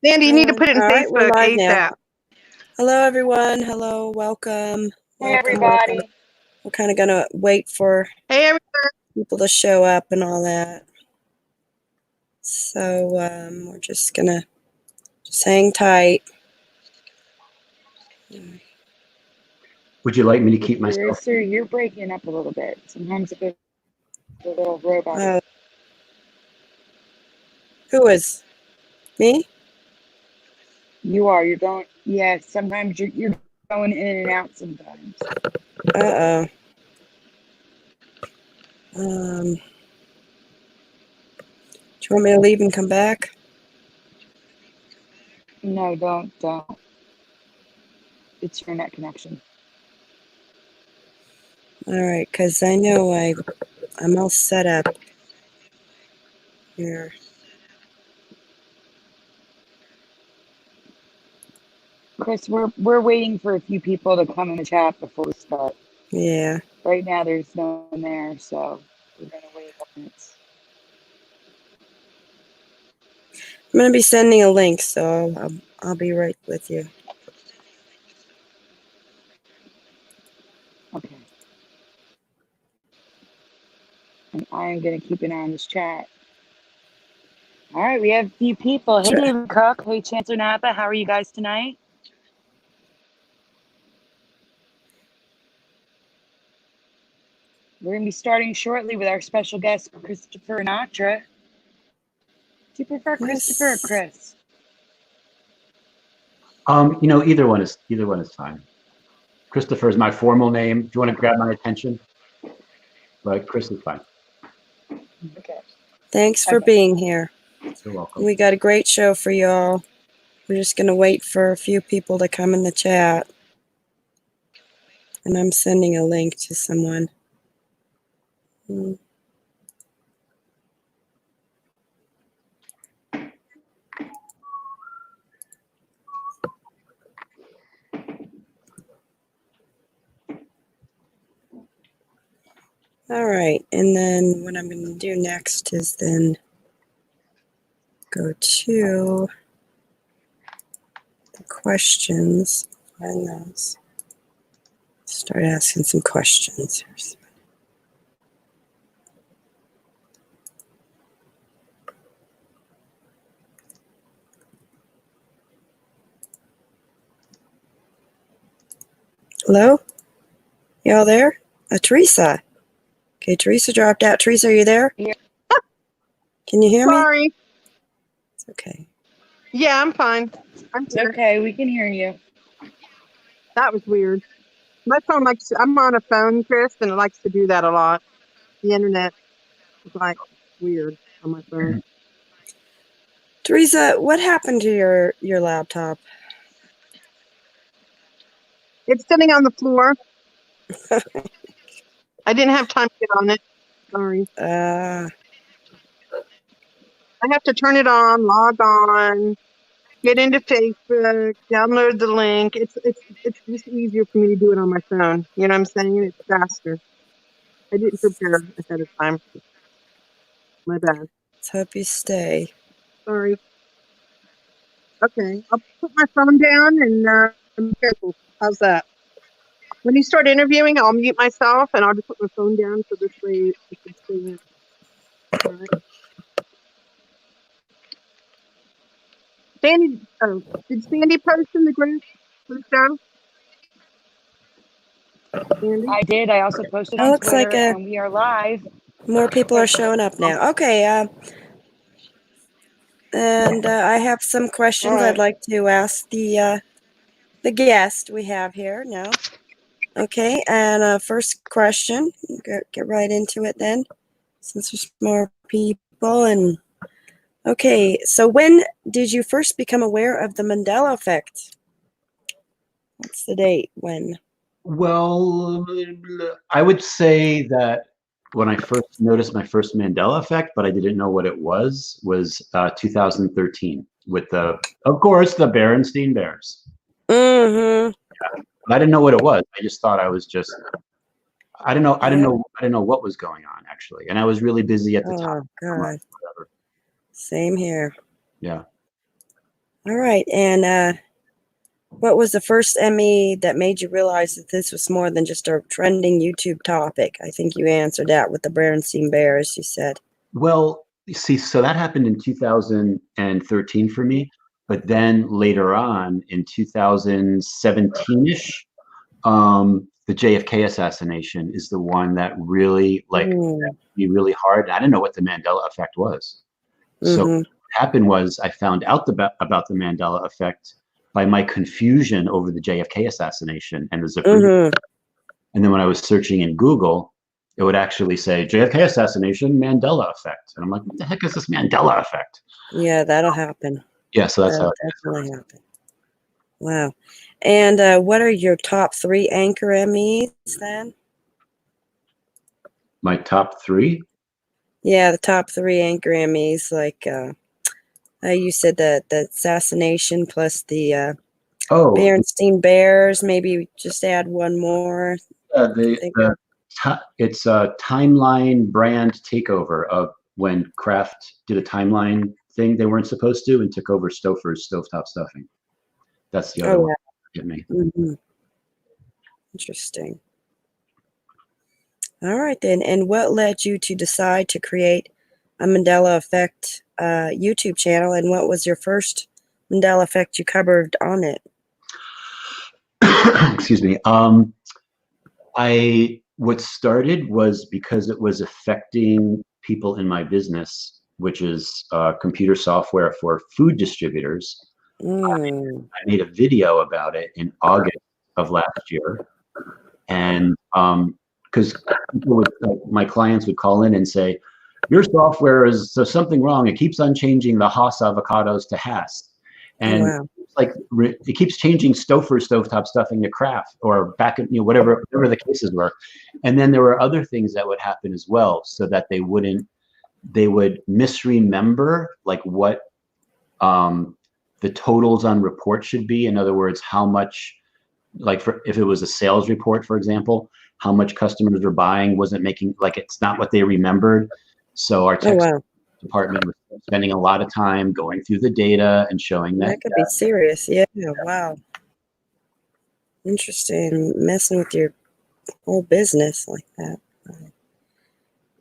Sandy, you need to put it in All right, we're Facebook live now. ASAP. Hello, everyone. Hello, welcome. Hey, everybody. We're kind of going to wait for people to show up and all that. So we're just going to hang tight. Would you like me to keep myself? Sir, you're breaking up a little bit. Sometimes it goes a little robot. Who is? Me? You are. You're going. Yeah. Sometimes you're going in and out. Sometimes. Uh-oh. Do you want me to leave and come back? No, don't. It's your net connection. All right, because I know I'm all set up here. Chris, we're waiting for a few people to come in the chat before we start. Yeah. Right now, there's no one there, so we're gonna wait a couple minutes. I'm going to be sending a link, so I'll be right with you. Okay. And I am gonna keep an eye on this chat. All right, we have a few people. Hey, David Cook. Hey, Chancellor Napa. How are you guys tonight? We're going to be starting shortly with our special guest, Christopher Natra. Do you prefer Christopher or Chris? Either one is fine. Christopher is my formal name. Do you want to grab my attention? But Chris is fine. Okay. Thanks for being here. You're welcome. We got a great show for y'all. We're just going to wait for a few people to come in the chat. And I'm sending a link to someone. All right, and then what I'm going to do next is then go to the questions, find those, start asking some questions. Hello? Y'all there? Teresa. Okay, Teresa dropped out. Teresa, are you there? Yeah. Can you hear me? Sorry. It's okay. Yeah, I'm fine. It's okay. We can hear you. That was weird. My phone likes to, I'm on a phone, Chris, and it likes to do that a lot. The internet is like weird on my phone. Teresa, what happened to your laptop? It's sitting on the floor. I didn't have time to get on it. Sorry. I have to turn it on, log on, get into Facebook, download the link. It's just easier for me to do it on my phone. You know what I'm saying? It's faster. I didn't prepare ahead of time. My bad. Let's hope you stay. Sorry. Okay, I'll put my phone down and be careful. How's that? When you start interviewing, I'll mute myself and I'll just put my phone down so this way it can stay in. All right. Sandy, did Sandy post in the group for the show? Sandy? I did. I also posted on Twitter, and we are live. More people are showing up now. Okay, and I have some questions I'd like to ask the guest we have here now. Okay, and first question, get right into it then, since there's more people. And okay, so when did you first become aware of the Mandela effect? What's the date? When? Well, I would say that when I first noticed my first Mandela effect, but I didn't know what it was 2013 with of course, the Berenstain Bears. Mm-hmm. Yeah. I didn't know what it was. I just thought I was just, I didn't know what was going on actually. And I was really busy at the time. Oh, God. Same here. Yeah. All right. And what was the first ME that made you realize that this was more than just a trending YouTube topic? I think you answered that with the Berenstein Bears, you said. Well, you see, so that happened in 2013 for me, but then later on in 2017-ish, the JFK assassination is the one that really me really hard. I didn't know what the Mandela effect was. So what happened was I found out about the Mandela effect by my confusion over the JFK assassination and the Zapruder. And then when I was searching in Google, it would actually say JFK assassination, Mandela effect. And I'm like, what the heck is this Mandela effect? Yeah, that'll happen. Yeah, so that's that'll definitely happen. Wow. And what are your top 3 anchor MEs then? My top 3? Yeah, the top 3 anchor MEs, like you said the assassination plus the Berenstein Bears. Maybe just add one more. It's a timeline brand takeover of when Kraft did a timeline thing they weren't supposed to and took over Stouffer's stovetop stuffing. That's the other one that hit me. Interesting. All right then. And what led you to decide to create a Mandela Effect YouTube channel? And what was your first Mandela Effect you covered on it? Excuse me. What started was because it was affecting people in my business, which is computer software for food distributors. I made a video about it in August of last year. And because my clients would call in and say, your software is there's something wrong. It keeps on changing the Haas avocados to Hass. And it keeps changing Stouffer's stovetop stuffing to Kraft or back at, whatever the cases were. And then there were other things that would happen as well, so that they would misremember like what the totals on report should be. In other words, how much, like if it was a sales report, for example, how much customers were buying wasn't making, like it's not what they remembered. So our tech department was spending a lot of time going through the data and showing that. That could be serious. Yeah. Wow. Interesting. Messing with your whole business like that.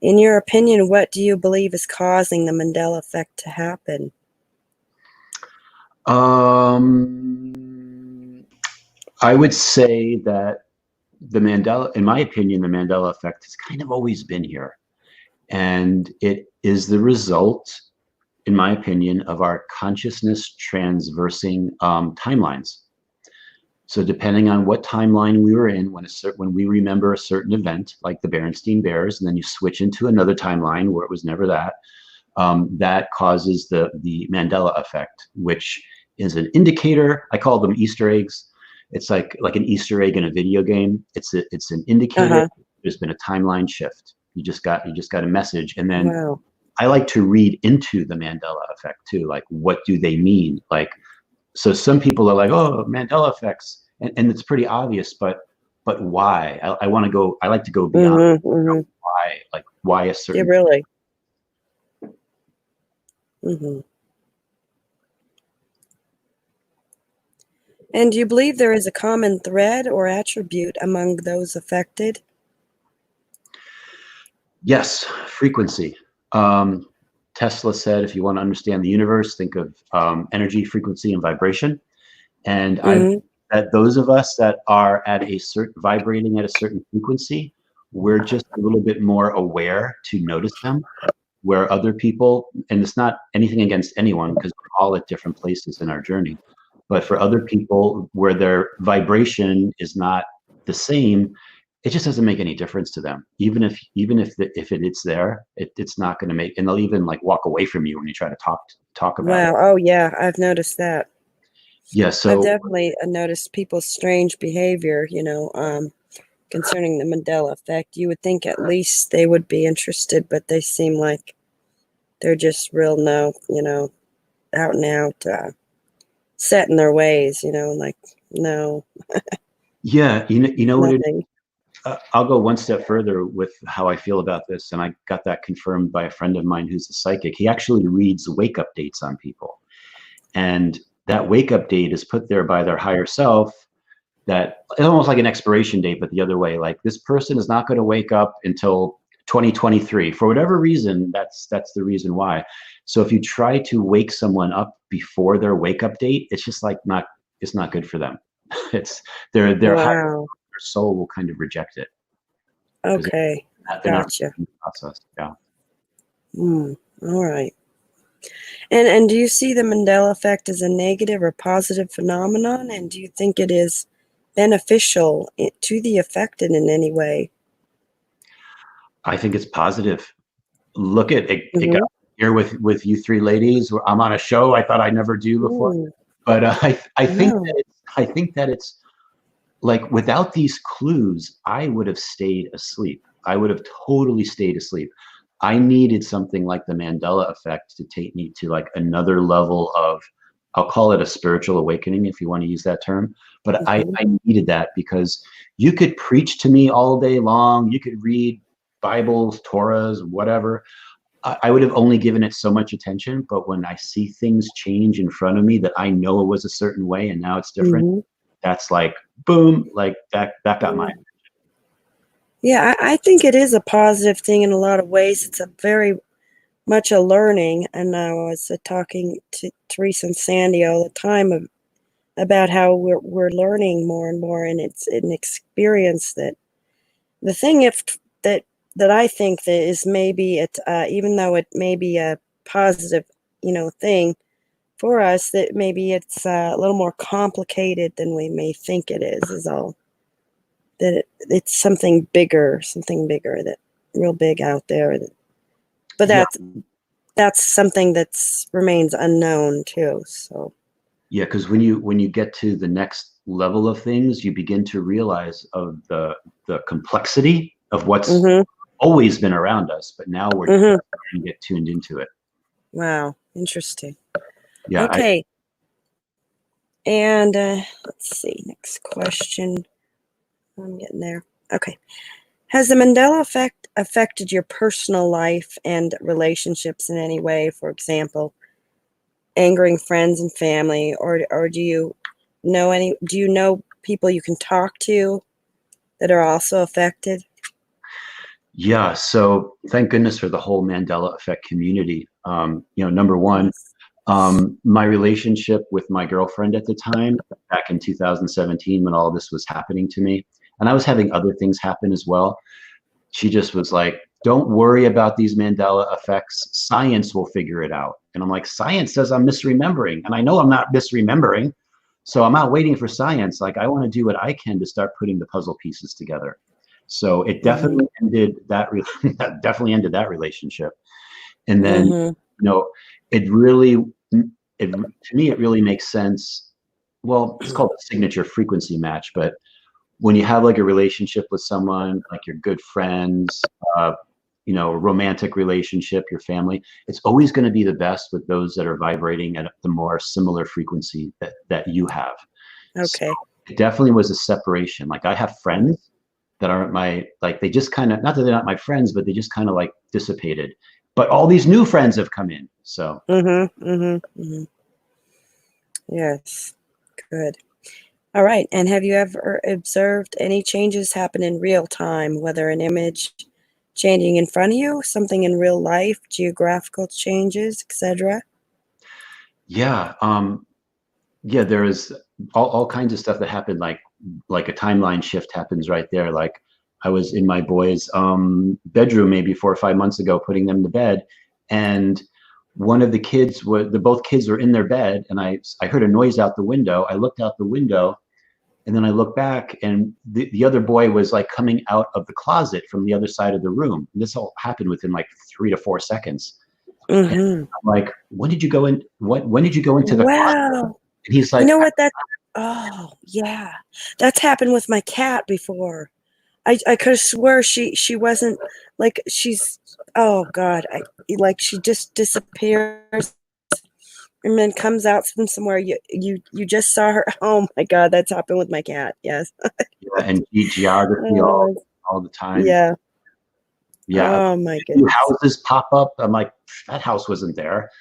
In your opinion, what do you believe is causing the Mandela effect to happen? I would say that in my opinion, the Mandela effect has kind of always been here. And it is the result, in my opinion, of our consciousness transversing timelines. So depending on what timeline we were in, when we remember a certain event, like the Berenstein Bears, and then you switch into another timeline where it was never that, that causes the Mandela effect, which is an indicator. I call them Easter eggs. It's like an Easter egg in a video game. It's an indicator. There's been a timeline shift. You just got a message, and then I like to read into the Mandela effect too. Like, what do they mean? Like, so some people are like, "Oh, Mandela effects," and it's pretty obvious, but why? I like to go beyond why. Like, why a certain? Yeah, really. And do you believe there is a common thread or attribute among those affected? Yes, frequency. Tesla said, if you want to understand the universe, think of energy, frequency, and vibration. And that those of us that are at vibrating at a certain frequency, we're just a little bit more aware to notice them. Where other people, and it's not anything against anyone, because we're all at different places in our journey. But for other people where their vibration is not the same, it just doesn't make any difference to them. Even if it's there, it's not going to make, and they'll even like walk away from you when you try to talk about it. Wow. Oh yeah, I've noticed that. Yeah. So I've definitely noticed people's strange behavior, concerning the Mandela effect. You would think at least they would be interested, but they seem like they're just real out and out, set in their ways, like no. Yeah, you know what it is? I'll go one step further with how I feel about this, and I got that confirmed by a friend of mine who's a psychic. He actually reads wake-up dates on people, and that wake up date is put there by their higher self, that it's almost like an expiration date, but the other way, like this person is not going to wake up until 2023 for whatever reason. That's the reason why. So if you try to wake someone up before their wake up date, it's just like it's not good for them. It's their Wow. their soul will kind of reject it. Okay. They're not Gotcha. in the process. Yeah. All right. And do you see the Mandela effect as a negative or positive phenomenon? And do you think it is beneficial to the affected in any way? I think it's positive. Look at it, it got here with you three ladies. I'm on a show I thought I'd never do before, but I think that it's like without these clues, I would have stayed asleep. I would have totally stayed asleep. I needed something like the Mandela effect to take me to like another level of, I'll call it a spiritual awakening if you want to use that term. But I needed that because you could preach to me all day long. You could read Bibles, Torahs, whatever. I would have only given it so much attention. But when I see things change in front of me that I know it was a certain way and now it's different, that's like, boom, like that got my attention. Yeah, I think it is a positive thing in a lot of ways. It's a very much a learning. And I was talking to Theresa and Sandy all the time about how we're learning more and more. And it's an experience that the thing that I think that is maybe it, even though it may be a positive, thing for us, that maybe it's a little more complicated than we may think it is all. That it's something bigger, that real big out there. But that's something that's remains unknown too. So yeah, because when you get to the next level of things, you begin to realize of the complexity of what's always been around us, but now we're trying to get tuned into it. Wow, interesting. Yeah. Okay. And let's see, next question. I'm getting there. Okay. Has the Mandela effect affected your personal life and relationships in any way? For example, angering friends and family, or do you know people you can talk to that are also affected? Yeah. So thank goodness for the whole Mandela effect community. Number one, my relationship with my girlfriend at the time, back in 2017, when all this was happening to me, and I was having other things happen as well. She just was like, don't worry about these Mandela effects. Science will figure it out. And I'm like, science says I'm misremembering. And I know I'm not misremembering. So I'm not waiting for science. Like, I want to do what I can to start putting the puzzle pieces together. So it definitely ended that relationship. And then, it really, to me, it really makes sense. Well, it's called a signature frequency match, but when you have like a relationship with someone, like your good friends, romantic relationship, your family, it's always going to be the best with those that are vibrating at the more similar frequency that you have. Okay. So it definitely was a separation. Like I have friends that aren't they just kind of, not that they're not my friends, but they just kind of like dissipated. But all these new friends have come in. So. Yes. Good. All right. And have you ever observed any changes happen in real time, whether an image changing in front of you, something in real life, geographical changes, etc.? Yeah. There is all kinds of stuff that happened, like a timeline shift happens right there. Like I was in my boys' bedroom maybe 4 or 5 months ago, putting them to bed, and one of the kids both kids were in their bed, and I heard a noise out the window. I looked out the window, and then I looked back, and the other boy was like coming out of the closet from the other side of the room. And this all happened within like 3 to 4 seconds. And I'm like, when did you go in? When did you go into the closet? And he's like, you know what? Oh yeah, that's happened with my cat before. I could have swore she wasn't like she's. Oh God, she just disappears and then comes out from somewhere. You just saw her. Oh my God, that's happened with my cat. Yes. Yeah, and geography all the time. Yeah. Yeah. Oh my goodness. Houses pop up. I'm like, that house wasn't there,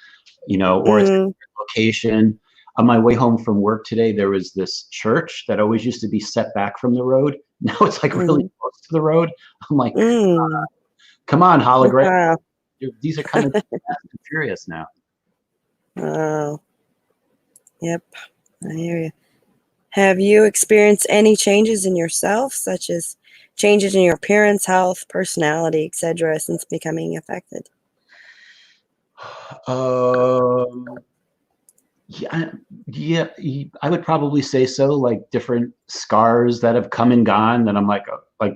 or it's a location. on my way home from work today, there was this church that always used to be set back from the road. Now it's like really close to the road. I'm like, come on, hologram. Wow. These are kind of curious now. Oh, yep. I hear you. Have you experienced any changes in yourself, such as changes in your appearance, health, personality, etc., since becoming affected? Yeah, I would probably say so. Like different scars that have come and gone. And I'm like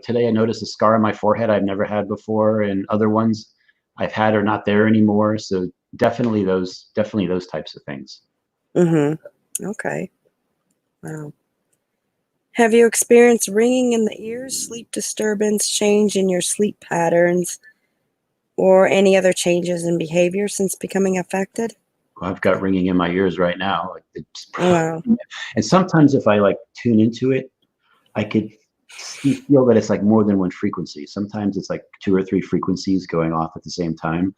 today I noticed a scar on my forehead I've never had before, and other ones I've had are not there anymore. So definitely those types of things. Okay. Wow. Have you experienced ringing in the ears, sleep disturbance, change in your sleep patterns, or any other changes in behavior since becoming affected? I've got ringing in my ears right now. Wow. And sometimes if I like tune into it, I could feel that it's like more than one frequency. Sometimes it's like 2 or 3 frequencies going off at the same time.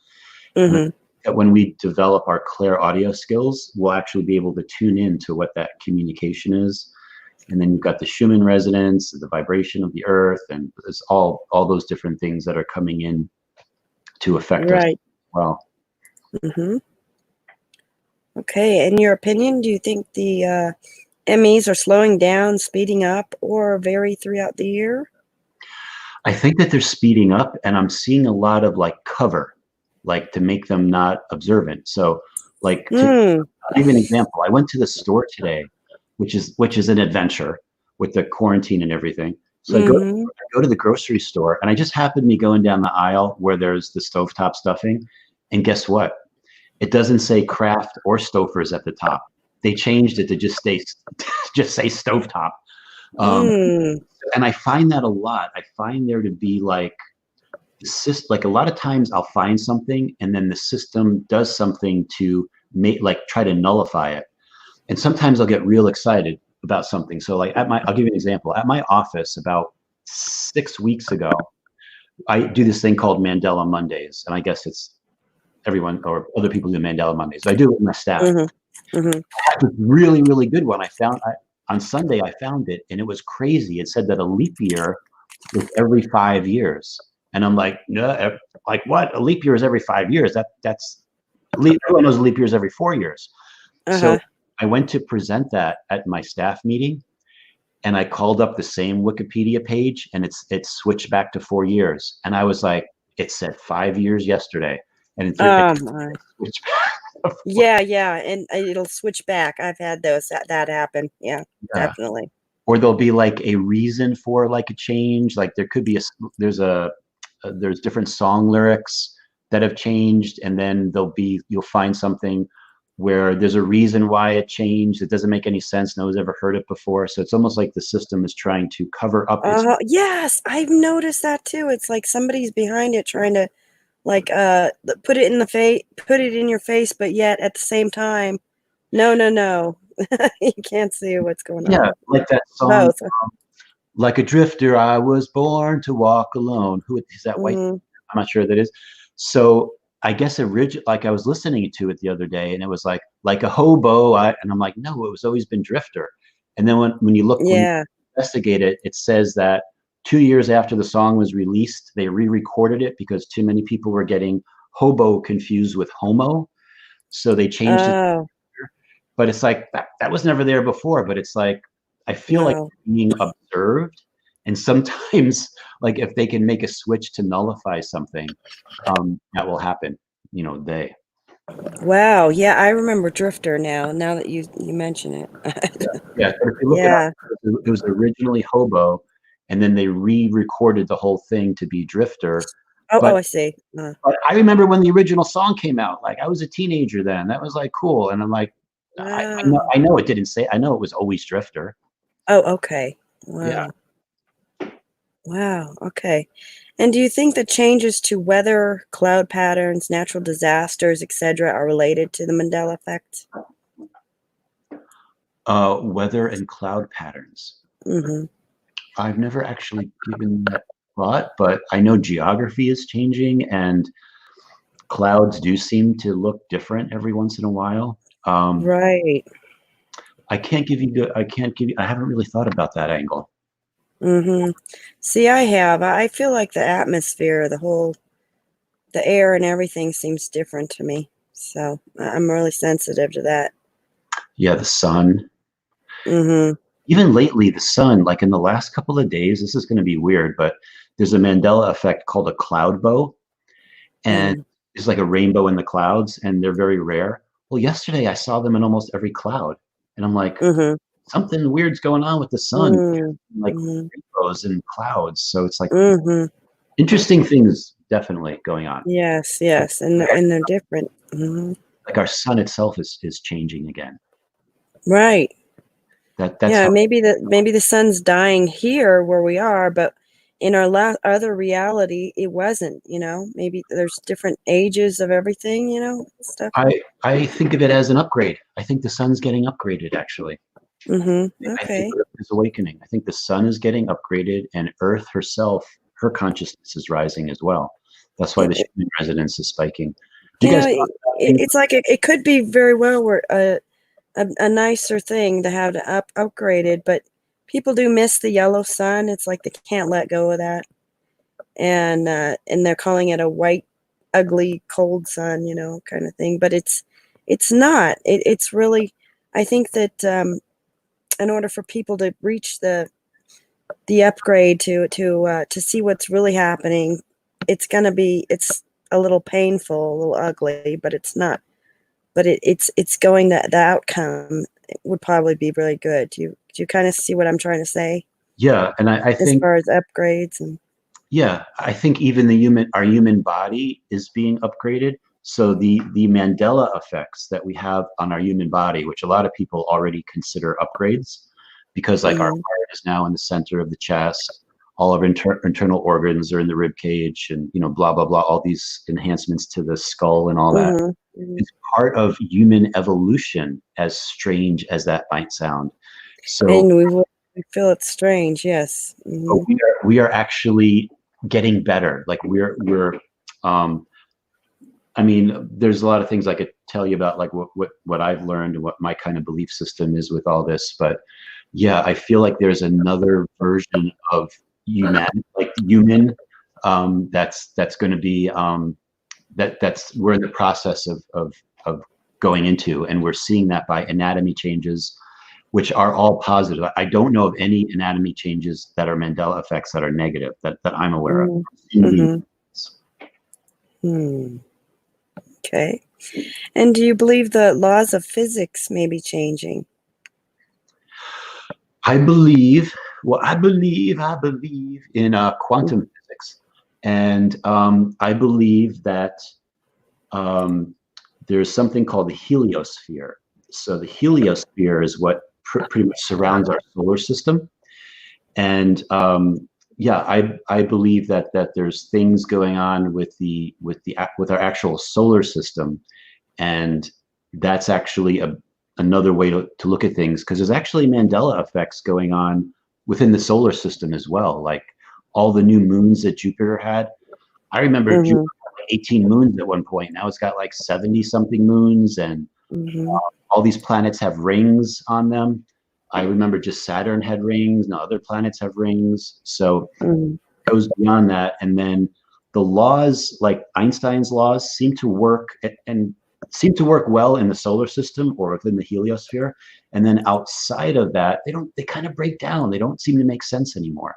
And when we develop our clear audio skills, we'll actually be able to tune in to what that communication is. And then you've got the Schumann resonance, the vibration of the earth, and it's all those different things that are coming in to affect us as well. Okay. In your opinion, do you think the MEs are slowing down, speeding up, or vary throughout the year? I think that they're speeding up, and I'm seeing a lot of like cover, like to make them not observant. So like to give an example, I went to the store today, which is an adventure with the quarantine and everything. So I go to the grocery store, and I just happened to be going down the aisle where there's the stovetop stuffing, and guess what? It doesn't say Kraft or Stouffer's at the top. They changed it to just say stovetop. And I find that a lot. I find there to be like a lot of times I'll find something, and then the system does something to try to nullify it. And sometimes I'll get real excited about something. So like I'll give you an example. At my office about 6 weeks ago, I do this thing called Mandela Mondays. And I guess it's everyone or other people do Mandela Mondays. So I do it with my staff. It was really, really good one. On Sunday, I found it, and it was crazy. It said that a leap year was every 5 years. And I'm like, no, like what? A leap year is every 5 years. Everyone knows a leap year is every 4 years. So I went to present that at my staff meeting, and I called up the same Wikipedia page, and it switched back to 4 years. And I was like, it said 5 years yesterday, and it switched back. Yeah, and it'll switch back. I've had those that happen. Yeah, definitely. Or there'll be like a reason for like a change. Like there could be there's different song lyrics that have changed, and then you'll find something where there's a reason why it changed. It doesn't make any sense. No one's ever heard it before. So it's almost like the system is trying to cover up. Yes, I've noticed that too. It's like somebody's behind it trying to like put it in your face, but yet at the same time, no. You can't see what's going on. Yeah, like that song, like a drifter, I was born to walk alone. Who is that white? I'm not sure who that is. So I guess I was listening to it the other day, and it was like a hobo. And I'm like, no, it was always been drifter. And then when you look, when you investigate it, it says that 2 years after the song was released, they re-recorded it because too many people were getting hobo confused with homo. So they changed it. But it's like that was never there before. But it's like I feel like being observed, and sometimes like if they can make a switch to nullify something, that will happen. Wow. Yeah, I remember Drifter now that you mention it. Yeah. So if you look it up, it was originally hobo, and then they re-recorded the whole thing to be drifter. I see. But I remember when the original song came out. Like I was a teenager then. That was like cool, and I'm like, I know it didn't say. I know it was always drifter. Oh, okay. Wow. Yeah. Wow. Okay. And do you think the changes to weather, cloud patterns, natural disasters, etc., are related to the Mandela effect? Weather and cloud patterns. I've never actually given that thought, but I know geography is changing, and clouds do seem to look different every once in a while. Right. I can't give you. I haven't really thought about that angle. See, I have. I feel like the atmosphere, the air and everything seems different to me. So I'm really sensitive to that. Yeah, the sun. Mm-hmm. Even lately, the sun, like in the last couple of days, this is going to be weird, but there's a Mandela effect called a cloud bow, and it's like a rainbow in the clouds, and they're very rare. Well, yesterday I saw them in almost every cloud, and I'm like, Mm-hmm. something weird's going on with the sun, like Mm-hmm. rainbows and clouds. So it's like Mm-hmm. interesting things definitely going on. Yes, yes, and they're different. Mm-hmm. Like our sun itself is changing again. Right. That's Yeah, how. maybe the sun's dying here where we are, but in our other reality, it wasn't. Maybe there's different ages of everything. Stuff. I think of it as an upgrade. I think the sun's getting upgraded actually. Mm-hmm. I think Okay. Earth is awakening. I think the sun is getting upgraded, and Earth herself, her consciousness is rising as well. That's why the human resonance is spiking. Do you guys talk about things? It's like it could be very well where a nicer thing to have to upgraded, but people do miss the yellow sun. It's like they can't let go of that, and they're calling it a white, ugly, cold sun, kind of thing. But it's not. It's really. I think that in order for people to reach the upgrade to see what's really happening, it's a little painful, a little ugly, but it's not. But it's going that the outcome would probably be really good. Do you kind of see what I'm trying to say Yeah, and I as think far as upgrades and yeah, I think even our human body is being upgraded. So the Mandela effects that we have on our human body, which a lot of people already consider upgrades, because like our heart is now in the center of the chest, all of our internal organs are in the rib cage, and blah blah blah, all these enhancements to the skull and all that. It's part of human evolution, as strange as that might sound. So and we feel it's strange, yes. but we are actually getting better. Like um I mean, there's a lot of things I could tell you about, like what I've learned and what my kind of belief system is with all this. But yeah, I feel like there's another version of human, that's going to be that's we're in the process of going into, and we're seeing that by anatomy changes, which are all positive. I don't know of any anatomy changes that are Mandela effects that are negative that I'm aware of. Okay. And do you believe the laws of physics may be changing? I believe in quantum physics, and I believe that there's something called the heliosphere. So the heliosphere is what pretty much surrounds our solar system, and yeah, I believe that there's things going on with our actual solar system, and that's actually another way to look at things, because there's actually Mandela effects going on within the solar system as well. Like all the new moons that Jupiter had. I remember Jupiter had like 18 moons at one point. Now it's got like 70 something moons, and all these planets have rings on them. I remember just Saturn had rings. Now other planets have rings. So it goes beyond that. And then the laws, like Einstein's laws, seem to work and seem to work well in the solar system or within the heliosphere. And then outside of that, they kind of break down. They don't seem to make sense anymore.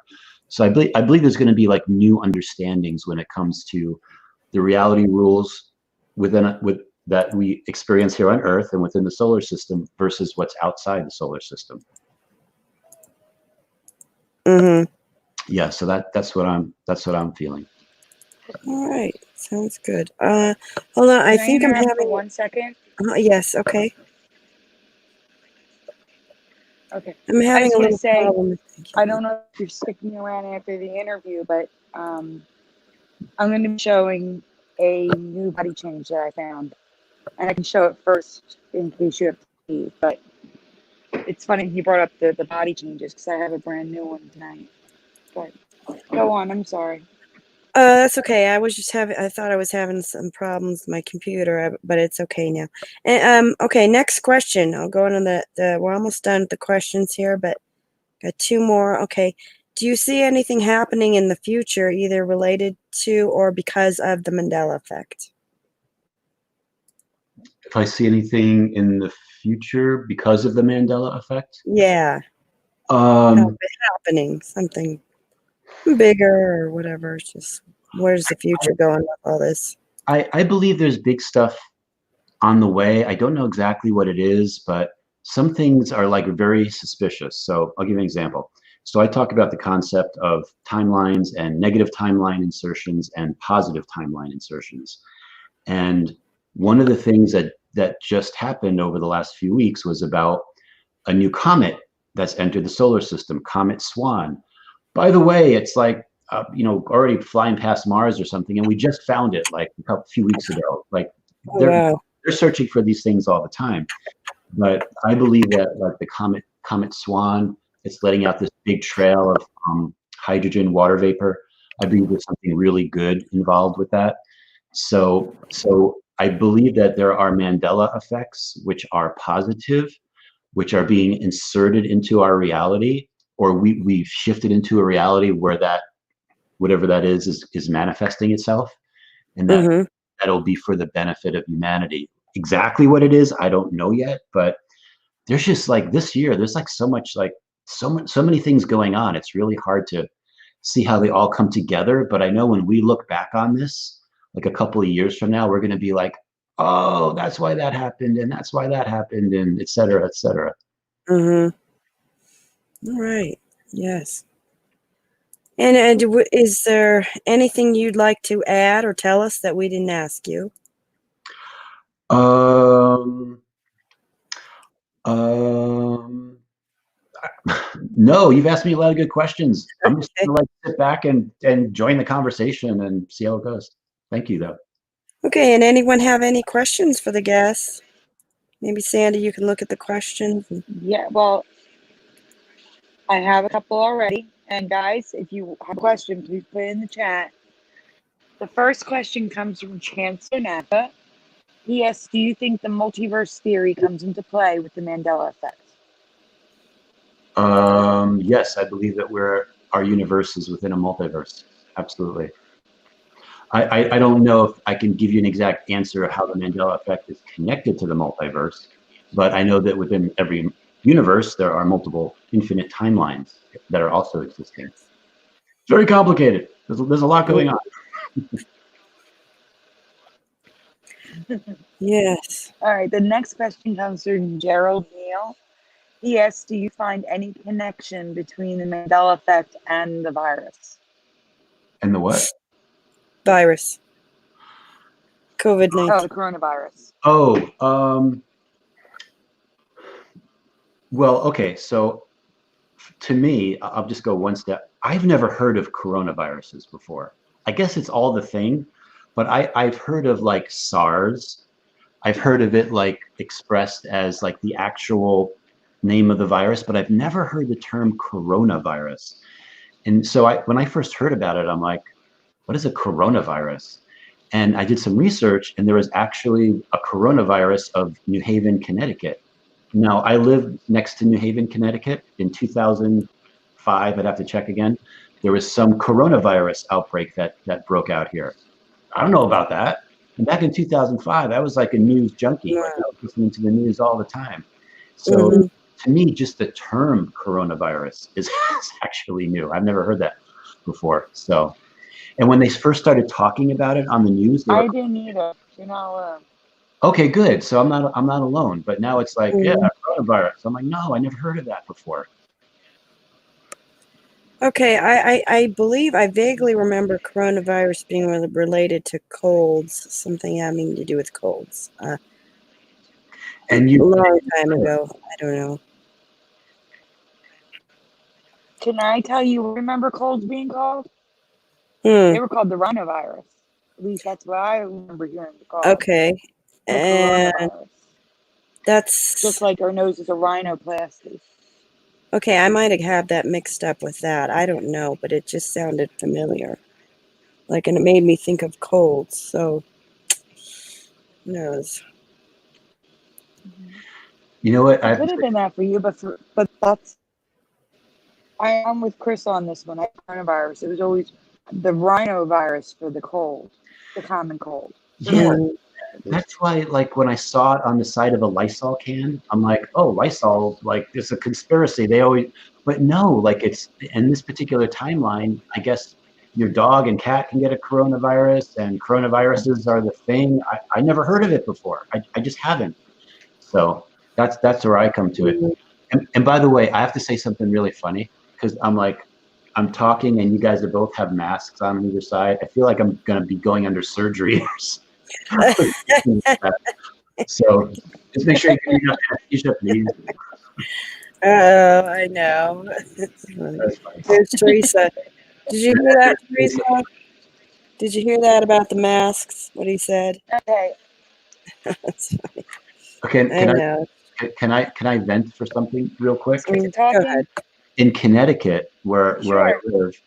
So I believe there's going to be like new understandings when it comes to the reality rules with that we experience here on Earth and within the solar system versus what's outside the solar system. Yeah, so that's what I'm feeling. All right, sounds good. Hold on, I think I'm having for 1 second. Yes, okay. Okay. I'm having a little say, problem. I don't know if you're sticking around after the interview, but I'm going to be showing a new body change that I found, and I can show it first in case you have to leave. But it's funny you brought up the body changes, because I have a brand new one tonight. But go on. I'm sorry. That's okay. I thought I was having some problems with my computer, but it's okay now. And okay, next question. I'll go on we're almost done with the questions here, but got two more. Okay. Do you see anything happening in the future, either related to or because of the Mandela effect? If I see anything in the future because of the Mandela effect, Yeah, happening, something bigger or whatever. It's just, where's the future going with all this? I believe there's big stuff on the way. I don't know exactly what it is, but some things are like very suspicious. So I'll give you an example. So I talk about the concept of timelines and negative timeline insertions and positive timeline insertions. And one of the things that just happened over the last few weeks was about a new comet that's entered the solar system, Comet Swan. By the way, it's like already flying past Mars or something, and we just found it like a few weeks ago. Like they're searching for these things all the time. But I believe that like the Comet Swan, it's letting out this big trail of hydrogen water vapor. I believe there's something really good involved with that. So I believe that there are Mandela effects, which are positive, which are being inserted into our reality, or we've shifted into a reality where that whatever that is manifesting itself, and that'll be for the benefit of humanity. Exactly what it is, I don't know yet, but there's just like this year, there's like so many things going on. It's really hard to see how they all come together. But I know when we look back on this, like a couple of years from now, we're going to be like, oh, that's why that happened, and that's why that happened, and et cetera, et cetera. All right. Yes. And is there anything you'd like to add or tell us that we didn't ask you? No, you've asked me a lot of good questions. I'm just gonna like sit back and join the conversation and see how it goes. Thank you, though. Okay, and anyone have any questions for the guests? Maybe Sandy, you can look at the questions. Yeah, well, I have a couple already. And guys, if you have a question, please put it in the chat. The first question comes from Chancellor Napa. He asks, do you think the multiverse theory comes into play with the Mandela effect? Yes, I believe that our universe is within a multiverse. Absolutely. I don't know if I can give you an exact answer of how the Mandela effect is connected to the multiverse, but I know that within every universe, there are multiple infinite timelines that are also existing. It's very complicated. There's a lot going on. Yes. All right, the next question comes from Gerald Neal. He asks, do you find any connection between the Mandela effect and the virus? And the what? Virus. COVID-19. Oh, the coronavirus. Well, okay. So to me, I'll just go one step. I've never heard of coronaviruses before. I guess it's all the thing, but I've heard of like SARS. I've heard of it like expressed as like the actual name of the virus, but I've never heard the term coronavirus. And so when I first heard about it, I'm like, what is a coronavirus? And I did some research, and there was actually a coronavirus of New Haven, Connecticut. Now, I lived next to New Haven, Connecticut. In 2005, I'd have to check again, there was some coronavirus outbreak that broke out here. I don't know about that. And back in 2005, I was like a news junkie. Like I was listening to the news all the time. So to me, just the term coronavirus is actually new. I've never heard that before. So, and when they first started talking about it on the news, I didn't either. You're not alone. Okay, good. So I'm not alone. But now it's like, yeah, coronavirus. I'm like, no, I never heard of that before. Okay, I believe I vaguely remember coronavirus being related to colds, something having to do with colds. And a long time ago. I don't know. Can I tell you, remember colds being called? They were called the rhinovirus. At least that's what I remember hearing it called. Okay. And that's just like our nose is a rhinoplasty. Okay, I might have had that mixed up with that. I don't know, but it just sounded familiar. Like, and it made me think of colds. So, who knows? You know what? It could have been that for you, but that's. I am with Chris on this one. I coronavirus. It was always the rhinovirus for the cold, the common cold. Yeah, Mm. that's why, like, when I saw it on the side of a Lysol can, I'm like, oh, Lysol, like, it's a conspiracy. They always, but no, like, it's in this particular timeline, I guess your dog and cat can get a coronavirus, and coronaviruses are the thing. I never heard of it before. I just haven't. So that's where I come to it. And by the way, I have to say something really funny because I'm talking and you guys are both have masks on either side. I feel like I'm gonna be going under surgery or something. So just make sure you can anesthesia, please. Oh, I know. That's funny. There's Teresa. Did you hear that, Teresa? Did you hear that about the masks? What he said? Okay. That's funny. Okay, I know. can I vent for something real quick? Is it Go talking? ahead. In Connecticut, where I Sure. live,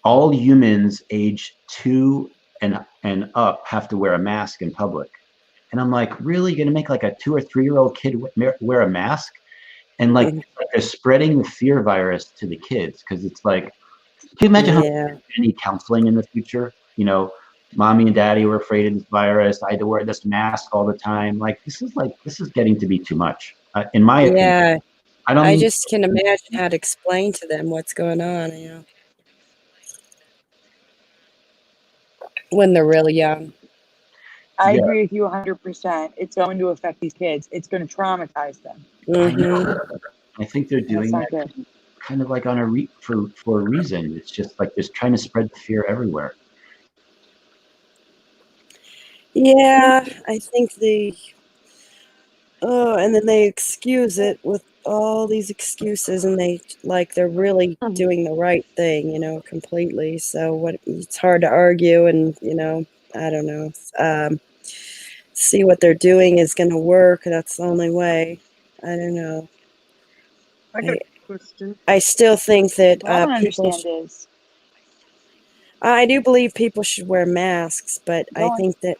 all humans age 2 and up have to wear a mask in public. And I'm like, really? You're gonna make like a 2 or 3-year-old kid wear a mask? And like, they're spreading the fear virus to the kids because it's like, can you imagine how any counseling in the future? You know, mommy and daddy were afraid of this virus. I had to wear this mask all the time. Like, this is getting to be too much, in my opinion. Yeah. I just can imagine how to explain to them what's going on, you know, when they're really young. I agree with you 100%. It's going to affect these kids. It's going to traumatize them. I think they're doing that kind of like on for a reason. It's just like just trying to spread fear everywhere. Yeah, I think and then they excuse it with all these excuses, and they're really doing the right thing, you know, completely. So it's hard to argue, and you know, I don't know. See what they're doing is going to work. That's the only way. I don't know. I got a question. I still think that What I don't understand is. I do believe people should wear masks, but I think that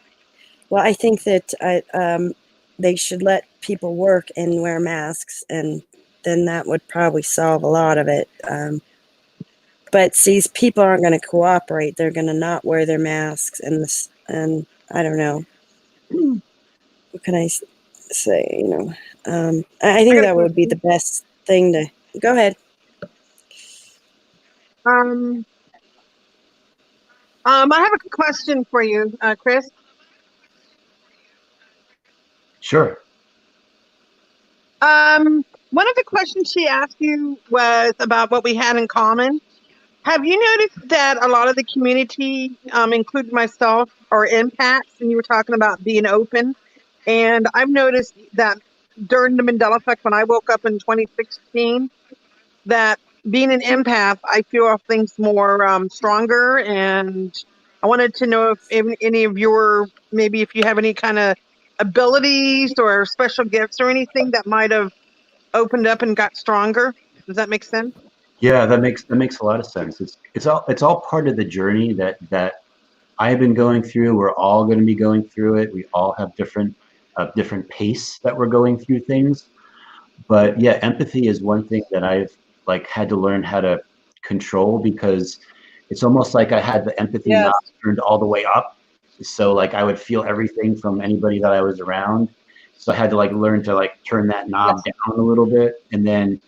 they should let people work and wear masks, and then that would probably solve a lot of it. But these people aren't going to cooperate. They're going to not wear their masks, and I don't know. What can I say? You know, I think that would be the best thing to. Go ahead. I have a question for you, Chris. Sure. One of the questions she asked you was about what we had in common. Have you noticed that a lot of the community, including myself, are empaths? And you were talking about being open. And I've noticed that during the Mandela effect, when I woke up in 2016, that being an empath, I feel things more stronger. And I wanted to know if any of maybe if you have any kind of abilities or special gifts or anything that might have opened up and got stronger. Does that make sense? Yeah, that makes a lot of sense. It's all part of the journey that I've been going through. We're all going to be going through it. We all have different pace that we're going through things. But yeah, empathy is one thing that I've like had to learn how to control, because it's almost like I had the empathy knob turned all the way up. So like I would feel everything from anybody that I was around. So I had to like learn to like turn that knob down a little bit. And then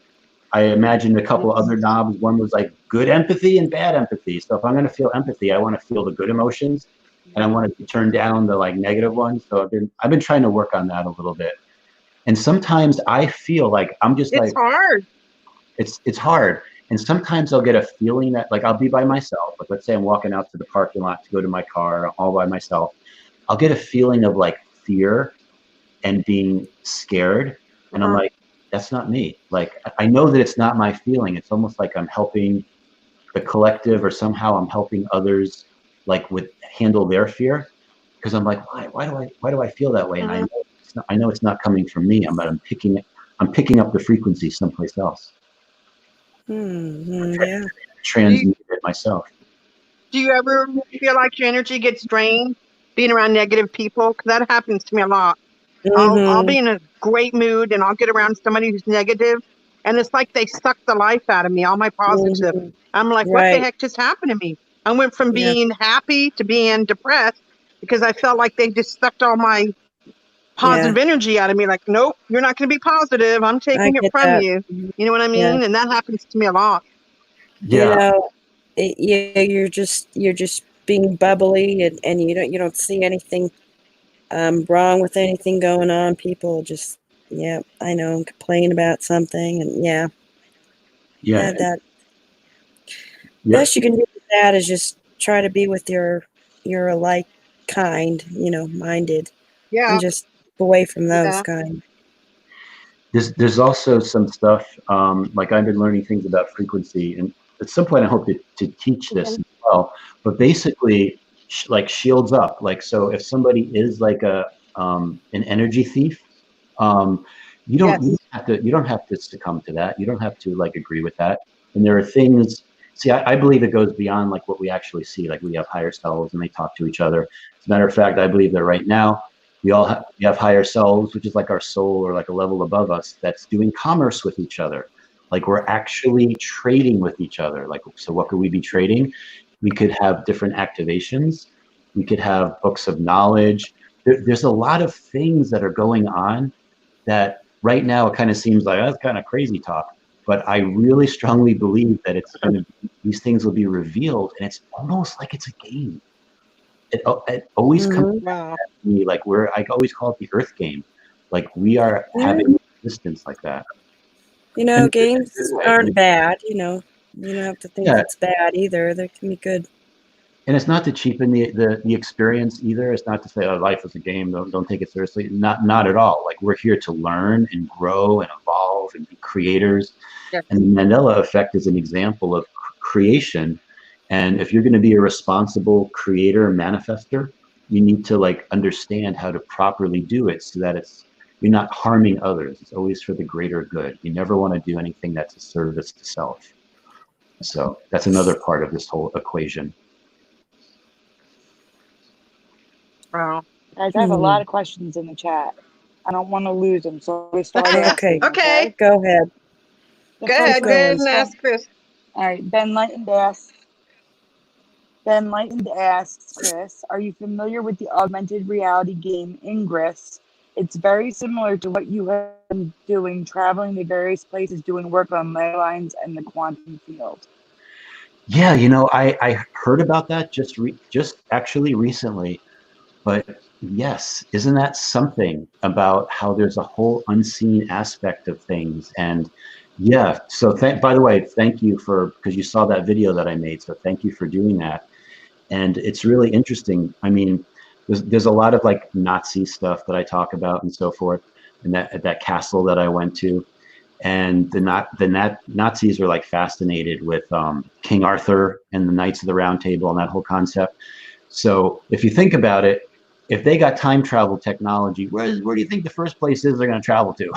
I imagined a couple other knobs. One was like good empathy and bad empathy. So if I'm going to feel empathy, I want to feel the good emotions, and I want to turn down the like negative ones. So I've been trying to work on that a little bit. And sometimes I feel like I'm just it's hard. It's hard. And sometimes I'll get a feeling that like I'll be by myself. Like let's say I'm walking out to the parking lot to go to my car all by myself. I'll get a feeling of like fear and being scared. And I'm like, that's not me. Like, I know that it's not my feeling. It's almost like I'm helping the collective, or somehow I'm helping others like handle their fear. Because I'm like, why do I feel that way? And I know it's not coming from me. I'm picking up the frequency someplace else. Yeah. Transmute it myself. Do you ever feel like your energy gets drained being around negative people? Because that happens to me a lot. I'll be in a great mood and I'll get around somebody who's negative, and it's like they suck the life out of me, all my positive. I'm like, what the Right. heck just happened to me? I went from Yeah. being happy to being depressed because I felt like they just sucked all my positive energy out of me. Like, nope, you're not going to be positive. I'm I taking it get from that. you. You know what I Yeah. mean? And that happens to me a lot. You Yeah. know, yeah, you're just being bubbly, and you don't see anything wrong with anything going on. People just, yeah, I know, complain about something, and yeah, Yeah. that Yeah. best you can do with that is just try to be with your alike kind, minded, Yeah. and just away from those Yeah. kind. There's also some stuff, like I've been learning things about frequency, and at some point I hope to teach this as well. But basically, like shields up. Like, so if somebody is like an energy thief, you don't Yes. you don't have to succumb to that. You don't have to like agree with that. And there are things. See, I believe it goes beyond like what we actually see. Like, we have higher selves and they talk to each other. As a matter of fact, I believe that right now we have higher selves, which is like our soul or like a level above us, that's doing commerce with each other. Like, we're actually trading with each other. Like, so what could we be trading? We could have different activations. We could have books of knowledge. There's a lot of things that are going on that right now it kind of seems like that's kind of crazy talk. But I really strongly believe that these things will be revealed, and it's almost like it's a game. It always comes Wow. to me like I always call it the Earth game. Like, we are having existence like that. And Games aren't bad. You don't have to think it's bad either. They can be good. And it's not to cheapen the experience either. It's not to say, oh, life is a game, don't take it seriously. Not at all. Like, we're here to learn and grow and evolve and be creators. Yes. And the Mandela effect is an example of creation. And if you're going to be a responsible creator and manifester, you need to like understand how to properly do it so that you're not harming others. It's always for the greater good. You never want to do anything that's a service to self. So that's another part of this whole equation. Wow. Guys, I have a lot of questions in the chat. I don't want to lose them, so we start asking. Okay. Go ahead. Go ahead. Go ahead and ask Chris. All right. Ben Lightened asks, Chris, are you familiar with the augmented reality game Ingress? It's very similar to what you have been doing, traveling to various places, doing work on ley lines and the quantum field. Yeah, I heard about that just actually recently. But yes, isn't that something about how there's a whole unseen aspect of things? And yeah, so by the way, thank you because you saw that video that I made. So thank you for doing that. And it's really interesting. I mean, there's a lot of like Nazi stuff that I talk about and so forth, and that castle that I went to. And the Nazis are like fascinated with King Arthur and the Knights of the Round Table and that whole concept. So if you think about it, if they got time travel technology, where do you think the first place is they're going to travel to?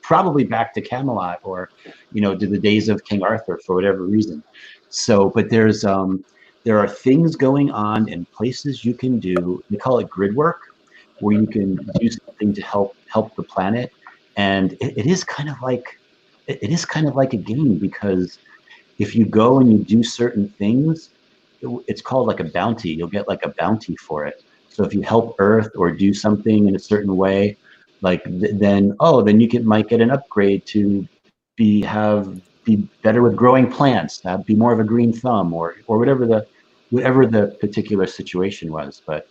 Probably back to Camelot or, to the days of King Arthur for whatever reason. So, but there are things going on and places you can do. They call it grid work, where you can do something to help the planet, and it is kind of like a game, because if you go and you do certain things, it's called like a bounty. You'll get like a bounty for it. So if you help Earth or do something in a certain way, like then you might get an upgrade to be better with growing plants, be more of a green thumb, or whatever the particular situation was. But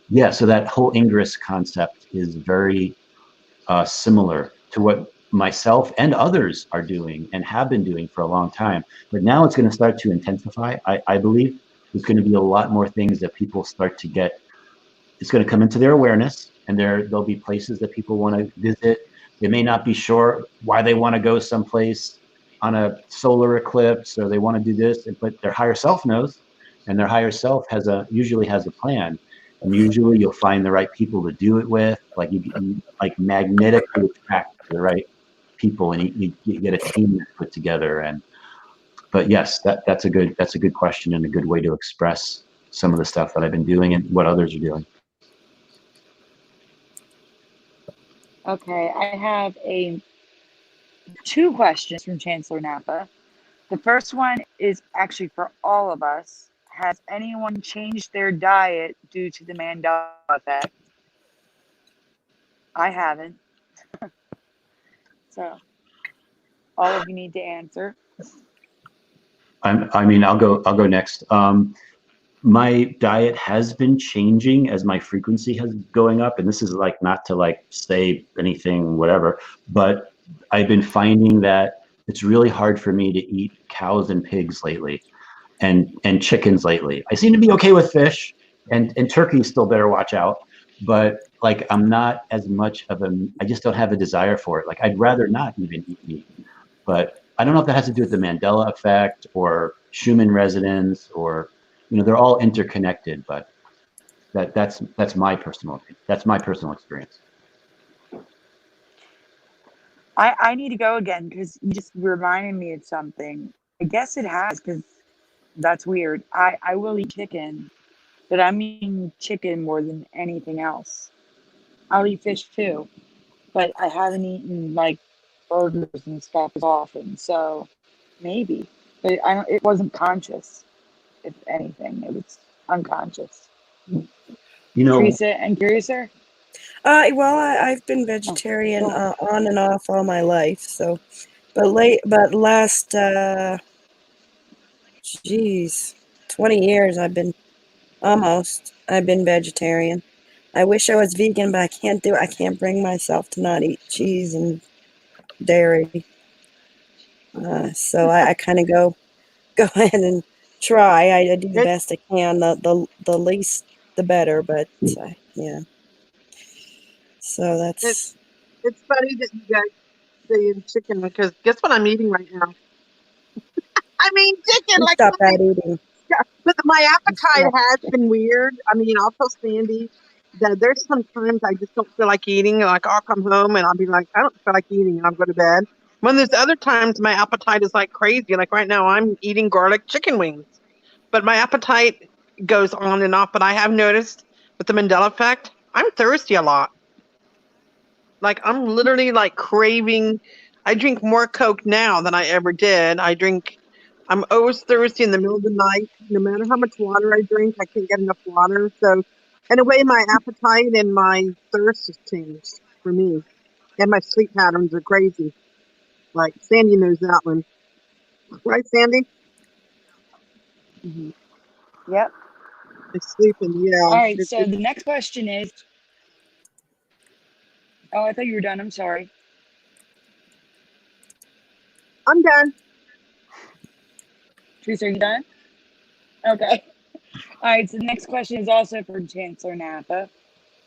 yeah, so that whole Ingress concept is very similar to what myself and others are doing and have been doing for a long time. But now it's going to start to intensify. I believe there's going to be a lot more things that people start to get. It's going to come into their awareness, and there'll be places that people want to visit. They may not be sure why they want to go someplace on a solar eclipse, or they want to do this, but their higher self knows, and their higher self usually has a plan. And usually you'll find the right people to do it with. Like, you like magnetically attract the right people, and you get a team put together. but yes, that's a good question and a good way to express some of the stuff that I've been doing and what others are doing. Okay, I have two questions from Chancellor Napa. The first one is actually for all of us. Has anyone changed their diet due to the Mandela effect? I haven't. So all of you need to answer. I mean, I'll go next. My diet has been changing as my frequency has going up, and this is like not to like say anything, whatever, but I've been finding that it's really hard for me to eat cows and pigs lately, and chickens lately. I seem to be okay with fish, and turkey still better watch out, but like I'm not as much of I just don't have a desire for it. Like I'd rather not even eat meat, but I don't know if that has to do with the Mandela effect or Schumann resonance, or they're all interconnected, but that's my personal experience. I need to go again because you just reminded me of something. I guess it has, because that's weird. I will eat chicken, but I'm eating chicken more than anything else. I'll eat fish too, but I haven't eaten like burgers and stuff as often. So maybe, but it wasn't conscious. If anything, it was unconscious. Teresa and Curiouser? Well, I've been vegetarian on and off all my life. So, but last 20 years I've been vegetarian. I wish I was vegan, but I can't do it. I can't bring myself to not eat cheese and dairy. So I kind of go ahead and try. I do the best I can. The least, the better. But yeah. So that's. It's funny that you guys say chicken, because guess what I'm eating right now? I mean, chicken. Like, Stop that eating. but my appetite has been weird. I mean, I'll tell Sandy that there's sometimes I just don't feel like eating. Like I'll come home and I'll be like, I don't feel like eating, and I'll go to bed. When there's other times my appetite is like crazy. Like right now, I'm eating garlic chicken wings, but my appetite goes on and off. But I have noticed with the Mandela effect, I'm thirsty a lot. Like I'm literally like craving. I drink more Coke now than I ever did. I'm always thirsty in the middle of the night. No matter how much water I drink, I can't get enough water. So, in a way, my appetite and my thirst has changed for me. And my sleep patterns are crazy. Like, Sandy knows that one. Right, Sandy? Mm-hmm. Yep. I sleep and yeah. All right, so the next question is... Oh, I thought you were done. I'm sorry. I'm done. Teresa, are you done? Okay. All right, so the next question is also from Chancellor Napa.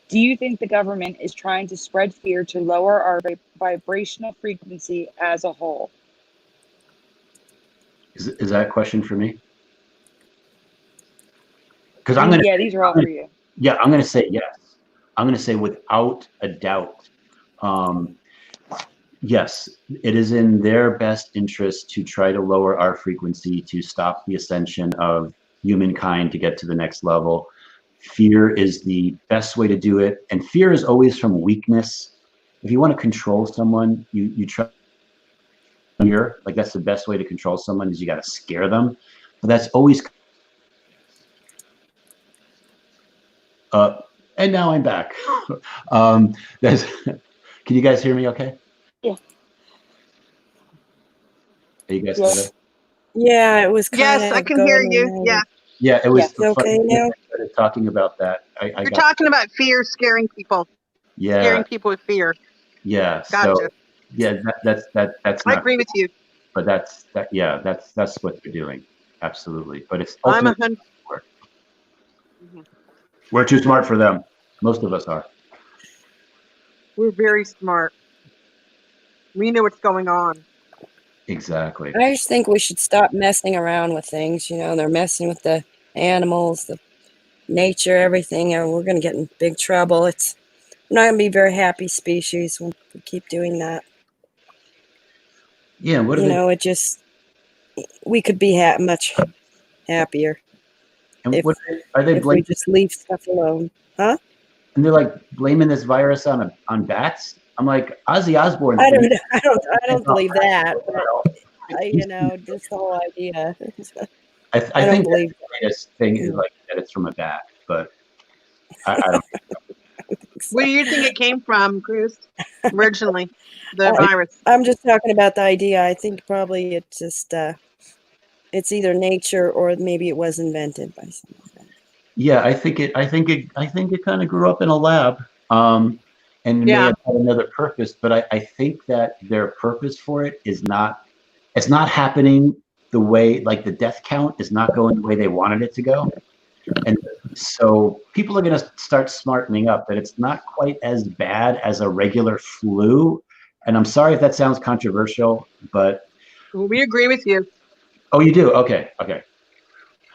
Do you think the government is trying to spread fear to lower our vibrational frequency as a whole? Is that a question for me? Because I'm gonna. Yeah, these are all for you. Yeah, I'm gonna say yes. I'm gonna say without a doubt. Yes, it is in their best interest to try to lower our frequency to stop the ascension of humankind to get to the next level. Fear is the best way to do it, and fear is always from weakness. If you want to control someone, you try fear. Like that's the best way to control someone, is you got to scare them. But that's always. And now I'm back. Can you guys hear me okay? Yeah. Are you guys still there? Yeah, it was kind of. Yes, I can hear you. Yeah. Yeah, it was okay now. I started talking about that. You're talking about fear scaring people. Yeah. Scaring people with fear. Yeah. Gotcha. So yeah, that's I agree with you. But that's what they're doing. Absolutely. But it's I'm 100%. We're too smart for them. Most of us are. We're very smart. We know what's going on. Exactly. I just think we should stop messing around with things. They're messing with the animals, the nature, everything, and we're going to get in big trouble. We're not going to be a very happy species when we keep doing that. Yeah. It just. we could be much happier And if what are they if we blaming? just leave stuff alone, huh? And they're like blaming this virus on bats. I'm like, Ozzy Osbourne's I been don't I don't believe that, for a but while. you know, just the whole idea. I I don't think the believe greatest thing is that. like that it's from a bat, but I don't. Where do you think it came from, Chris? Originally, the I, virus. I'm just talking about the idea. I think probably it's just it's either nature or maybe it was invented by someone. Yeah, I think it kind of grew up in a lab, and it may Yeah. have had another purpose, but I think that their purpose for it is not. It's not happening the way, like the death count is not going the way they wanted it to go. And so people are going to start smartening up that it's not quite as bad as a regular flu. And I'm sorry if that sounds controversial, but We agree with you. oh, you do? Okay. Okay.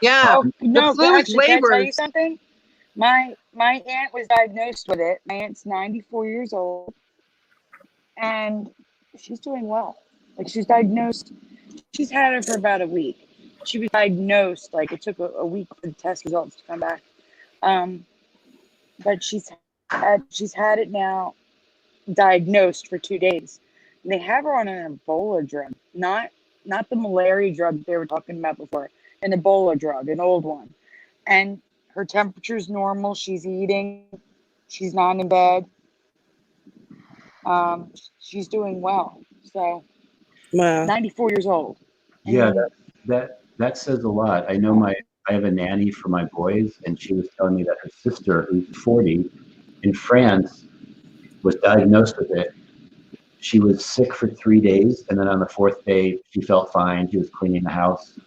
Yeah. Oh The no! flu is Actually, way can I tell you worse. something? My aunt was diagnosed with it. My aunt's 94 years old, and she's doing well. Like she's diagnosed. She's had it for about a week. She was diagnosed. Like it took a week for the test results to come back. Um, but she's had it now, diagnosed for 2 days. And they have her on an Ebola drug, not the malaria drug they were talking about before, an Ebola drug, an old one. And her temperature's normal. She's eating. She's not in bed. She's doing well. So Wow. 94 years old. I Yeah, mean, that says a lot. I have a nanny for my boys, and she was telling me that her sister, who's 40, in France, was diagnosed with it. She was sick for 3 days, and then on the fourth day, she felt fine. She was cleaning the house.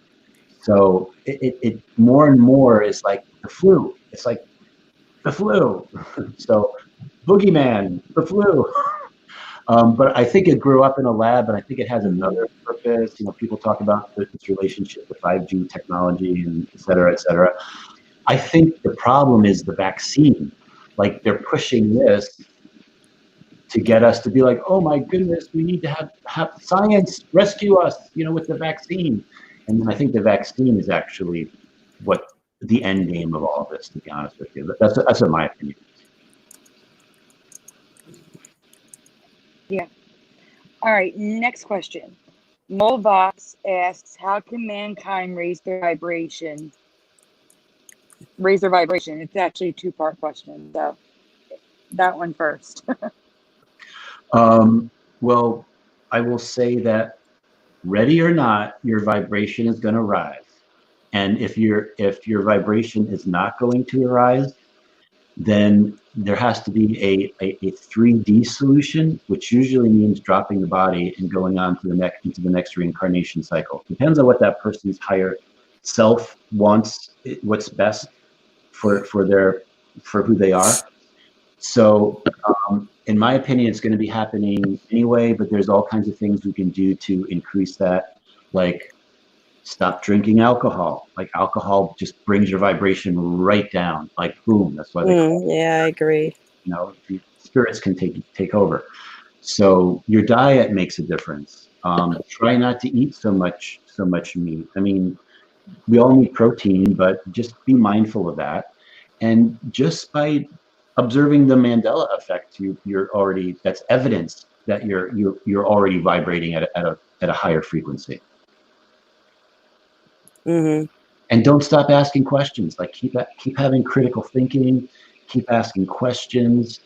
So it more and more is like the flu. It's like the flu. So boogeyman, the flu. But I think it grew up in a lab, and I think it has another purpose. You know, people talk about its relationship with 5G technology and et cetera, et cetera. I think the problem is the vaccine. Like they're pushing this to get us to be like, oh my goodness, we need to have science rescue us, you know, with the vaccine. And then I think the vaccine is actually what the end game of all of this, to be honest with you. That's in my opinion. yeah. All right. Next question. Molvox asks, how can mankind raise their vibration? Raise their vibration. It's actually a two-part question. So that one first. Well, I will say that ready or not, your vibration is going to rise. And if your vibration is not going to rise, then there has to be a 3D solution, which usually means dropping the body and going on to into the next reincarnation cycle. Depends on what that person's higher self wants, what's best for who they are. So, in my opinion, it's going to be happening anyway. But there's all kinds of things we can do to increase that, like stop drinking alcohol. Like alcohol just brings your vibration right down. Like boom. That's why they call it, Yeah, I agree. you know, the spirits can take over. So your diet makes a difference. Try not to eat so much meat. I mean, we all need protein, but just be mindful of that. And just by observing the Mandela effect, you're already, that's evidence that you're already vibrating at a higher frequency. Mm-hmm. And don't stop asking questions. Like keep having critical thinking, keep asking questions.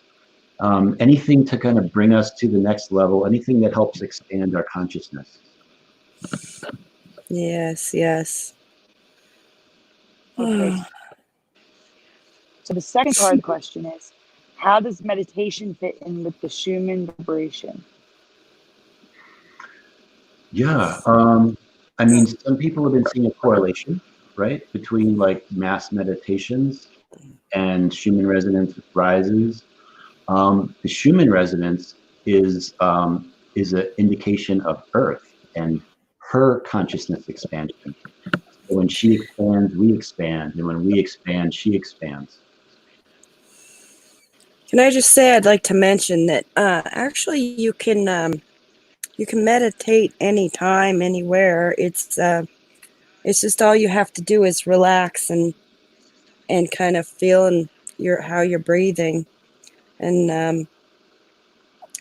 Anything to kind of bring us to the next level, anything that helps expand our consciousness. Yes, yes. Okay. So the second part of the question is, how does meditation fit in with the Schumann vibration? Yeah. I mean, some people have been seeing a correlation, right, between like mass meditations and Schumann resonance rises. The Schumann resonance is an indication of Earth and her consciousness expansion. So when she expands, we expand, and when we expand, she expands. Can I just say I'd like to mention that actually you can you can meditate anytime, anywhere. It's just all you have to do is relax and kind of feel how you're breathing. And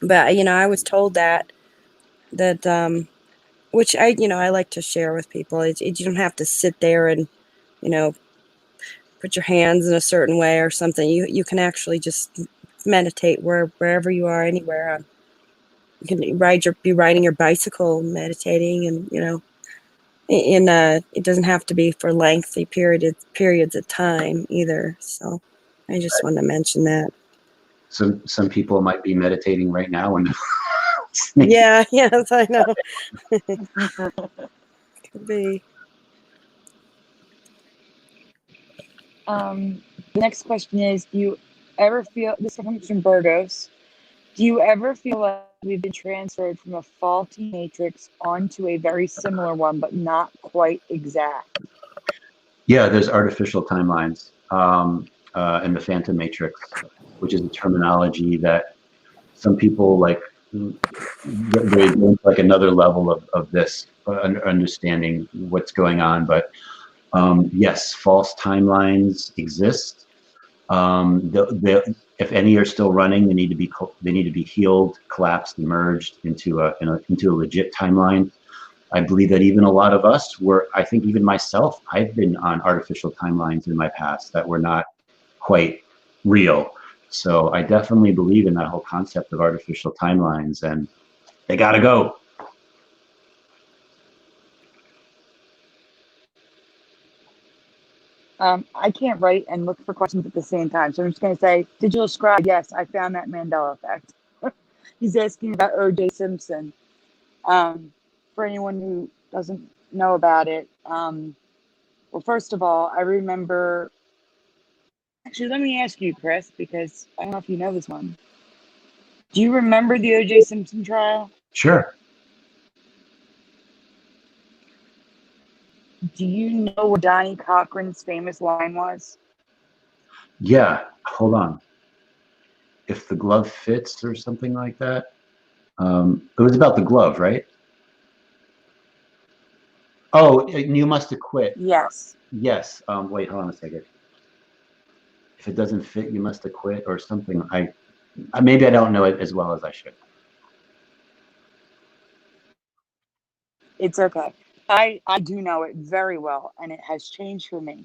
but I was told that which I like to share with people. You don't have to sit there and put your hands in a certain way or something. You can actually just meditate wherever you are, anywhere. You can be riding your bicycle, meditating, and it doesn't have to be for lengthy periods of time either. So I just wanted to mention that. Some people might be meditating right now and yeah, yes, I know. Could be. The next question is, do you ever feel, this comes from Burgos, do you ever feel like we've been transferred from a faulty matrix onto a very similar one, but not quite exact? Yeah, there's artificial timelines in the phantom matrix, which is a terminology that some people like. They go like another level of this understanding what's going on, but yes, false timelines exist. If any are still running, they need to be healed, collapsed, and merged into a legit timeline. I believe that even a lot of us I think even myself, I've been on artificial timelines in my past that were not quite real. So I definitely believe in that whole concept of artificial timelines, and they gotta go. I can't write and look for questions at the same time. So I'm just going to say, digital scribe, yes, I found that Mandela effect. He's asking about O.J. Simpson. For anyone who doesn't know about it, well, first of all, I remember, actually, let me ask you, Chris, because I don't know if you know this one. Do you remember the O.J. Simpson trial? Sure. Do you know what Johnny Cochran's famous line was? Yeah, hold on. If the glove fits or something like that. It was about the glove, right? Oh, you must have quit. Yes. Yes. Wait, hold on a second. If it doesn't fit, you must have quit or something. Maybe I don't know it as well as I should. It's okay. I do know it very well, and it has changed for me.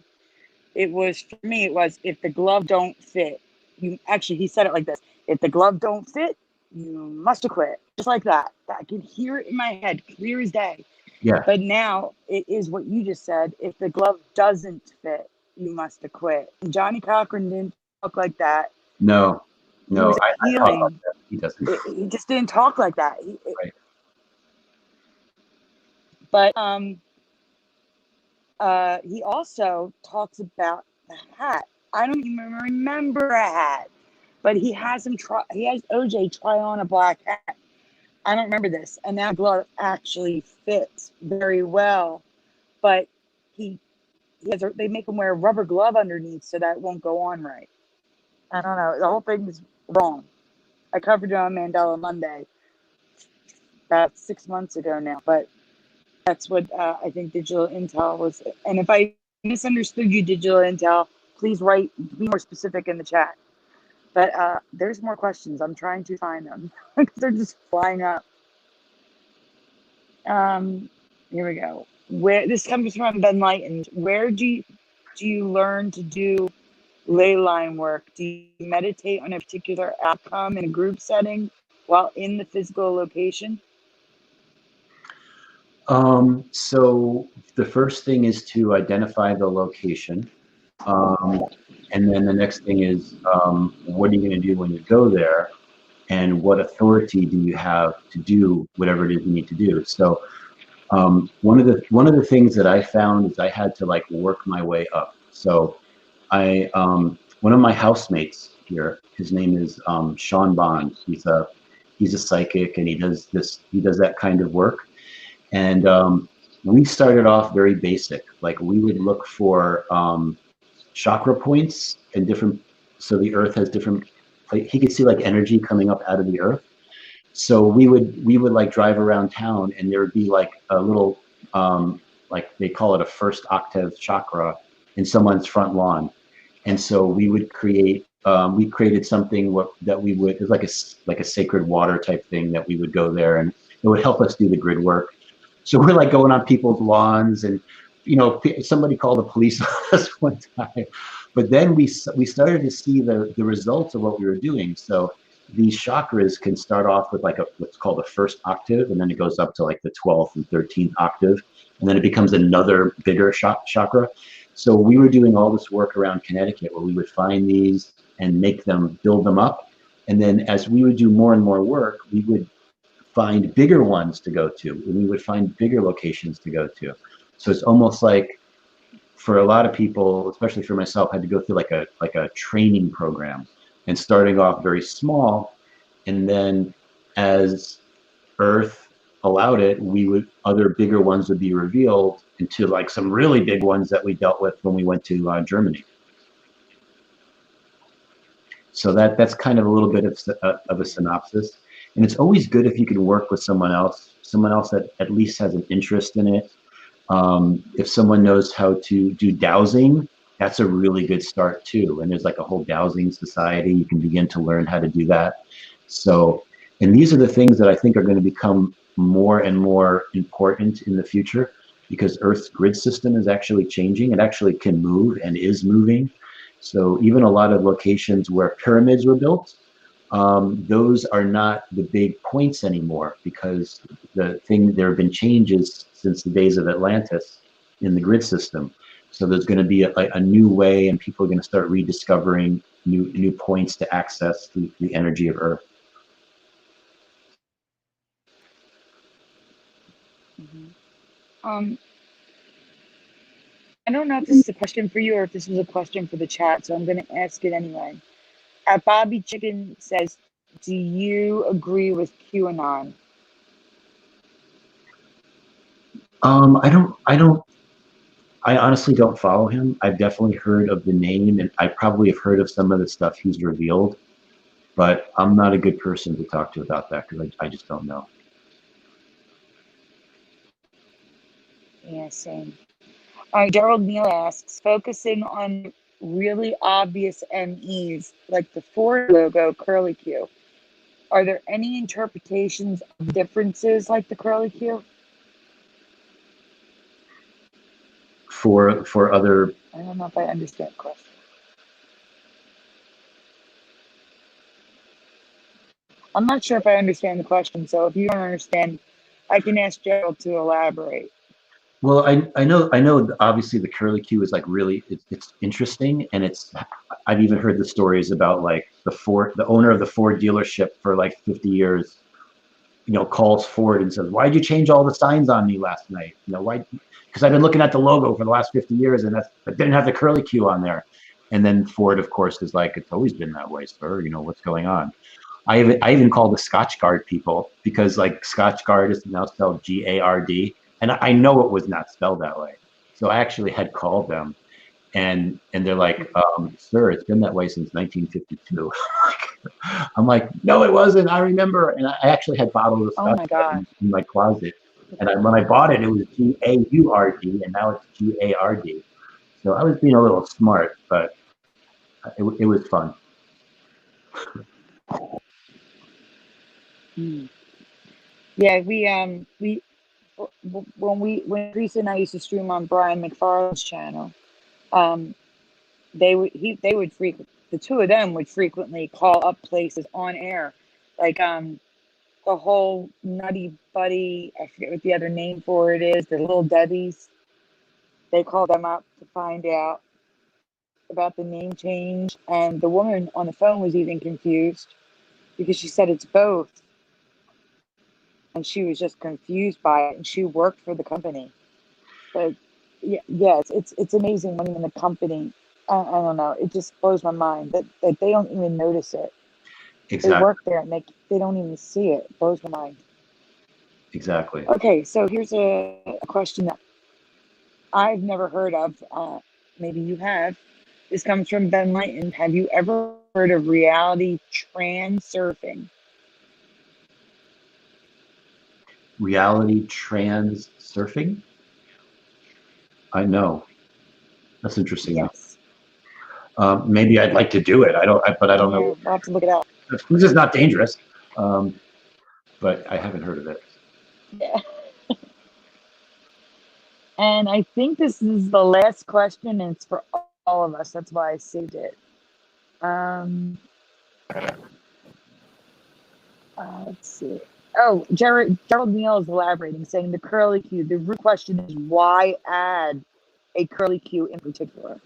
It was, for me, it was, if the glove don't fit, he said it like this: if the glove don't fit, you must have quit. Just like that. I can hear it in my head, clear as day. Yeah. But now it is what you just said: if the glove doesn't fit, you must have quit. And Johnny Cochran didn't talk like that. No, He was I talk like that. He doesn't. He just didn't talk like that. Right. But he also talks about the hat. I don't even remember a hat, but he has OJ try on a black hat. I don't remember this, and that glove actually fits very well, but they make him wear a rubber glove underneath so that it won't go on right. I don't know. The whole thing's wrong. I covered it on Mandela Monday about 6 months ago now, but that's what I think Digital Intel was. And if I misunderstood you, Digital Intel, please be more specific in the chat. But there's more questions. I'm trying to find them because they're just flying up. Here we go. This comes from Ben Lighten. Where do you learn to do ley line work? Do you meditate on a particular outcome in a group setting while in the physical location? So the first thing is to identify the location. And then the next thing is, what are you going to do when you go there? And what authority do you have to do whatever it is you need to do? So one of the things that I found is I had to like work my way up. So one of my housemates here, his name is Sean Bond. He's a psychic, and he does that kind of work. And we started off very basic. Like we would look for chakra points and so the earth has different, he could see like energy coming up out of the earth. So we would like drive around town, and there would be like a little like they call it a first octave chakra in someone's front lawn. And so we would create we created something that we would, it was like a sacred water type thing that we would go there, and it would help us do the grid work. So we're like going on people's lawns, and somebody called the police on us one time. But then we started to see the results of what we were doing. So these chakras can start off with like what's called a first octave, and then it goes up to like the 12th and 13th octave, and then it becomes another bigger chakra. So we were doing all this work around Connecticut where we would find these and make them, build them up. And then as we would do more and more work, we would find bigger ones to go to, and we would find bigger locations to go to. So it's almost like, for a lot of people, especially for myself, I had to go through like a training program, and starting off very small, and then as Earth allowed it, other bigger ones would be revealed into like some really big ones that we dealt with when we went to Germany. So that's kind of a little bit of a synopsis. And it's always good if you can work with someone else that at least has an interest in it. If someone knows how to do dowsing, that's a really good start too. And there's like a whole dowsing society. You can begin to learn how to do that. So, and these are the things that I think are going to become more and more important in the future, because Earth's grid system is actually changing. It actually can move and is moving. So even a lot of locations where pyramids were built, those are not the big points anymore, because there have been changes since the days of Atlantis in the grid system. So there's going to be a new way, and people are going to start rediscovering new points to access the energy of Earth. Mm-hmm. I don't know if this is a question for you or if this is a question for the chat, so I'm going to ask it anyway. Bobby Chicken says, do you agree with QAnon? I honestly don't follow him. I've definitely heard of the name, and I probably have heard of some of the stuff he's revealed, but I'm not a good person to talk to about that, because I just don't know. Yeah, same. Gerald Neal asks, focusing on really obvious MEs like the Ford logo curly Q, are there any interpretations of differences like the curly Q? For other, I don't know if I understand the question. I'm not sure if I understand the question, so if you don't understand, I can ask Gerald to elaborate. well, I know obviously the curly Q is like really, it's interesting, and I've even heard the stories about like the owner of the Ford dealership for like 50 years, calls Ford and says, "Why'd you change all the signs on me last night? Why?" Because I've been looking at the logo for the last 50 years, and I didn't have the curly Q on there. And then Ford, of course, is like, "It's always been that way, sir. What's going on?" I even called the Scotch Guard people, because like Scotch Guard is now spelled Gard, and I know it was not spelled that way. So I actually had called them, and they're like, "Sir, it's been that way since 1952." I'm like, "No, it wasn't. I remember." And I actually had bottles of Scotch Guard in my closet. And when I bought it, it was Gaurd, and now it's Gard. So I was being a little smart, but it was fun. Yeah, when Teresa and I used to stream on Brian McFarland's channel, the two of them would frequently call up places on air, like the whole Nutty Buddy, I forget what the other name for it is, the Little Debbies. They called them up to find out about the name change, and the woman on the phone was even confused because she said it's both, and she was just confused by it, and she worked for the company. But yes, it's amazing when in the company. I don't know. It just blows my mind that they don't even notice it. Exactly. They work there and they don't even see it. It blows my mind. Exactly. Okay, so here's a question that I've never heard of. Maybe you have. This comes from Ben Lighton. Have you ever heard of reality transurfing? reality trans surfing. I know. That's interesting. Yes. Maybe I'd like to do it. But I don't Yeah, know. we'll have to look it up. This is not dangerous, but I haven't heard of it. Yeah. And I think this is the last question, and it's for all of us. That's why I saved it. Let's see. Oh, Gerald Neal is elaborating, saying the curly Q. The root question is why add a curly Q in particular?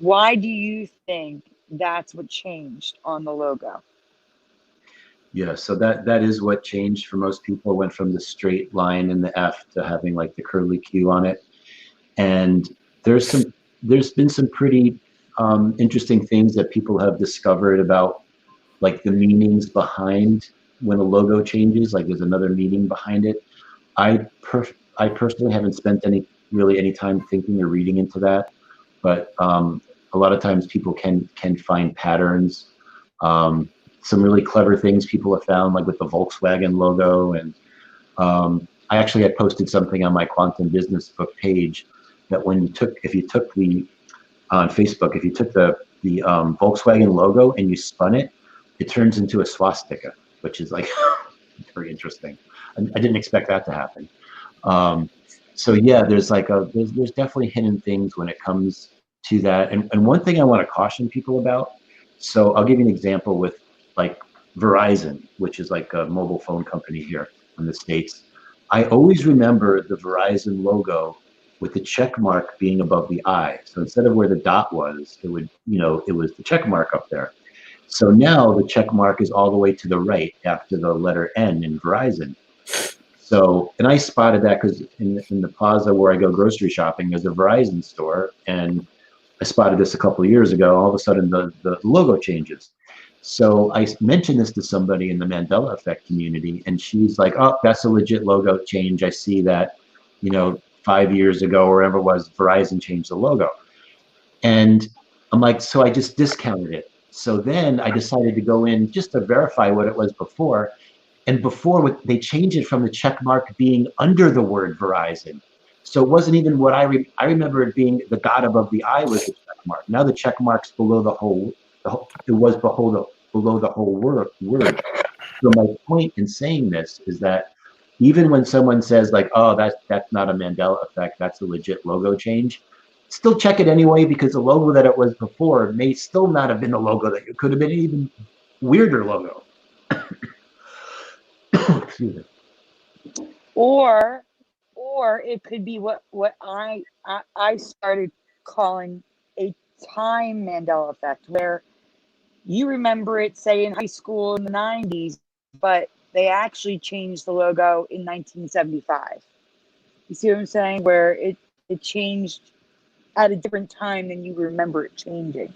Why do you think that's what changed on the logo? Yeah, so that is what changed for most people. Went from the straight line in the F to having like the curly Q on it. And there's been some pretty interesting things that people have discovered about like the meanings behind when a logo changes. Like there's another meaning behind it. I personally haven't spent any time thinking or reading into that, but a lot of times people can find patterns. Some really clever things people have found, like with the Volkswagen logo, and I actually had posted something on my Quantum Business Book page that if you took the on Facebook, if you took the Volkswagen logo and you spun it, it turns into a swastika, which is like very interesting. I didn't expect that to happen. So yeah, there's definitely hidden things when it comes to that. And one thing I want to caution people about. So I'll give you an example with like Verizon, which is like a mobile phone company here in the States. I always remember the Verizon logo with the check mark being above the I. So instead of where the dot was, it was the check mark up there. So now the check mark is all the way to the right after the letter N in Verizon. So, and I spotted that because in the plaza where I go grocery shopping, there's a Verizon store, and I spotted this a couple of years ago. All of a sudden, the logo changes. So I mentioned this to somebody in the Mandela Effect community, and she's like, "Oh, that's a legit logo change. I see that, 5 years ago, or wherever it was, Verizon changed the logo." And I'm like, so I just discounted it. So then I decided to go in just to verify what it was before. And before, they changed it from the check mark being under the word Verizon. So it wasn't even what I remember it being the dot above the I was the check mark. Now the check mark's below it was below the whole word. So my point in saying this is that even when someone says like, oh, that's not a Mandela effect, that's a legit logo change, still check it anyway, because the logo that it was before may still not have been the logo that it could have been an even weirder logo. Excuse me. Or it could be what I started calling a time Mandela effect, where you remember it, say, in high school in the 90s, but they actually changed the logo in 1975. You see what I'm saying? Where it changed at a different time than you remember it changing.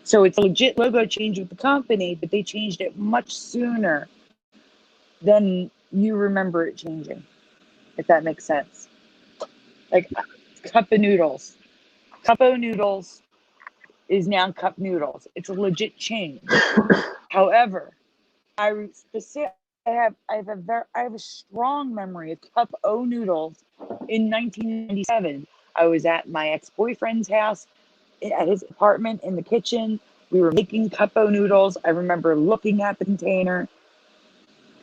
So it's a legit logo change with the company, but they changed it much sooner than you remember it changing, if that makes sense. Like Cup of Noodles. Cup of Noodles is now Cup Noodles. It's a legit change. However, I have a strong memory of Cup O Noodles in 1997. I was at my ex-boyfriend's house, at his apartment, in the kitchen. We were making Cup O Noodles. I remember looking at the container,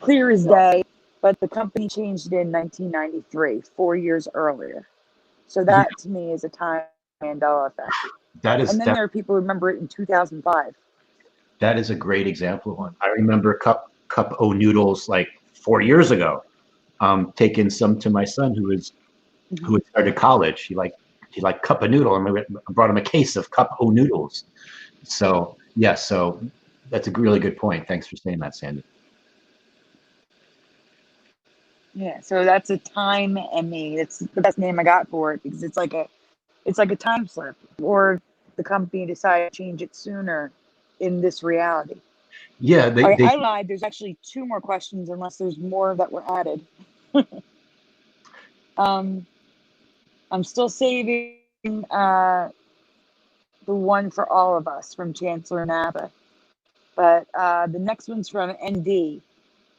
clear as day, but the company changed it in 1993, 4 years earlier. So that to me is a time Mandela effect. And then there are people who remember it in 2005. That is a great example of one. I remember Cup O Noodles like 4 years ago, taking some to my son who had started college. He liked Cup of Noodle, and I brought him a case of Cup O Noodles. So yeah, so that's a really good point. Thanks for saying that, Sandy. Yeah, so that's a time ME. It's the best name I got for it, because it's like a time slip, or the company decided to change it sooner in this reality. Yeah, I lied. There's actually 2 more questions, unless there's more that were added. I'm still saving the one for all of us from Chancellor Napa, but the next one's from ND.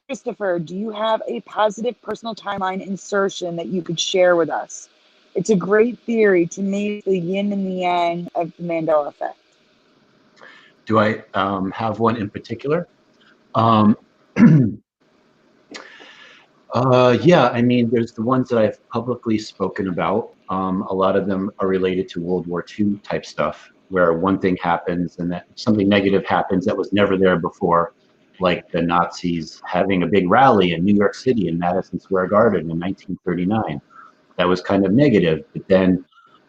Christopher, do you have a positive personal timeline insertion that you could share with us? It's a great theory. To me, it's the yin and the yang of the Mandela effect. Do I have one in particular? Um, yeah, I mean, there's the ones that I've publicly spoken about. A lot of them are related to World War II type stuff, where one thing happens and that something negative happens that was never there before, like the Nazis having a big rally in New York City in Madison Square Garden in 1939. That was kind of negative. But then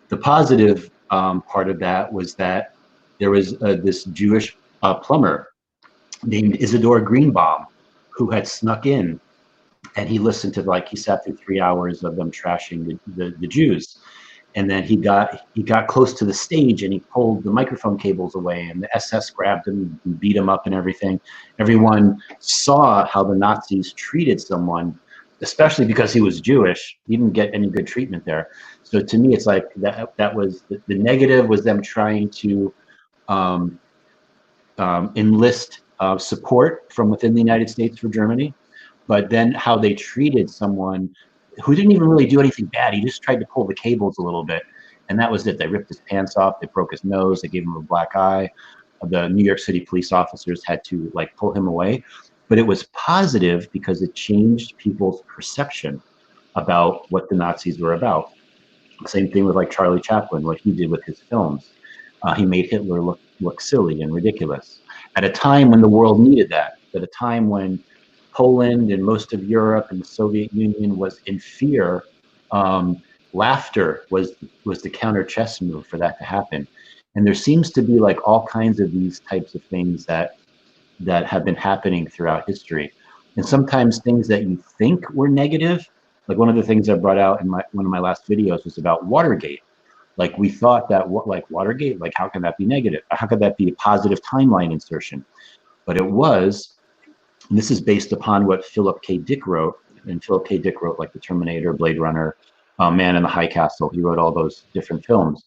the positive part of that was that there was this Jewish plumber named Isidore Greenbaum who had snuck in, and he listened to, like, he sat through 3 hours of them trashing the Jews. And then he got close to the stage and he pulled the microphone cables away, and the SS grabbed him and beat him up and everything. Everyone saw how the Nazis treated someone, especially because he was Jewish. He didn't get any good treatment there. So to me, it's like that was the negative was them trying to enlist support from within the United States for Germany. But then how they treated someone who didn't even really do anything bad. He just tried to pull the cables a little bit, and that was it. They ripped his pants off, they broke his nose, they gave him a black eye. The New York City police officers had to, like, pull him away. But it was positive because it changed people's perception about what the Nazis were about. Same thing with, like, Charlie Chaplin, what he did with his films. He made Hitler look silly and ridiculous at a time when the world needed that, at a time when Poland and most of Europe and the Soviet Union was in fear. Laughter was the counter chess move for that to happen. And there seems to be, like, all kinds of these types of things that have been happening throughout history. And sometimes things that you think were negative, like one of the things I brought out in one of my last videos was about Watergate. Like, we thought that, like, Watergate, like, how can that be negative? How could that be a positive timeline insertion? But it was. And this is based upon what Philip K. Dick wrote. And Philip K. Dick wrote, like, The Terminator, Blade Runner, Man in the High Castle. He wrote all those different films.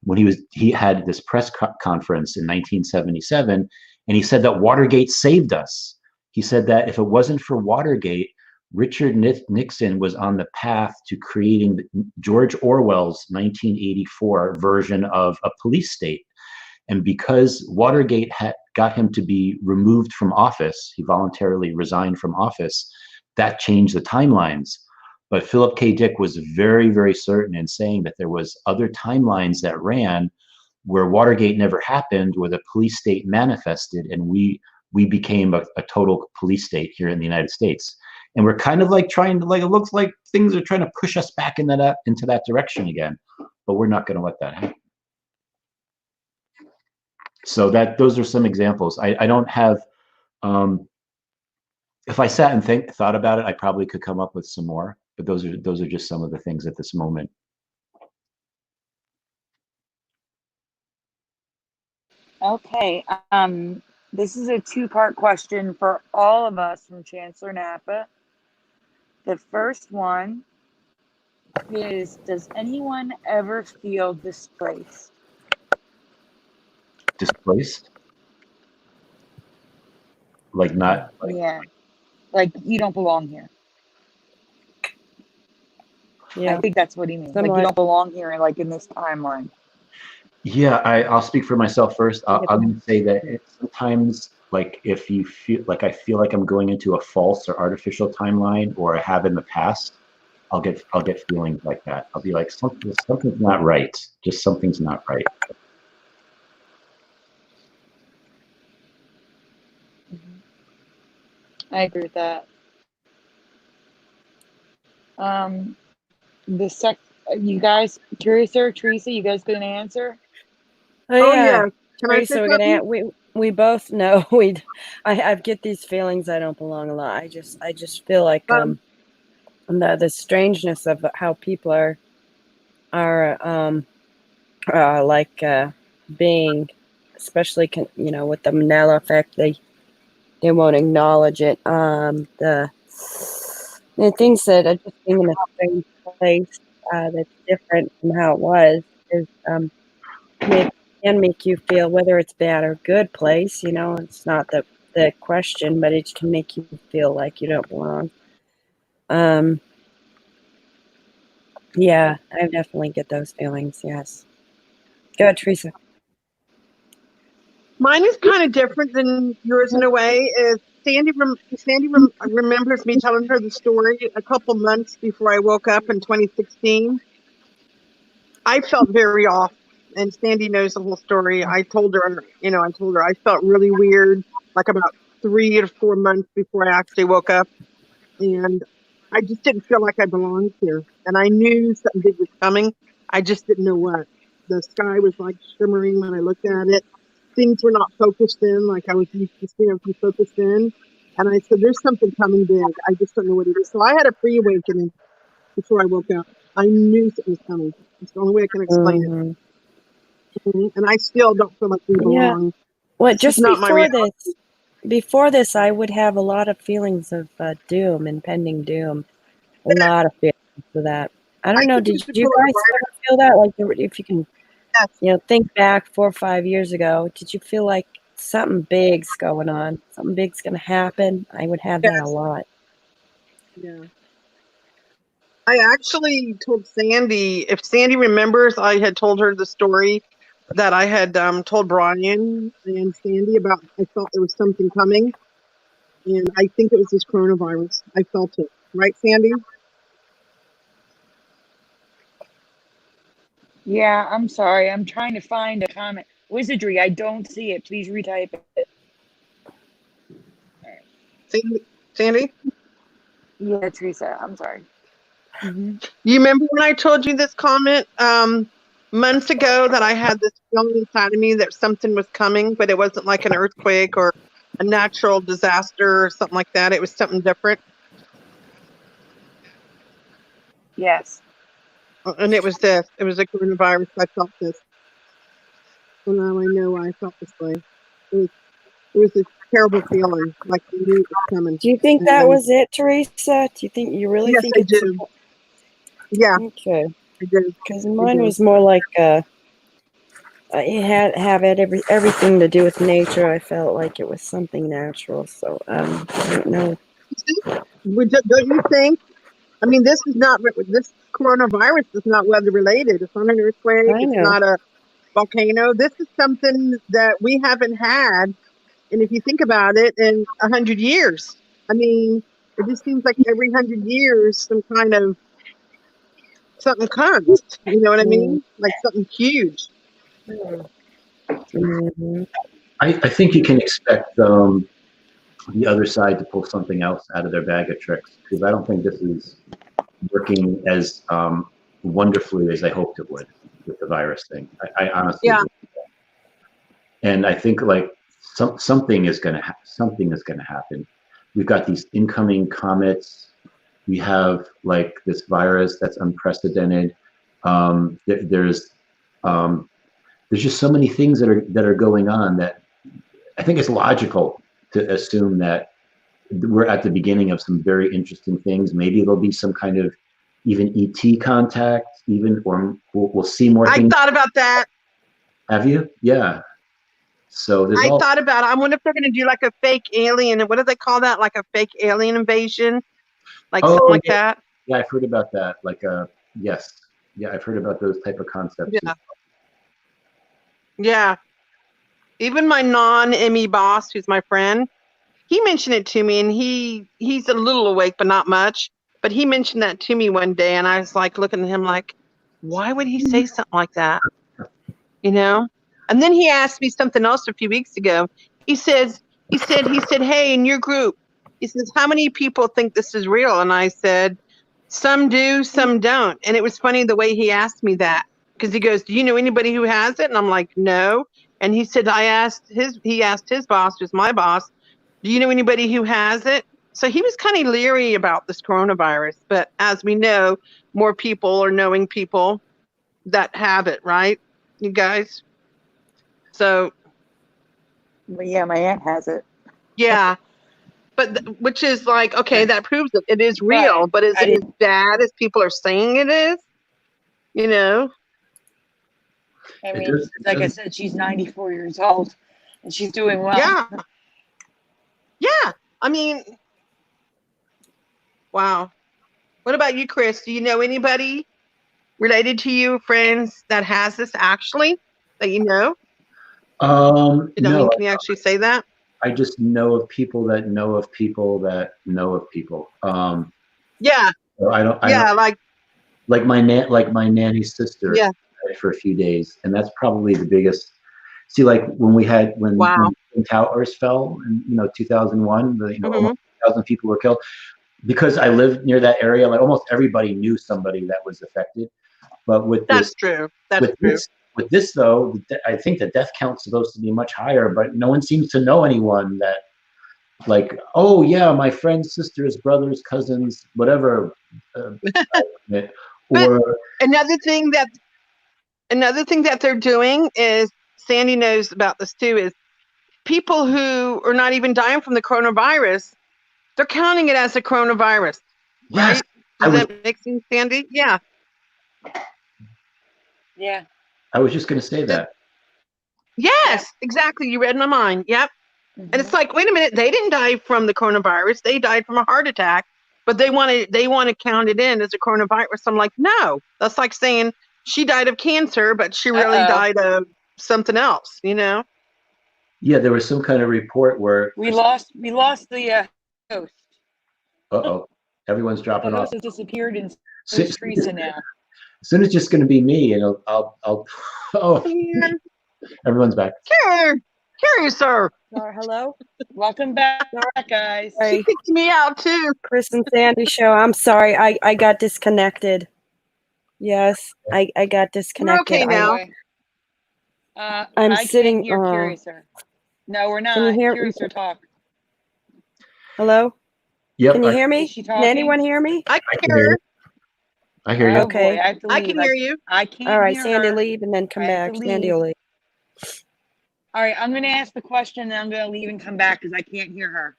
When he had this press conference in 1977, and he said that Watergate saved us. He said that if it wasn't for Watergate, Richard Nixon was on the path to creating George Orwell's 1984 version of a police state. And because Watergate had got him to be removed from office, he voluntarily resigned from office, that changed the timelines. But Philip K. Dick was very, very certain in saying that there was other timelines that ran where Watergate never happened, where the police state manifested, and we became a total police state here in the United States. And we're kind of like trying to, like, it looks like things are trying to push us back into that direction again, but we're not going to let that happen. So those are some examples. I don't have, if I sat and thought about it, I probably could come up with some more, but those are just some of the things at this moment. Okay. This is a two-part question for all of us from Chancellor Napa. The first one is, does anyone ever feel displaced? Displaced? Like, not like, Yeah. Like, you don't belong here. Yeah. I think that's what he means. Somewhat. Like, you don't belong here, like, in this timeline. yeah, I'll speak for myself first. I'm going to say that sometimes, like, if you feel like I feel like I'm going into a false or artificial timeline, or I have in the past, I'll get feelings like that. I'll be like, something's not right. Just something's not right. I agree with that. You guys, Curious or Teresa, you guys got an answer? Oh yeah. Can I say Teresa, we both know I get these feelings I don't belong a lot. I just feel like the strangeness of how people are like being, especially with the Mandela effect, they won't acknowledge it. The things that are just being in a strange place that's different from how it was is can make you feel, whether it's bad or good place. It's not that the question, but it can make you feel like you don't belong. Yeah, I definitely get those feelings. Yes. Go ahead, Teresa. Mine is kind of different than yours in a way. Is Sandy remembers me telling her the story a couple months before I woke up in 2016. I felt very off, and Sandy knows the whole story. I told her I felt really weird, like about 3 or 4 months before I actually woke up, and I just didn't feel like I belonged here. And I knew something big was coming. I just didn't know what. The sky was like shimmering when I looked at it. Things were not focused in like I was used to seeing everything focused in. And I said, there's something coming big. I just don't know what it is. So I had a pre-awakening before I woke up. I knew something was coming. It's the only way I can explain it. And I still don't feel like we belong. Yeah. Well, This just is not my reality. before this, I would have a lot of feelings of doom, impending doom. A lot of feelings for that. I don't know. think it Did was the you guys coronavirus. ever feel that? Like, if you can, Yes. think back 4 or 5 years ago, did you feel like something big's going on? Something big's going to happen? I would have that a Yes. lot. Yeah. I actually told Sandy, if Sandy remembers, I had told her the story that I had told Brian and Sandy about. I felt there was something coming, and I think it was this coronavirus. I felt it, right, Sandy? Yeah, I'm sorry. I'm trying to find a comment. Wizardry, I don't see it. Please retype it. Sandy? Yeah, Teresa, I'm sorry. You remember when I told you this comment months ago that I had this feeling inside of me that something was coming, but it wasn't like an earthquake or a natural disaster or something like that. It was something different. Yes. And it was this. It was a coronavirus. I felt this. So now I know why I felt this way. It was a terrible feeling, like I knew it was coming. Do you think that was it, Teresa? Do you think you really Yes, think I it's do. Yeah, okay? I do. Because mine was more like it had everything to do with nature. I felt like it was something natural. So I don't know. Don't you think? I mean, this coronavirus is not weather related. It's not an earthquake. I It's know. not a volcano. This is something that we haven't had. And if you think about it, in 100 years, I mean, it just seems like every 100 years, some kind of something comes. You know what I mean? Like something huge. Mm-hmm. I think you can expect the other side to pull something else out of their bag of tricks, because I don't think this is working as wonderfully as I hoped it would with the virus thing. I honestly Yeah. believe that. And I think like something is going to happen. We've got these incoming comets. We have like this virus that's unprecedented. There's just so many things that are going on that I think it's logical to assume that we're at the beginning of some very interesting things. Maybe there'll be some kind of even ET contact, or we'll see more things. I thought about that. Have you? Yeah. So I thought about it. I wonder if they're going to do like a fake alien. What do they call that? Like a fake alien invasion? Like something like that? Yeah, I've heard about that. Yes. Yeah, I've heard about those type of concepts. Yeah. Yeah. Even my non-Emmy boss, who's my friend, he mentioned it to me, and he's a little awake, but not much. But he mentioned that to me one day, and I was like looking at him like, why would he say something like that? You know? And then he asked me something else a few weeks ago. He said, hey, in your group, he says, how many people think this is real? And I said, some do, some don't. And it was funny the way he asked me that, because he goes, do you know anybody who has it? And I'm like, no. And he said, he asked his boss, who's my boss, do you know anybody who has it? So he was kind of leery about this coronavirus. But as we know, more people are knowing people that have it, right? You guys? So, But yeah, my aunt has it. yeah. But which is like, okay, that proves it is real. Right. But is it as bad as people are saying it is? You know? I mean, like I said, she's 94 years old and she's doing well. Yeah. Yeah. I mean, wow. What about you, Chris? Do you know anybody related to you, friends, that has this actually, that you know? I mean, No, can you actually say that? I just know of people that know of people that know of people. Yeah. So I don't Yeah. like my nanny's sister Yeah. for a few days, and that's probably the biggest. See, like when Wow. the towers fell in 2001, Hmm. almost 1,000 people were killed. Because I lived near that area, like almost everybody knew somebody that was affected. But with That's true. That's with true. this, with this though, I think the death count's supposed to be much higher, but no one seems to know anyone that, like, oh yeah, my friend's sister's brothers, cousins, whatever, uh, But or another thing that they're doing is, Sandy knows about this too, is people who are not even dying from the coronavirus, they're counting it as a coronavirus, yes, right? Does that make sense, Sandy? Yeah. Yeah. I was just going to say that. Yes, exactly. You read my mind. Yep. And it's like, wait a minute, they didn't die from the coronavirus. They died from a heart attack, but they want to count it in as a coronavirus. I'm like, no, that's like saying she died of cancer, but she really died of something else, Yeah, there was some kind of report where we lost the host. uh-oh, everyone's The dropping off. host has disappeared, and So- it's Teresa now. Soon it's just going to be me, and I'll oh, everyone's back. Curious, sir. Hello? Welcome back, guys. She Sorry, picked me out too. Chris and Sandy show. I'm sorry. I got disconnected. Yes, I got disconnected. okay now. I'm I sitting. can't hear Curiouser. No, we're not. Can you hear? Curiouser, talk. Hello? Yep, Can you hear me? Is she Can talking? anyone hear me? I I can can hear hear her. you. I hear you. Oh Okay. boy, I have to leave. I can hear you. I can't All right, hear Sandy, her. leave and then come I have back. to Sandy leave. will leave. All right, I'm going to ask the question, and I'm going to leave and come back because I can't hear her.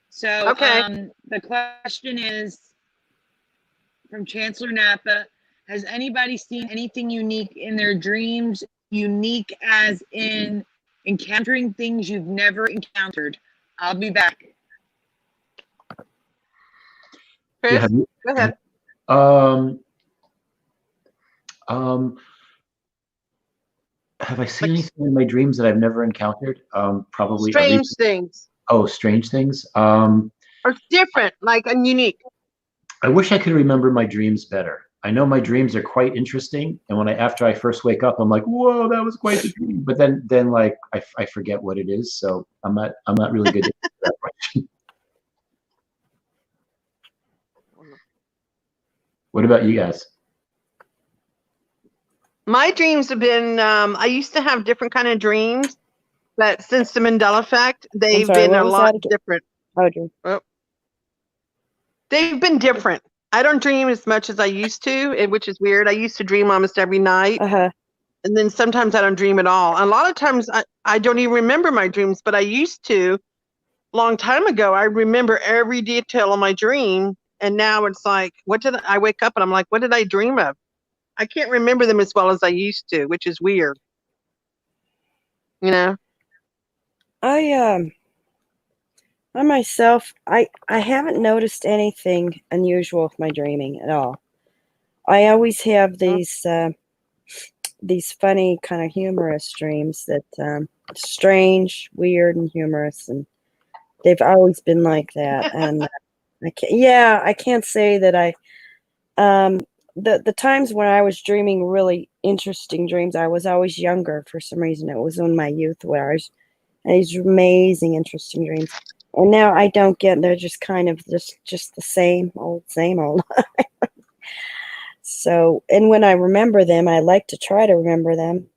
So, Okay. the question is from Chancellor Napa: has anybody seen anything unique in their dreams? Unique as in encountering things you've never encountered. I'll be back. Chris, Yeah, go ahead. Have I seen anything in my dreams that I've never encountered? Probably Strange things. Oh, strange things. Or different, like and unique. I wish I could remember my dreams better. I know my dreams are quite interesting, and after I first wake up, I'm like, "Whoa, that was quite the dream." But then like I forget what it is, so I'm not really good at that question. What about you guys? My dreams have been, I used to have different kind of dreams, but since the Mandela effect, they've sorry, been what a was lot that again? different. Oh, They've been different. I don't dream as much as I used to, which is weird. I used to dream almost every night. uh-huh. And then sometimes I don't dream at all. And a lot of times I don't even remember my dreams, but I used to. Long time ago, I remember every detail of my dream. And now it's like, I wake up and I'm like, what did I dream of? I can't remember them as well as I used to, which is weird. I myself, I haven't noticed anything unusual with my dreaming at all. I always have these funny kind of humorous dreams that strange, weird, and humorous, and they've always been like that. And I can't say that the times when I was dreaming really interesting dreams, I was always younger for some reason. It was in my youth where I was these amazing, interesting dreams. And now I don't get, they're just kind of just the same old. So, and when I remember them, I like to try to remember them,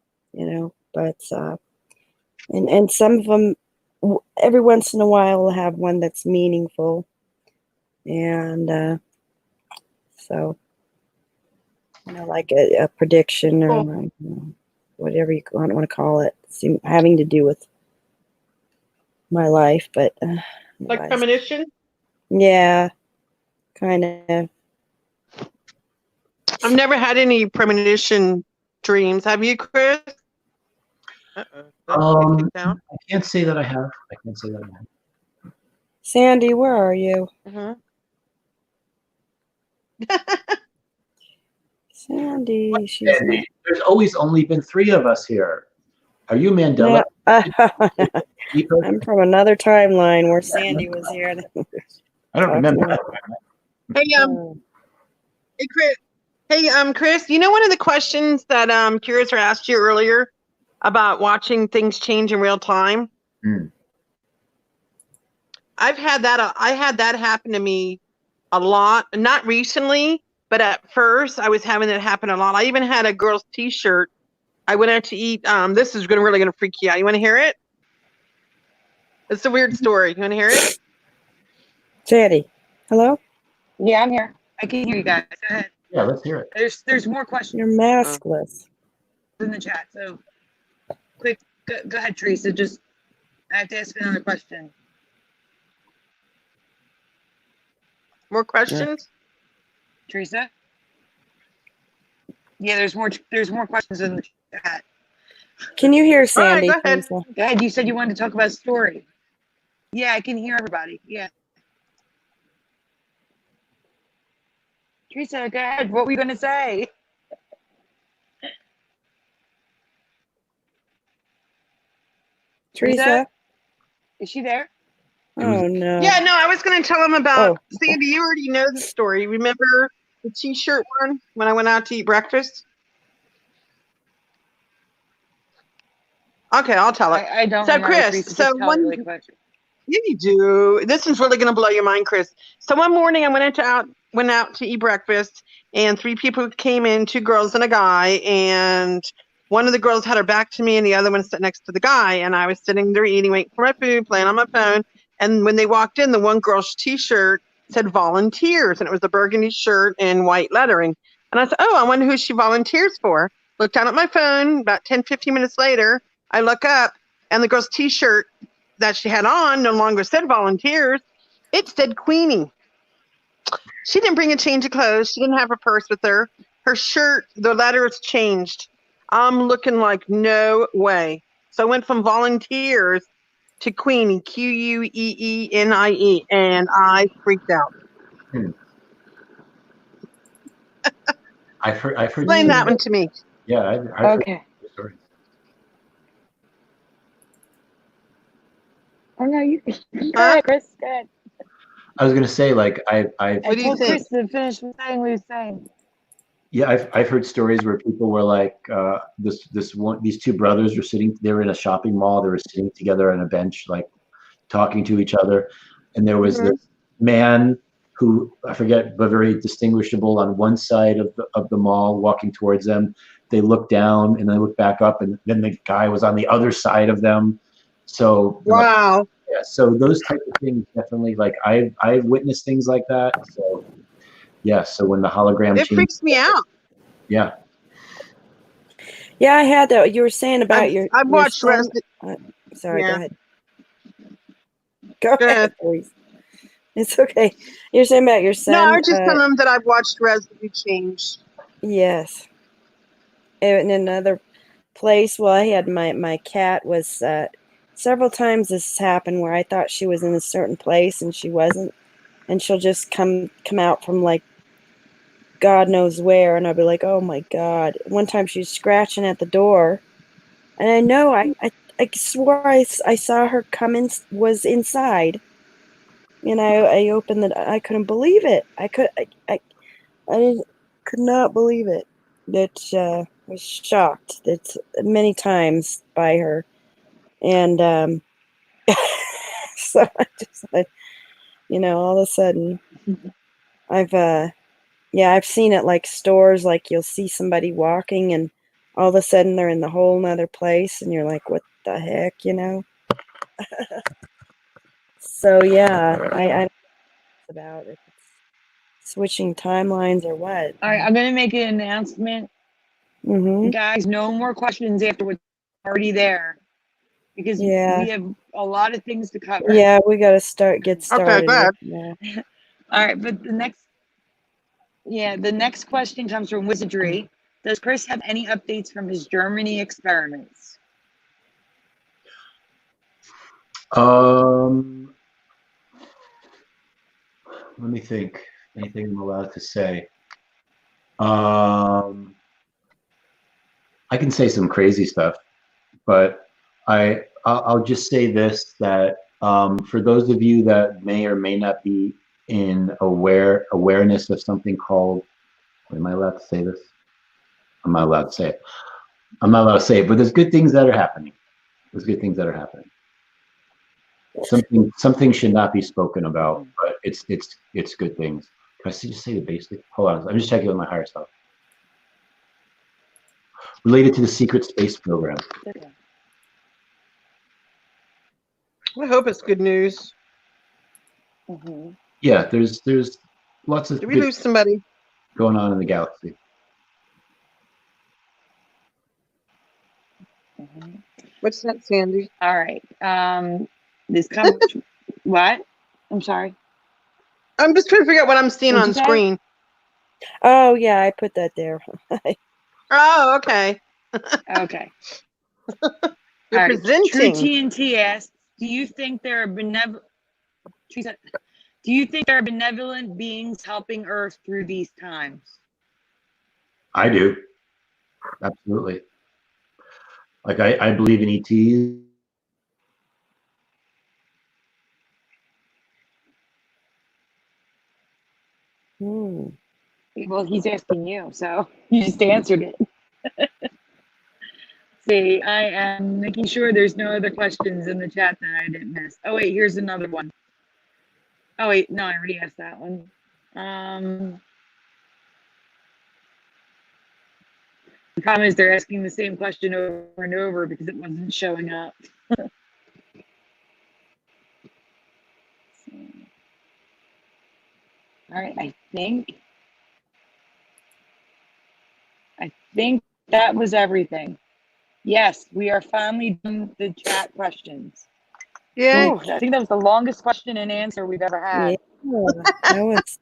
but, and some of them, every once in a while, will have one that's meaningful. And, so, like a prediction or whatever you want to call it, having to do with my life, but Like premonition? Yeah, kind of. I've never had any premonition dreams. Have you, Chris? I can't say that I have. Sandy, where are you? Sandy, she's Sandy, there's always only been 3 of us here. Are you Mandela? no. I'm from another timeline where Sandy was here. I don't remember. Hey, hey, Chris. Hey, Chris. You know one of the questions that Curious asked you earlier about watching things change in real time? I had that happen to me a lot. Not recently, but at first I was having it happen a lot. I even had a girl's T-shirt. I went out to eat. This is really gonna freak you out. You want to hear it? It's a weird story. You want to hear it? Sandy, hello? Yeah, I'm here. I can hear you guys. Go ahead. Yeah, let's hear it. There's more questions You're maskless. in the chat. So quick, go ahead, Teresa. Just I have to ask another question. More questions? Teresa? Yeah, there's more questions in the chat. Can you hear Sandy, go ahead. Teresa? Go ahead. You said you wanted to talk about a story. Yeah, I can hear everybody. Yeah. Teresa, go ahead. What were you going to say? Teresa? Is she there? Oh, no. Yeah, no, I was going to tell him about Sandy. You already know the story. Remember the T-shirt one when I went out to eat breakfast? Okay, I'll tell it. I don't So, remember, Chris, Teresa, so just tell it one, really quick. yeah, you do. This is really going to blow your mind, Chris. So one morning I went out to eat breakfast, and 3 people came in, 2 girls and a guy, and one of the girls had her back to me, and the other one sat next to the guy, and I was sitting there eating, waiting for my food, playing on my phone, and when they walked in, the one girl's T-shirt said volunteers, and it was a burgundy shirt and white lettering. And I said, oh, I wonder who she volunteers for. Looked down at my phone, about 10, 15 minutes later, I look up, and the girl's T-shirt that she had on no longer said volunteers. It said Queenie. She didn't bring a change of clothes. She didn't have her purse with her. Her shirt, the letters changed. I'm looking like, no way. So I went from volunteers to Queenie, Queenie, and I freaked out. I've heard. Explain that one to me. Yeah, I've heard stories. Oh no, you go ahead, Chris. Go ahead. I was gonna say, like, I told Chris to finish saying what he was saying. Yeah, I've heard stories where people were like, these 2 brothers were sitting. They were in a shopping mall. They were sitting together on a bench, like talking to each other, and there was this man who I forget, but very distinguishable on one side of the mall, walking towards them. They looked down and they looked back up, and then the guy was on the other side of them. So wow. Like, yeah, so those type of things definitely, like I've witnessed things like that. So yeah, so when the hologram it freaks me out. Yeah. Yeah, I had that. You were saying about your. I've watched Resident. Sorry, yeah. Go ahead, please. It's okay. You're saying about your son. No, I was just telling them that I've watched Residue change. Yes. In another place, well, I had my cat was several times this happened where I thought she was in a certain place and she wasn't, and she'll just come out from like God knows where, and I'll be like, oh my God. One time she was scratching at the door, and I know I swore I saw her come in, was inside. And I opened it. I couldn't believe it. I could not believe it. That was shocked. That's many times by her, and so I just, all of a sudden, I've seen it like stores. Like you'll see somebody walking, and all of a sudden they're in the whole nother place, and you're like, what the heck, So yeah, I about if it's switching timelines or what. All right, I'm gonna make an announcement. Guys, no more questions after what's already there, because we have a lot of things to cover. Yeah, we got to get started. Okay, yeah. All right, but the next question comes from Wizardry. Does Chris have any updates from his Germany experiments? Let me think. Anything I'm allowed to say? I can say some crazy stuff, but I'll just say this, that for those of you that may or may not be in awareness of something called, am I allowed to say this? I'm not allowed to say it. I'm not allowed to say it, but there's good things that are happening. There's good things that are happening. Something should not be spoken about, but it's good things. Can I just say the basic? Hold on, I'm just checking with my higher self. Related to the secret space program. I hope it's good news. Mm-hmm. Yeah, there's lots of Did we lose somebody? going on in the galaxy. Mm-hmm. What's that, Sandy? All right. This comes. What? I'm sorry. I'm just trying to figure out what I'm seeing What'd on you say? screen. Oh, yeah, I put that there. Oh, okay. Okay. You're All right. True presenting. TNT asks, do you think there are benevolent beings helping Earth through these times? I do. Absolutely. Like I believe in ETs. Well, he's asking you, so you just answered it. See, I am making sure there's no other questions in the chat that I didn't miss. Oh wait, here's another one. Oh wait, no, I already asked that one. The problem is they're asking the same question over and over because it wasn't showing up. All right, I think that was everything. Yes, we are finally done the chat questions. Yeah. Ooh, I think that was the longest question and answer we've ever had. Yeah, that was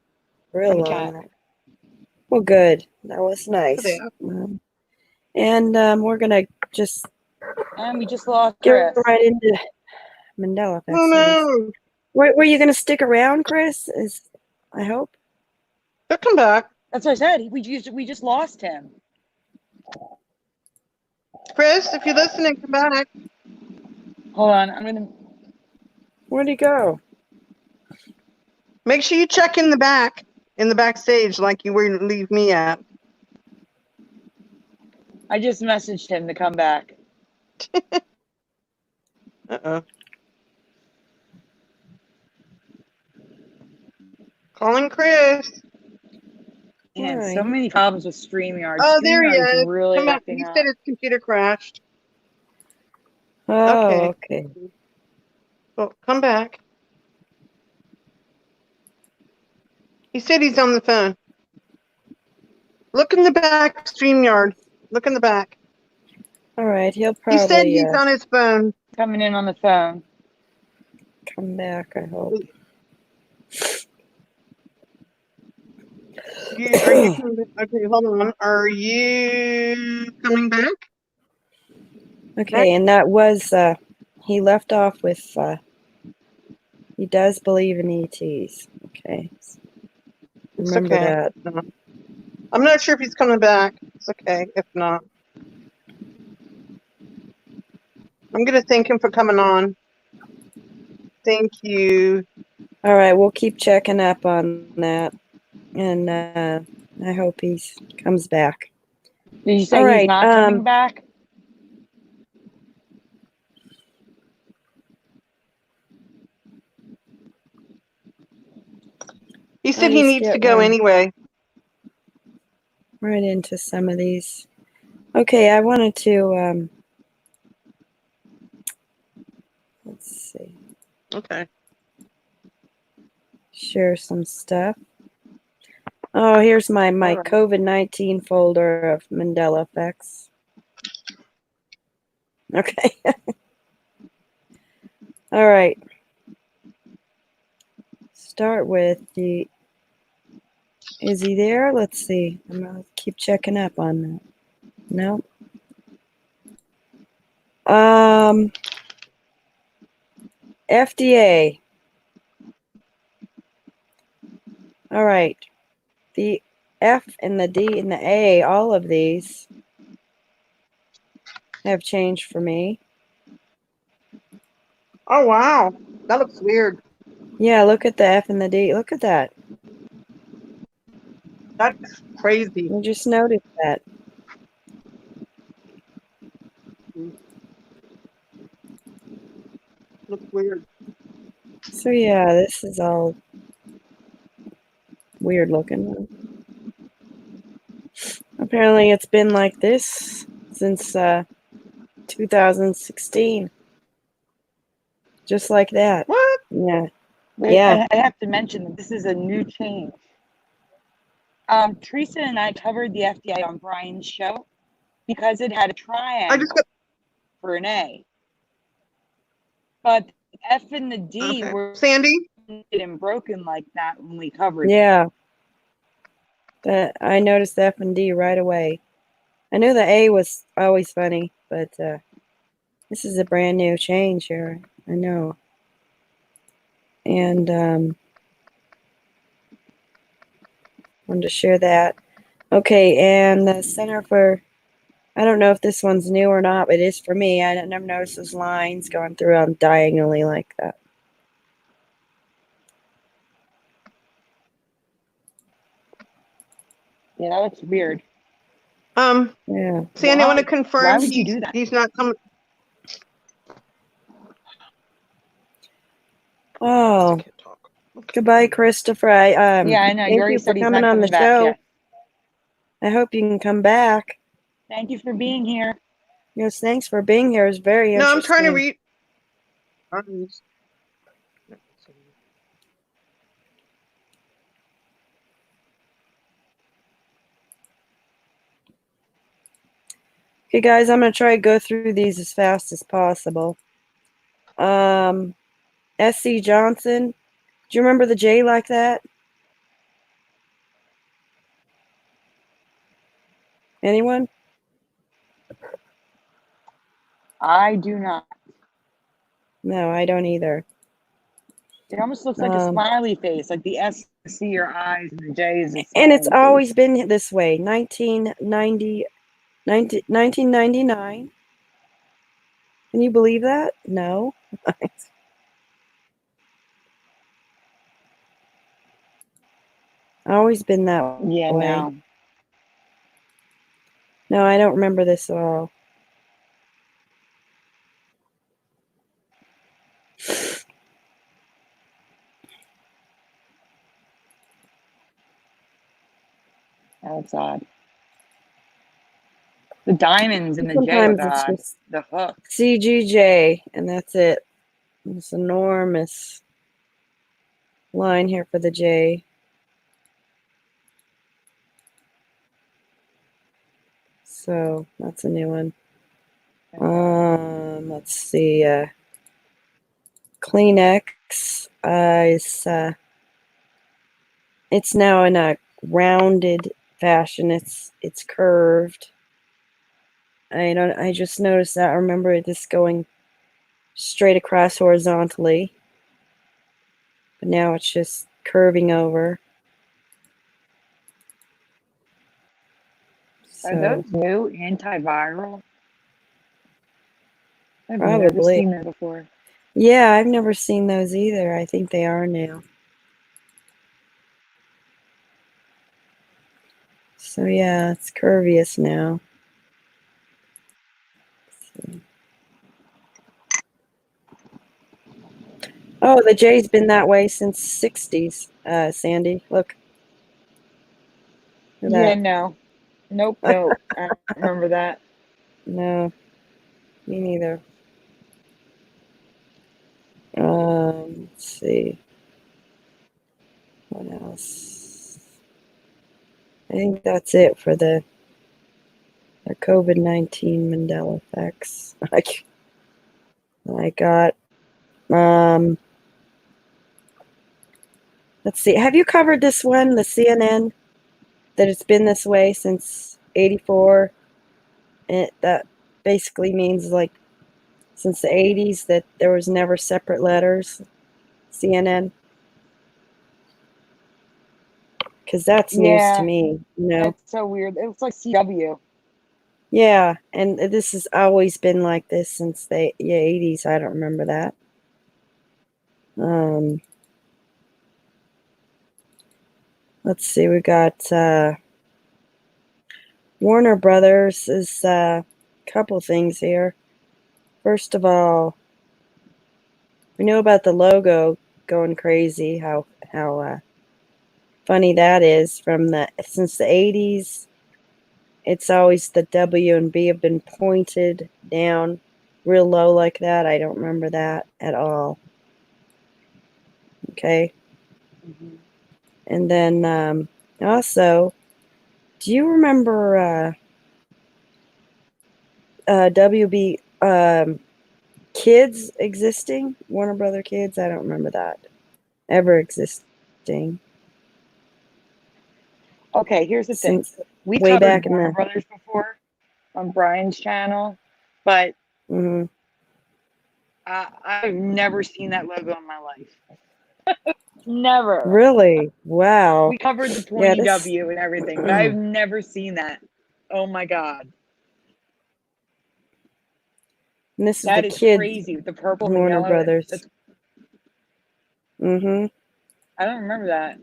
real Okay. long. Well, good. That was nice. Yeah. And we're going to just And we just lost get Chris. right into Mandela effect Oh series. no. Were you going to stick around, Chris? I hope. He'll come back. That's what I said. We just lost him. Chris, if you're listening, come back. Hold on, I'm gonna. Where'd he go? Make sure you check in the backstage, like you were leave me at. I just messaged him to come back. Uh-oh. Calling Chris. Man, Right. so many problems with StreamYard. Oh, there he StreamYard's is. really Come back. acting He up. said his computer crashed. Oh, okay. Well, come back. He said he's on the phone. Look in the back, StreamYard. Look in the back. All right. He'll He said probably he's on his phone. Coming in on the phone. come back, I hope. Okay, hold on. Are you coming back? Okay, and that was, he left off with, he does believe in ETs. Okay. Remember okay. that. No. I'm not sure if he's coming back. It's okay if not. I'm going to thank him for coming on. Thank you. All right, we'll keep checking up on that. And I hope he comes back. Did you say All he's right, not coming back? He said he needs to go anyway. Right into some of these. Okay, I wanted to, let's see. Okay. Share some stuff. Oh, here's my right. COVID-19 folder of Mandela effects. Okay. All right. Start with the, is he there? Let's see. I'm going to keep checking up on that. No. FDA. All right. The F and the D and the A, all of these have changed for me. Oh, wow. That looks weird. Yeah, look at the F and the D. Look at that. That's crazy. I just noticed that. Looks weird. So yeah, this is all weird looking. Apparently it's been like this since 2016. Just like that. What? Yeah. Wait, Yeah. I have to mention that this is a new change. Teresa and I covered the FDA on Brian's show because it had a I just triangle got. for an A. But the F and the D Okay. were Sandy? and broken like that when we covered it. Yeah. But I noticed the F and D right away. I knew the A was always funny, but this is a brand new change here. I know. And wanted to share that. Okay, and the Center for, I don't know if this one's new or not, but it is for me. I never noticed those lines going through them diagonally like that. Yeah, that looks weird. Yeah. Sandy, I want to Why confirm would you do that? he's not coming. Oh, I can't talk. Okay. goodbye, Christopher. Yeah, I know. You Thank already you for said he's coming not on the coming back show. yet. I hope you can come back. Thank you for being here. Yes, thanks for being here. It's very No, I'm interesting. trying to read. Okay, guys, I'm going to try to go through these as fast as possible. S.C. Johnson. Do you remember the J like that? Anyone? I do not. No, I don't either. It almost looks like a smiley face, like the S is your eyes and the J is a smiley And it's face. always been this way. 1999. Can you believe that? No. Always been that Yeah, way. no. No, I don't remember this at all. That's odd. The diamonds and the J Sometimes look it's odd. just The hook. CGJ, and that's it. This enormous line here for the J. So that's a new one. Let's see. Kleenex is it's now in a rounded fashion. It's curved. I just noticed that. I remember this going straight across horizontally, but now it's just curving over. Are So those new antiviral? I've never probably. seen them before. Yeah, I've never seen those either. I think they are new. So yeah, it's Curvious now. Oh, the J's been that way since 60s, Sandy. Look. Look at Yeah, that. no. Nope, nope. I don't remember that. No, me neither. Let's see. What else? I think that's it for the COVID-19 Mandela effects. I got, let's see. Have you covered this one, the CNN, that it's been this way since 84? And that basically means like since the 80s that there was never separate letters. CNN. because that's news to Yeah, me, you know. that's so weird. It looks like CW. Yeah, and this has always been like this since the 80s. I don't remember that. Let's see, we got Warner Brothers is a couple things here. First of all, we know about the logo going crazy, how funny that is since the 80s. It's always the W and B have been pointed down real low like that. I don't remember that at all. Okay. Mm-hmm. And then also, do you remember WB Kids existing? Warner Brother Kids? I don't remember that ever existing Okay, here's the thing. since We way covered back in Warner the. Brothers before on Brian's channel, but Mm-hmm. I've never seen that logo in my life. Never. Really? Wow. We covered the Yeah, pointy this. W and everything, but I've never seen that. Oh my God. And this is That the is Kids crazy with the purple and the Warner yellow. Brothers. Mm-hmm. I don't remember that.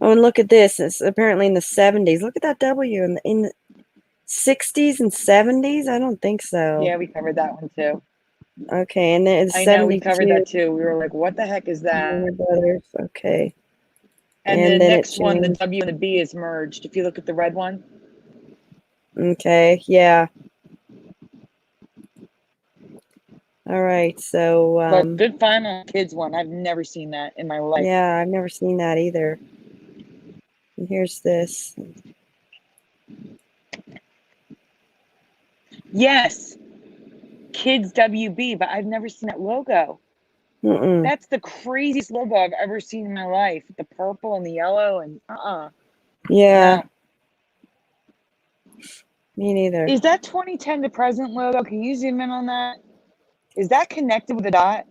Oh, and look at this. It's apparently in the 70s. Look at that W in the 60s and 70s? I don't think so. Yeah, we covered that one too. Okay, and then it's I know we 72 covered that too. We were like, what the heck is Warner that? Brothers. Okay. And the And then it next one, the changed. W and the B is merged. If you look at the red one. Okay, yeah. All right, so But good find on the kids one. I've never seen that in my life. yeah, I've never seen that either. And here's this. Yes, Kids WB, but I've never seen that logo. Mm-mm. That's the craziest logo I've ever seen in my life. The purple and the yellow and Yeah, no. me neither. Is that 2010 to present logo? Can you zoom in on that? Is that connected with a dot?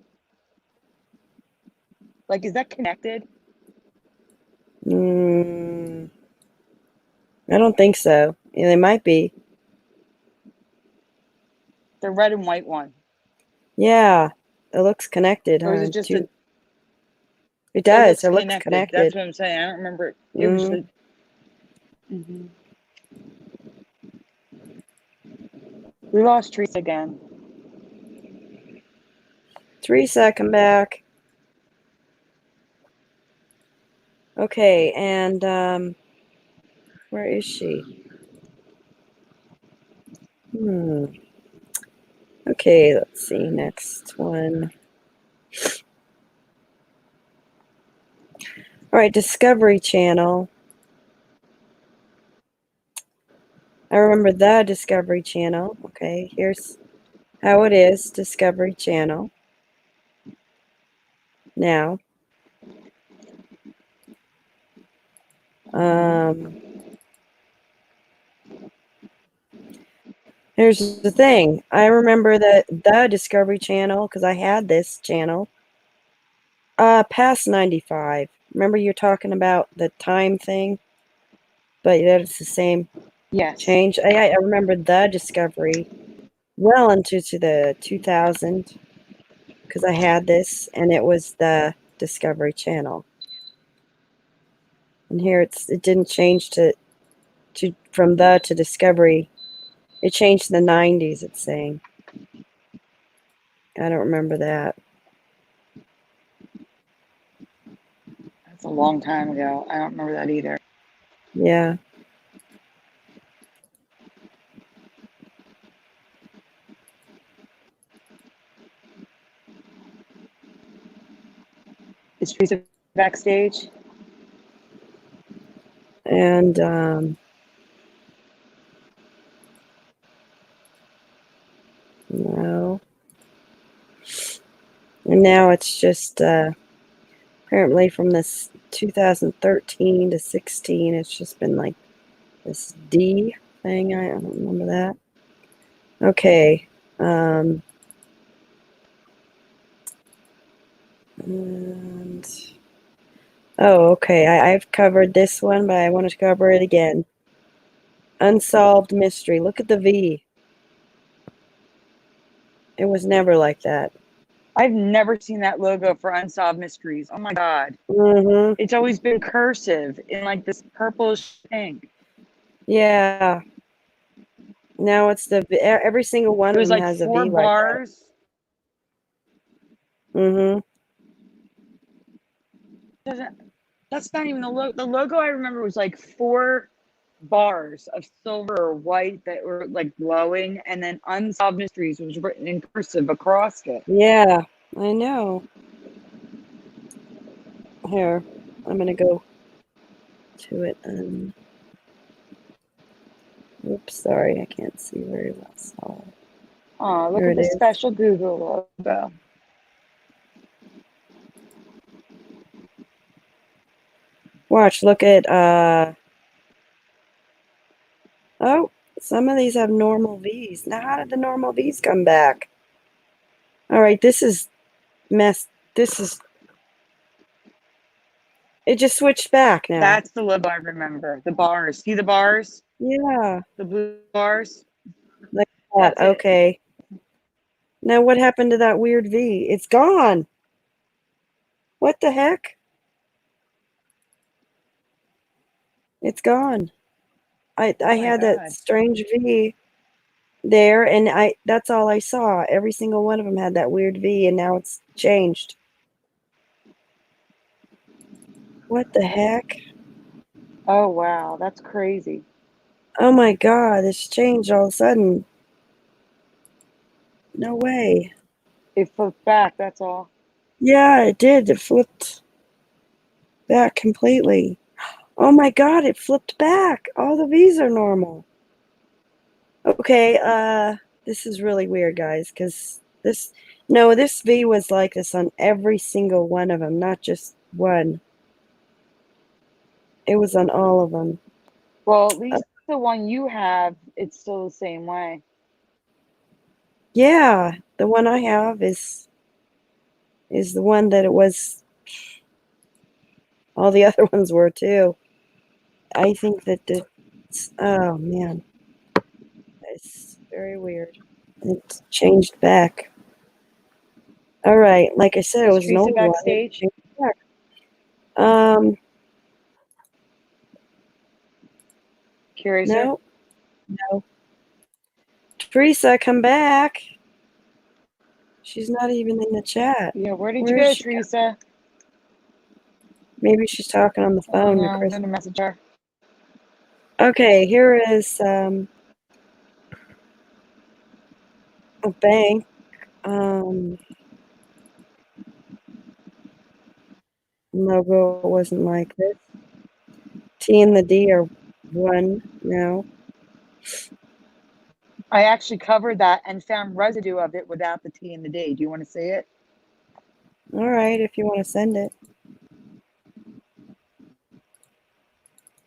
Like, is that connected? I don't think so. Yeah, they might be. The red and white one. Yeah, it looks connected, Or is huh? it just a? It does. Looks It looks connected. That's connected. what I'm saying. I don't remember it. It was Mm-hmm. the. We lost Teresa again. Teresa, come back. Okay, and where is she? Okay, let's see. Next one. All right, Discovery Channel. I remember the Discovery Channel. Okay, here's how it is. Discovery Channel. Now. Here's the thing. I remember that the Discovery Channel, because I had this channel, past 95. Remember you're talking about the time thing? But that it's the same change. I remember the Discovery well into the 2000, because I had this, and it was the Discovery Channel. And here it didn't change to from the to Discovery. It changed to the 90s, it's saying. I don't remember that. That's a long time ago. I don't remember that either. Yeah. Is Teresa backstage? And no. And now it's just apparently from this 2013 to 16, it's just been like this D thing. I don't remember that. Okay. And Oh, okay. I've covered this one, but I want to cover it again. Unsolved mystery. Look at the V. It was never like that. I've never seen that logo for Unsolved Mysteries. Oh my God. Mm-hmm. It's always been cursive in like this purplish pink. Yeah. Now it's every single one It of was them like has a 4 V like that. bars. Mm-hmm. That's not even the logo. The logo I remember was like 4 bars of silver or white that were like glowing, and then Unsolved Mysteries was written in cursive across it. Yeah, I know. Here, I'm gonna go to it. Oops, sorry, I can't see very well. So Oh, look here at it the is. special Google logo. Watch, look at oh, some of these have normal V's. Now how did the normal V's come back? All right, this is messed. This is it just switched back now. That's the logo I remember. The bars. See the bars? Yeah, The blue bars? like that. That's it. Okay. Now what happened to that weird V? It's gone. What the heck? It's gone. I Oh my had that God. strange V there, and that's all I saw. Every single one of them had that weird V, and now it's changed. What the heck? Oh wow, that's crazy. Oh my God, it's changed all of a sudden. No way. It flipped back, that's all. Yeah, it did. It flipped back completely. Oh my God, it flipped back. All the V's are normal. Okay, this is really weird, guys, because this V was like this on every single one of them, not just one. It was on all of them. Well, at least the one you have, it's still the same way. Yeah, the one I have is the one that it was. All the other ones were too. I think that oh man, it's very weird. It changed back. All right, like I said, it Is was an Teresa old one. It backstage? changed back. Curious? No, no. Teresa, come back. She's not even in the chat. Yeah, where did you Where is go, she? Teresa? Maybe she's talking on the I phone don't to know, I'm Chris. gonna message her. Okay, here is a bank. Logo wasn't like this. T and the D are one now. I actually covered that and found residue of it without the T and the D. Do you want to see it? All right, if you want to send it.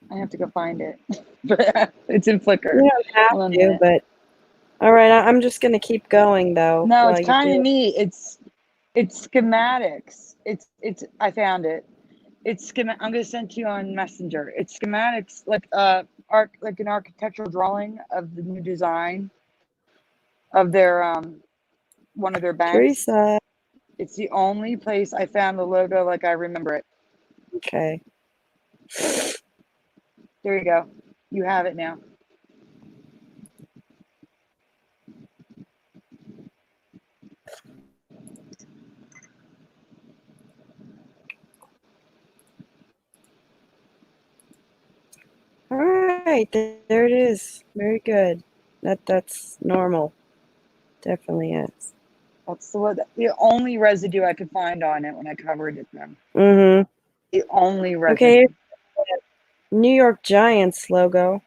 I have to go find it. It's in Flickr. You don't have Hold on a to, minute. but all right, I'm just going to keep going though No, while it's you kind do of it. neat. It's schematics. It's I found it. It's I'm gonna send to you on Messenger. It's schematics like like an architectural drawing of the new design of their one of their banks. Teresa. It's the only place I found the logo like I remember it. Okay. There you go. You have it now. All right, there it is. Very good. That's normal. Definitely is. That's the only residue I could find on it when I covered it then. Mm-hmm. The only residue. Okay. New York Giants logo.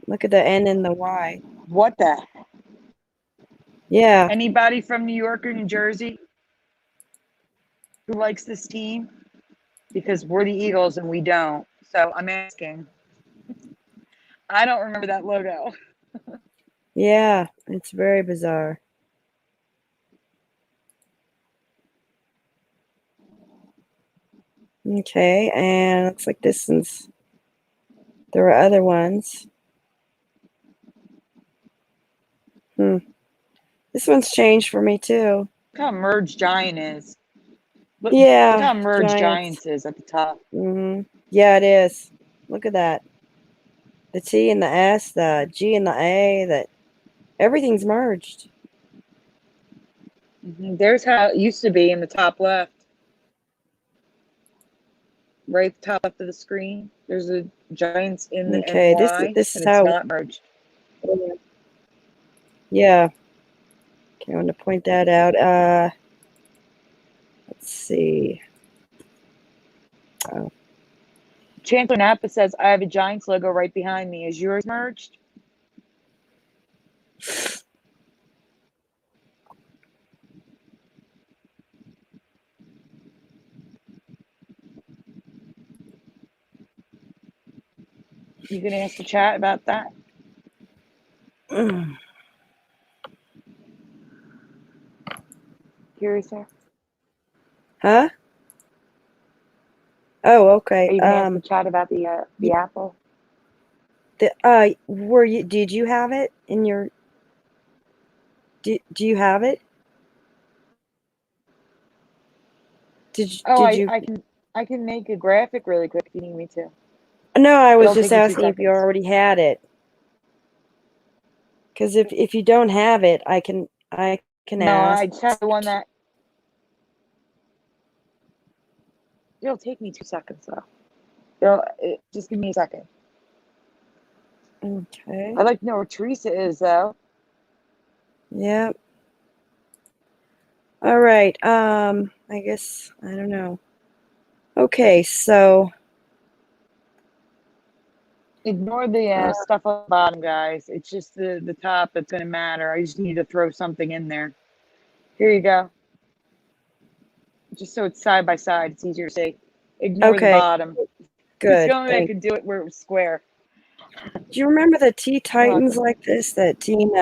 Look at the N and the Y. What the? Yeah. Anybody from New York or New Jersey who likes this team? Because we're the Eagles and we don't. So I'm asking. I don't remember that logo. Yeah, it's very bizarre. Okay, and looks like this one's, there are other ones. This one's changed for me too. Look how merged Giant is. Look Yeah, how merged Giants. Giants is at the top. Yeah, it is. Look at that. The T and the S, the G and the A, that everything's merged. There's how it used to be in the top left. Right at the top left of the screen. There's a Giants in the Okay, NY, this is and how. it's not merged. Yeah. Okay, I want to point that out. Let's see. Oh. Chancellor Napa says, I have a Giants logo right behind me. Is yours merged? You can ask the chat about that. Curious there? Huh? Oh, okay. Are you gonna ask the chat about the apple? Were you? Did you have it in your? Do you have it? Did you? I can make a graphic really quick if you need me to. No, I was It'll just take me 2 asking if you seconds. already had it. Because if you don't have it, I can No, ask. I just have the one that. It'll take me 2 seconds though. Just give me a second. Okay. I'd like to know where Teresa is though. Yep. All right. I guess I don't know. Okay, so Ignore the stuff on the bottom, guys. It's just the top that's gonna matter. I just need to throw something in there. Here you go. Just so it's side by side, it's easier to see. Ignore the bottom. Good. It's the only way I could do it where it was square. Do you remember the Teen Titans like this? That teen.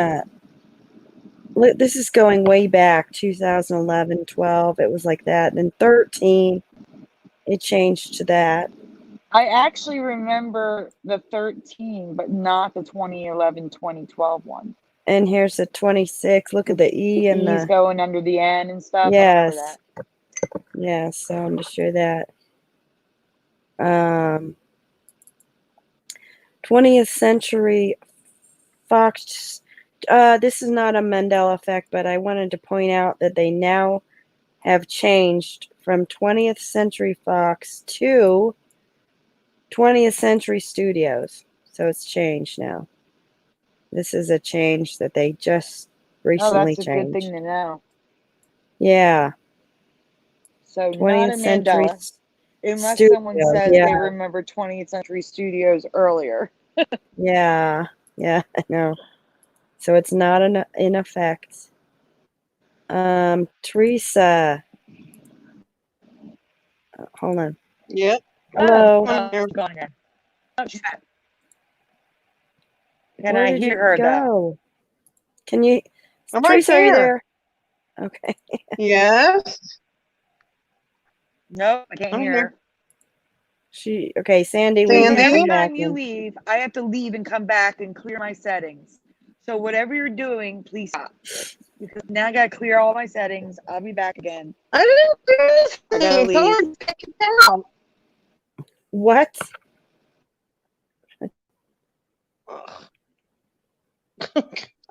This is going way back, 2011, 12. It was like that. Then 13, it changed to that. I actually remember the 13, but not the 2011, 2012 one. And here's the 26. Look at the E and E's going under the N and stuff. Yes. I remember that. Yeah, so I'm to show that. 20th Century Fox. This is not a Mandela effect, but I wanted to point out that they now have changed from 20th Century Fox to 20th Century Studios. So it's changed now. This is a change that they just recently that's a changed. good thing to know. Yeah. So 20th not a Century Mandela, unless Studios. someone says they remember 20th Century Studios earlier. Yeah, I know. So it's not in effect. Teresa. Hold on. Yep. Hello. She's gone again. Oh, she's back. Can Where I did hear you her go? though? Can you? I'm Teresa, right are you there. there? Okay. Yes. Nope, I can't hear her. Okay, Sandy. Every time you leave, I have to leave and come back and clear my settings. So whatever you're doing, please stop. Because now I gotta clear all my settings. I'll be back again. I didn't do I gotta leave. What?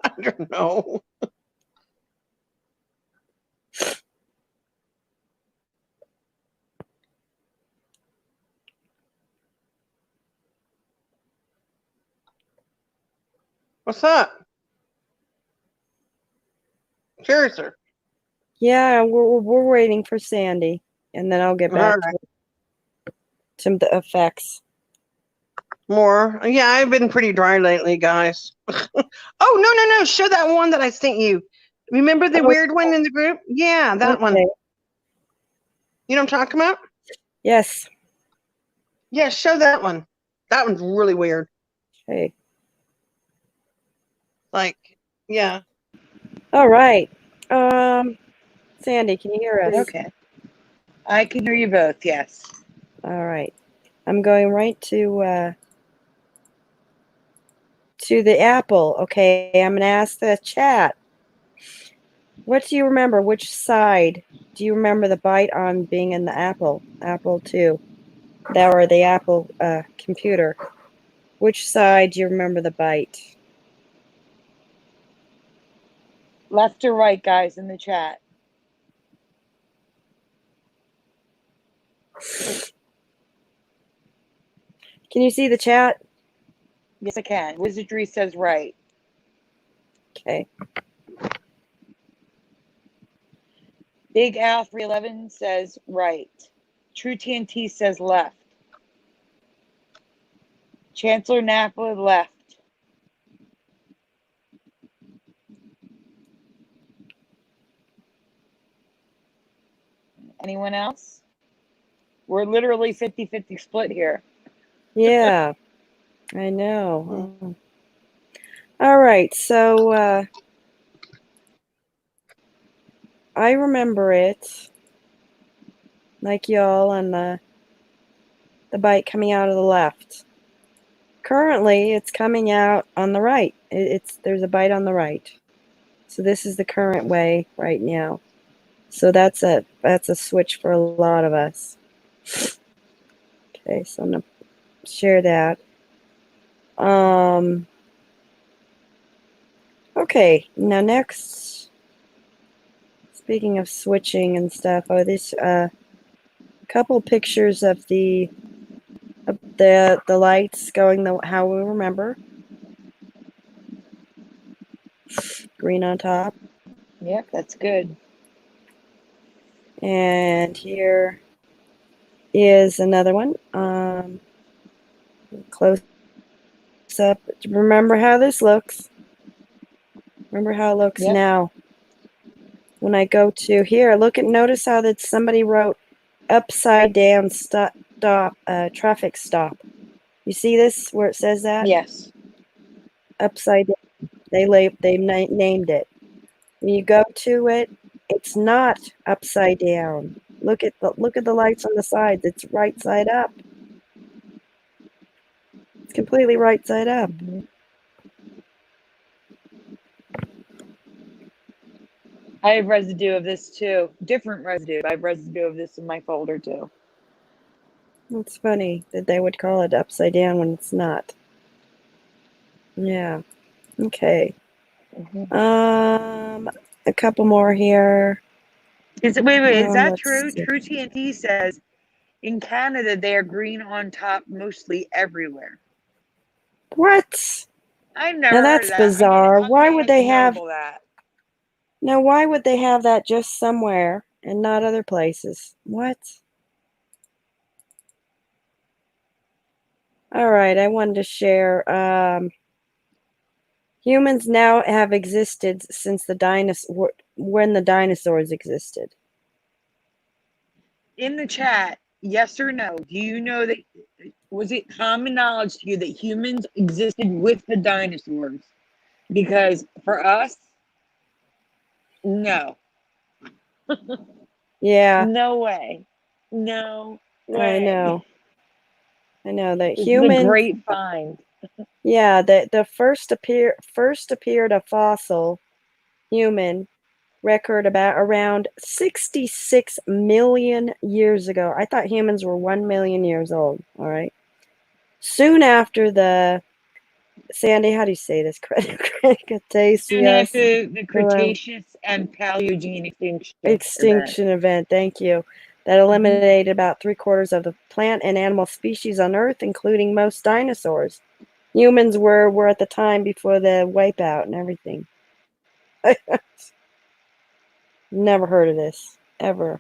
I don't know. What's up? Curiouser. Yeah, we're waiting for Sandy, and then I'll get back to the effects. More. Yeah, I've been pretty dry lately, guys. Oh, no. Show that one that I sent you. Remember the weird one in the group? Yeah, that one. You know what I'm talking about? Yes. Yeah, show that one. That one's really weird. Okay. Like, yeah. All right. Sandy, can you hear us? Okay. I can hear you both, yes. All right. I'm going right to the apple. Okay, I'm going to ask the chat. What do you remember? Which side do you remember the bite on being in the Apple 2? That or the Apple computer. Which side do you remember the bite? Left or right, guys, in the chat. Can you see the chat? Yes, I can. Wizardry says right. Okay. Big Al 311 says right. True TNT says left. Chancellor Napa left. Anyone else? We're literally 50-50 split here. Yeah, I know. All right, so I remember it like y'all on the bite coming out of the left. Currently, it's coming out on the right. There's a bite on the right. So this is the current way right now. So that's a switch for a lot of us. Okay, so I'm gonna share that. Okay, now next, speaking of switching and stuff, this couple pictures of the lights going how we remember. Green on top. Yep, that's good. And here is another one. Close up. Remember how this looks. Remember how it looks now. When I go to here, notice how that somebody wrote upside down traffic stop. You see this where it says that? Yes. Upside down. They named it. When you go to it, it's not upside down. Look at the lights on the sides. It's right side up. It's completely right side up. I have residue of this too. Different residue. I have residue of this in my folder too. It's funny that they would call it upside down when it's not. Yeah. Okay. A couple more here. Is that true? See. True TNT says in Canada they are green on top mostly everywhere. What? I've never Now heard that's of that. bizarre. Why would they have that? Now why would they have that just somewhere and not other places? What? All right, I wanted to share. Humans now have existed since when the dinosaurs existed. In the chat, yes or no? Do you know that? Was it common knowledge to you that humans existed with the dinosaurs? Because for us, no. Yeah. No way. No way. I know that This humans. is a great find. Yeah, the first appeared a fossil human record around 66 million years ago. I thought humans were 1 million years old. All right. Soon after the Sandy, how do you say this? Cretaceous. Soon after the Cretaceous and Paleogene extinction event. Thank you. That eliminated about 3/4 of the plant and animal species on Earth, including most dinosaurs. Humans were at the time before the wipeout and everything. Never heard of this ever.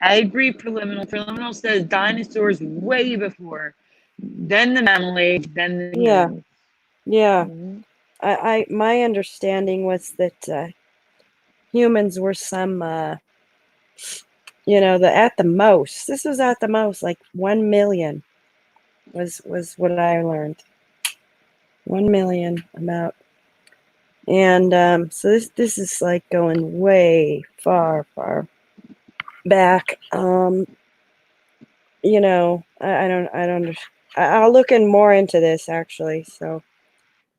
I agree. Preliminal says dinosaurs way before, then the mammal age, then the humans. Yeah. My understanding was that humans were some at the most. This was at the most like 1 million was what I learned. 1 million about. And so this is like going way far back. you know, I don't understand. I'll look in more into this actually. So,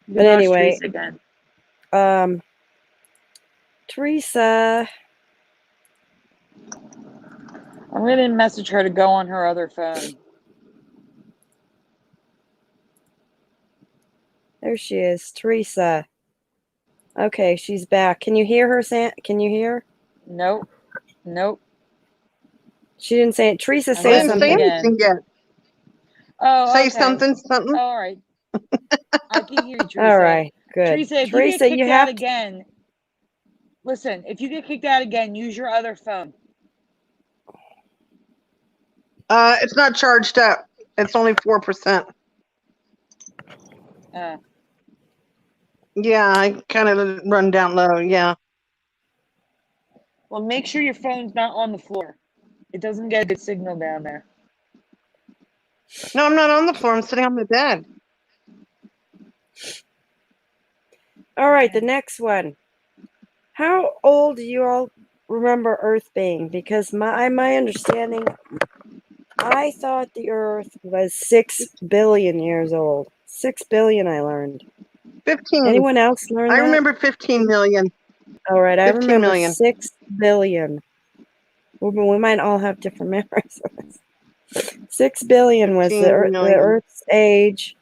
You but lost anyway, Teresa again. Teresa, I'm going to message her to go on her other phone. there she is, Teresa. Okay, she's back. Can you hear her? Can you hear? Nope. Nope. She didn't say it. Teresa, I I say messaged didn't say something. again. anything yet. Oh, Say okay. something. All right. I can hear you, Teresa. All right, good. Teresa, if Teresa, you get you kicked have out again, listen, if you get kicked out again, use your other phone. It's not charged up. It's only 4%. Yeah, I kind of run down low. Yeah. Well, make sure your phone's not on the floor. It doesn't get a good signal down there. No, I'm not on the floor. I'm sitting on my bed. All right, the next one. How old do you all remember Earth being? Because my understanding, I thought the Earth was 6 billion years old. 6 billion, I learned. 15. Anyone else learn I that? remember 15 million. All right, I 15 remember million. 6 billion. We might all have different memories. 6 billion was 15 the million. Earth's age.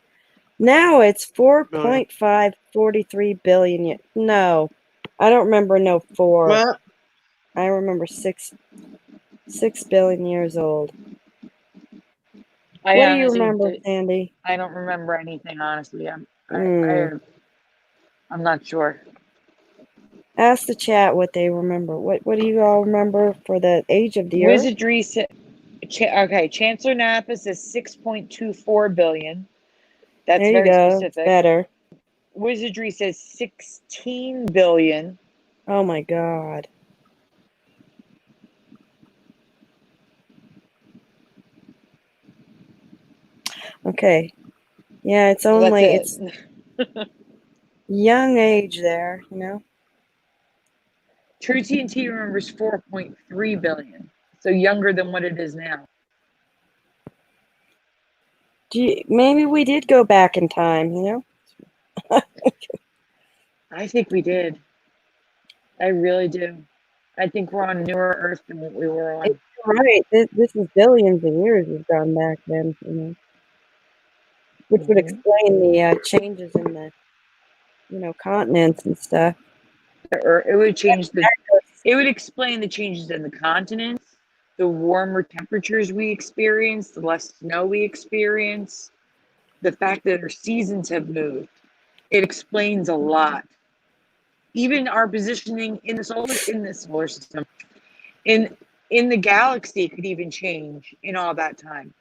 Now it's 4.543 billion. No, I don't remember no 4. Well, I remember 6 billion years old. I What do you honestly remember, Sandy? I don't remember anything, honestly. I'm not sure. Ask the chat what they remember. What do you all remember for the age of the Earth? Wizardry okay, Chancellor Napa says 6.24 billion. That's There you very go. It's specific. better. Wizardry says 16 billion. Oh my God. Okay. Yeah, it's So only that's it. it's young age there, you know. True TNT remembers 4.3 billion. So younger than what it is now. Maybe we did go back in time, you know. I think we did. I really do. I think we're on newer Earth than what we were on. Right. This is billions of years we've gone back then, you know. Which would explain the changes in the, you know, continents and stuff. It would change it would explain the changes in the continents, the warmer temperatures we experience, the less snow we experience, the fact that our seasons have moved. It explains a lot. Even our positioning in the solar system, in the galaxy could even change in all that time.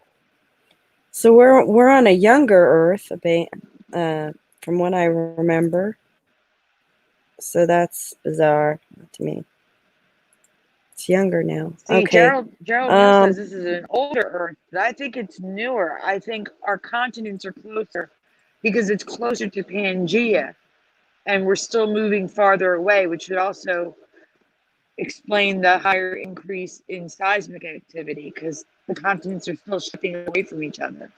So we're on a younger Earth, from what I remember. So that's bizarre to me. It's younger now. See, Okay. Gerald Neal says this is an older Earth, but I think it's newer. I think our continents are closer because it's closer to Pangea, and we're still moving farther away, which would also explain the higher increase in seismic activity because the continents are still shifting away from each other.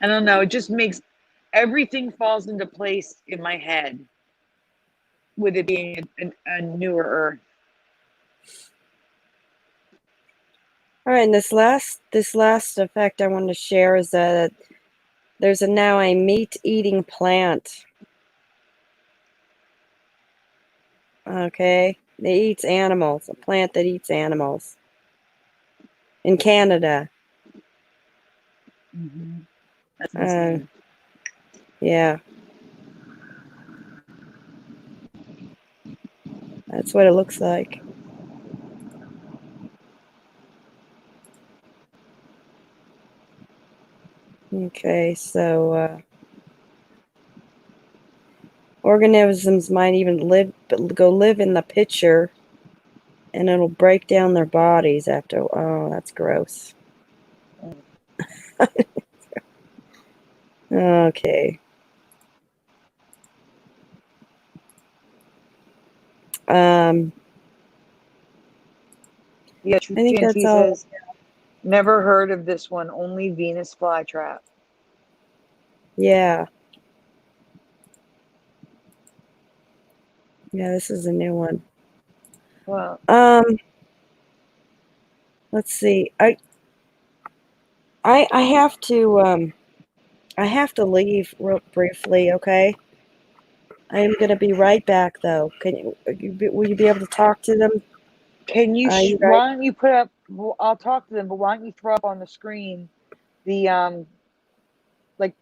I don't know. It just makes everything falls into place in my head with it being a newer Earth. All right, and this last effect I wanted to share is that there's now a meat-eating plant. Okay, it eats animals. A plant that eats animals in Canada. Mm-hmm. That's insane. Yeah, that's what it looks like. Okay, so organisms might even go live in the pitcher, and it'll break down their bodies after. Oh, that's gross. Okay. Yeah, I think that's all. Never heard of this one. Only Venus flytrap. Yeah. Yeah, this is a new one. Well, Let's see. I have to leave real briefly, okay? I am going to be right back, though. Will you be able to talk to them? can you? You guys? Why don't you put up? Well, I'll talk to them, but why don't you throw up on the screen the like?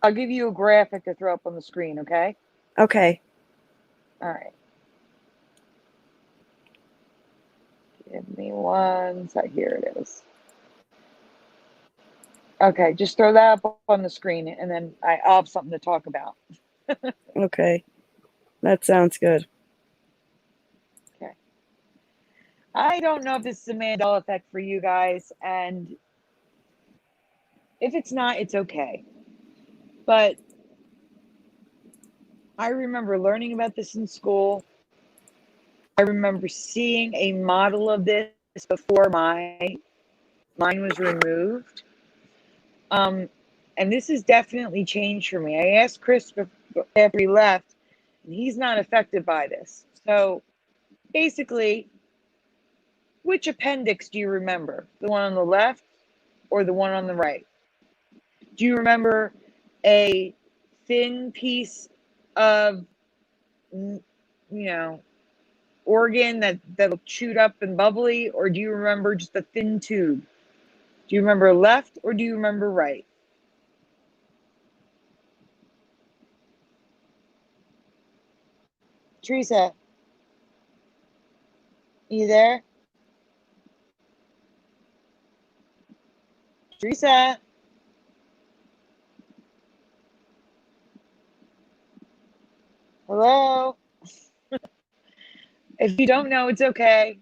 I'll give you a graphic to throw up on the screen. Okay. Okay. All right. Give me one sec. Here it is. Okay, just throw that up on the screen, and then I'll have something to talk about. Okay. That sounds good. Okay. I don't know if this is a Mandela effect for you guys, and if it's not, it's okay. But I remember learning about this in school. I remember seeing a model of this before mine was removed. And this has definitely changed for me. I asked Chris after he left, and he's not affected by this. So basically, which appendix do you remember? The one on the left or the one on the right? Do you remember a thin piece of, organ that'll chewed up and bubbly, or do you remember just a thin tube? Do you remember left or do you remember right? Teresa, you there? Teresa? Hello? If you don't know, it's okay.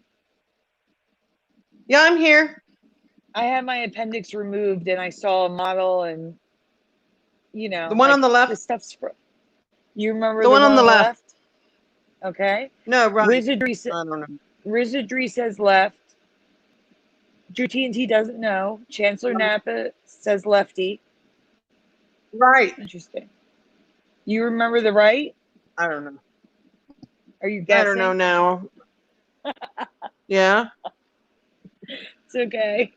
Yeah, I'm here. I had my appendix removed and I saw a model, and The one on the left. This stuff's you remember The one on the left. Okay. No, right. Wizardry I don't know. Wizardry says left. Drew TNT doesn't know. Chancellor Napa says lefty. Right. Interesting. You remember the right? I don't know. Are you guessing? I don't know now. Yeah. It's okay.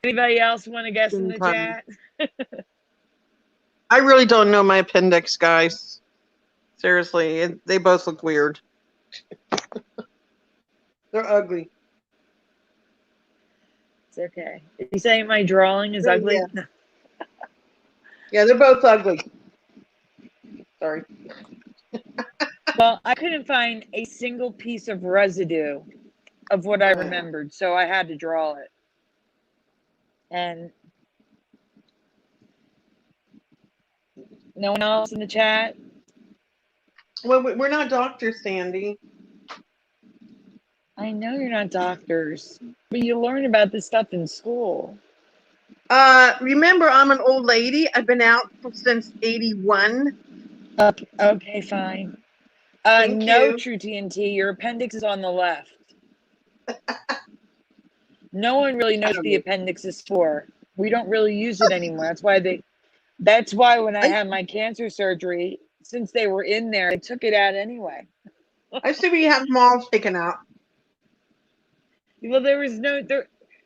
Anybody else want to guess in the chat? I really don't know my appendix, guys. Seriously, they both look weird. They're ugly. It's okay. Are you saying my drawing is ugly? Yeah. Yeah, they're both ugly. Sorry. Well, I couldn't find a single piece of residue of what I remembered, so I had to draw it. And no one else in the chat? Well, we're not doctors, Sandy. I know you're not doctors, but you learn about this stuff in school. Remember, I'm an old lady. I've been out since 81. Okay, fine. Thank no, you. True TNT, your appendix is on the left. No one really knows what the appendix is for. We don't really use it anymore. That's why when I had my cancer surgery, since they were in there, I took it out anyway. I see we have them all taken out. Well, there was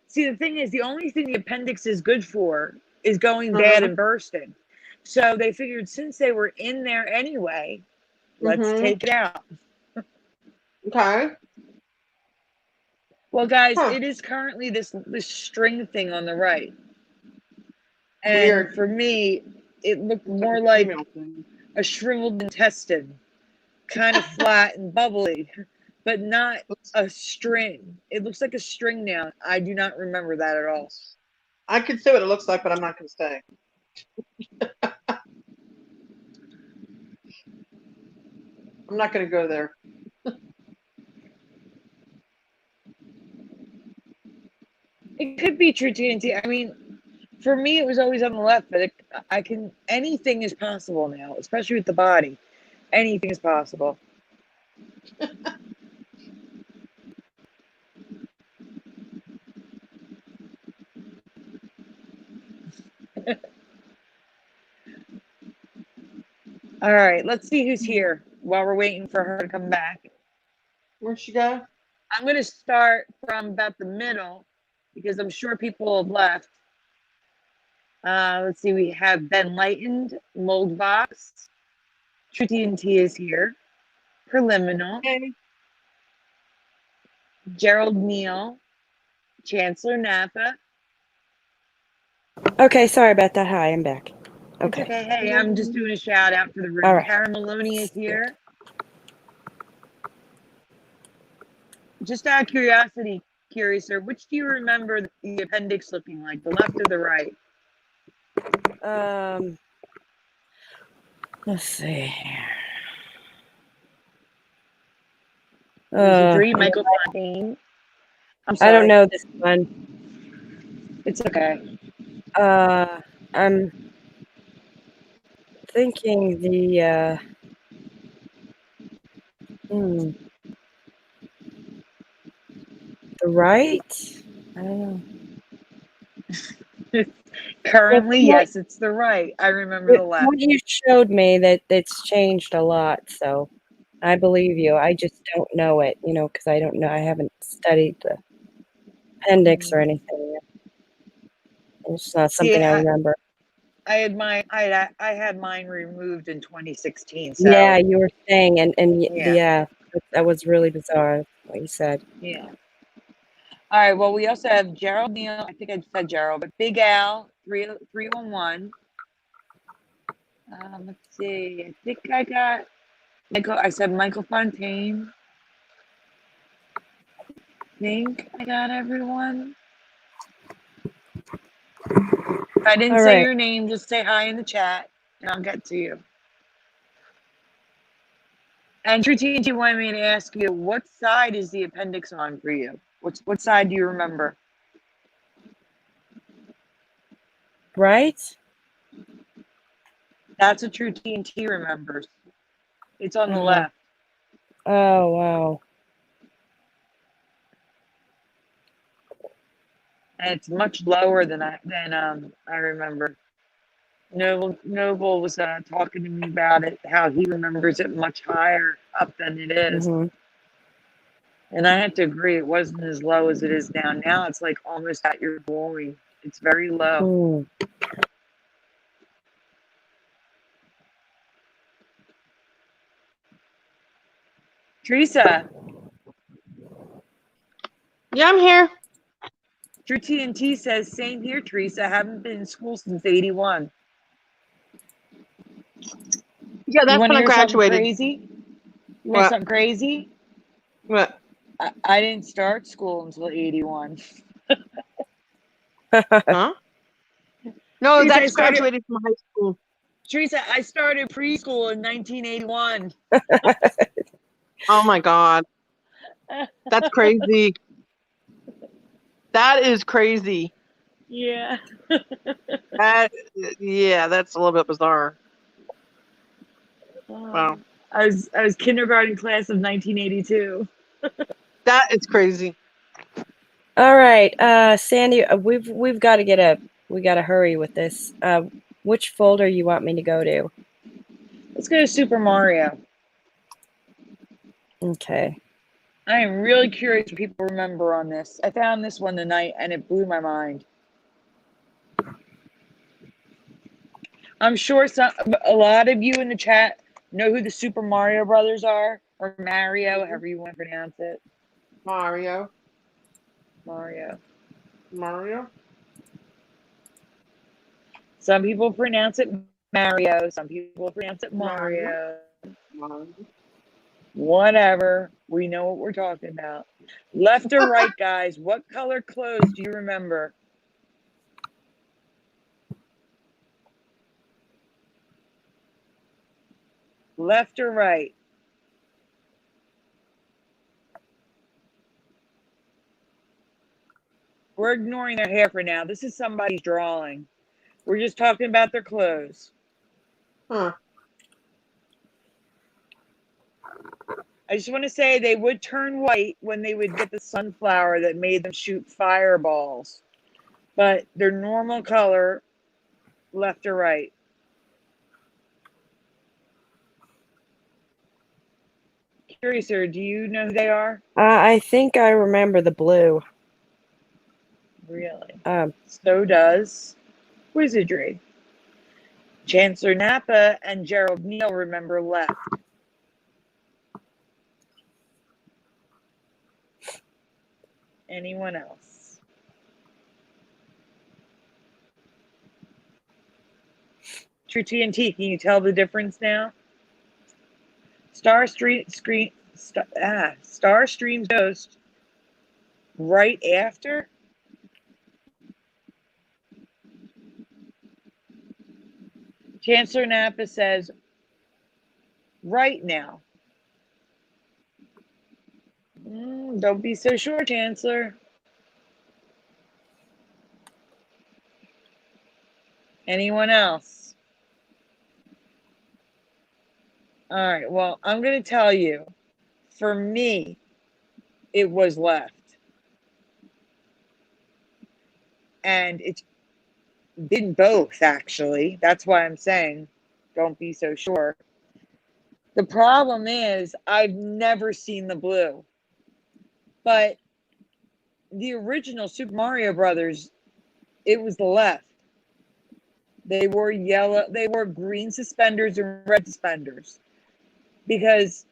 see, the thing is, the only thing the appendix is good for is going bad and bursting. So they figured since they were in there anyway, let's take it out. Okay. Well, guys, it is currently this string thing on the right. And weird. For me, it looked more like a shriveled intestine, kind of flat and bubbly, but not a string. It looks like a string now. I do not remember that at all. I can see what it looks like, but I'm not going to say. I'm not going to go there. It could be true TNT. I mean, for me, it was always on the left, but anything is possible now, especially with the body. Anything is possible. All right, let's see who's here while we're waiting for her to come back. Where'd she go? I'm going to start from about the middle because I'm sure people have left. Let's see, we have Ben Lightened, Moldbox, True T is here, Preliminal, Okay. Gerald Neal, Chancellor Napa. Okay, sorry about that. Hi, I'm back. It's Okay. okay. Hey, I'm just doing a shout out for the room. All right. Karen Maloney is here. Just out of curiosity, Curiouser, which do you remember the appendix looking like, the left or the right? Let's see. There's a three, Michael Fontaine. I'm sorry. I don't know this one. It's okay. I'm thinking the right? I don't know. Currently, yes, it's the right. I remember the left. What you showed me that it's changed a lot, so I believe you. I just don't know it, because I don't know. I haven't studied the appendix or anything. It's not something I remember. I had mine removed in 2016. So yeah, you were saying, and yeah, that was really bizarre what you said. Yeah. All right. Well, we also have Gerald Neal. I think I said Gerald, but Big Al 311. Let's see. I think I got Michael. I said Michael Fontaine. I think I got everyone. If I didn't say your name, just say hi in the chat, and I'll get to you. And True TNT wanted me to ask you, what side is the appendix on for you? What side do you remember? Right? That's what True TNT remembers. It's on the left. Oh, wow. And it's much lower than I remember. Noble was talking to me about it, how he remembers it much higher up than it is. And I have to agree, it wasn't as low as it is now. Now it's like almost at your groin. It's very low. Teresa. Yeah, I'm here. True TNT says, same here, Teresa. Haven't been in school since 81. Yeah, that's when I graduated. Crazy? You want something crazy? What? I didn't start school until 81. Huh? No, Teresa, that's graduated from high school. Teresa, I started preschool in 1981. Oh my God. That's crazy. That is crazy. Yeah. Yeah, that's a little bit bizarre. Wow. I was kindergarten class of 1982. That is crazy. All right, Sandy, we've got to we got to hurry with this. Which folder you want me to go to? Let's go to Super Mario. Okay. I am really curious what people remember on this. I found this one tonight and it blew my mind. I'm sure a lot of you in the chat know who the Super Mario Brothers are, or Mario, however you want to pronounce it. Mario. Some people pronounce it Mario. Some people pronounce it Mario. Whatever. We know what we're talking about. Left or right, guys? What color clothes do you remember? Left or right? We're ignoring their hair for now. This is somebody's drawing. We're just talking about their clothes. Huh. I just want to say they would turn white when they would get the sunflower that made them shoot fireballs. But their normal color left or right? Curiouser, do you know who they are? I think I remember the blue. Really? Um, So does Wizardry. Chancellor Napa and Gerald Neal remember left. Anyone else? True TNT, can you tell the difference now? Star Streams Ghost right after? Chancellor Napa says right now. Don't be so sure, Chancellor. Anyone else? All right, well, I'm going to tell you, for me, it was left. And it's been both, actually. That's why I'm saying don't be so sure. The problem is I've never seen the blue. But the original Super Mario Brothers, it was the left. They wore yellow, they wore green suspenders and red suspenders because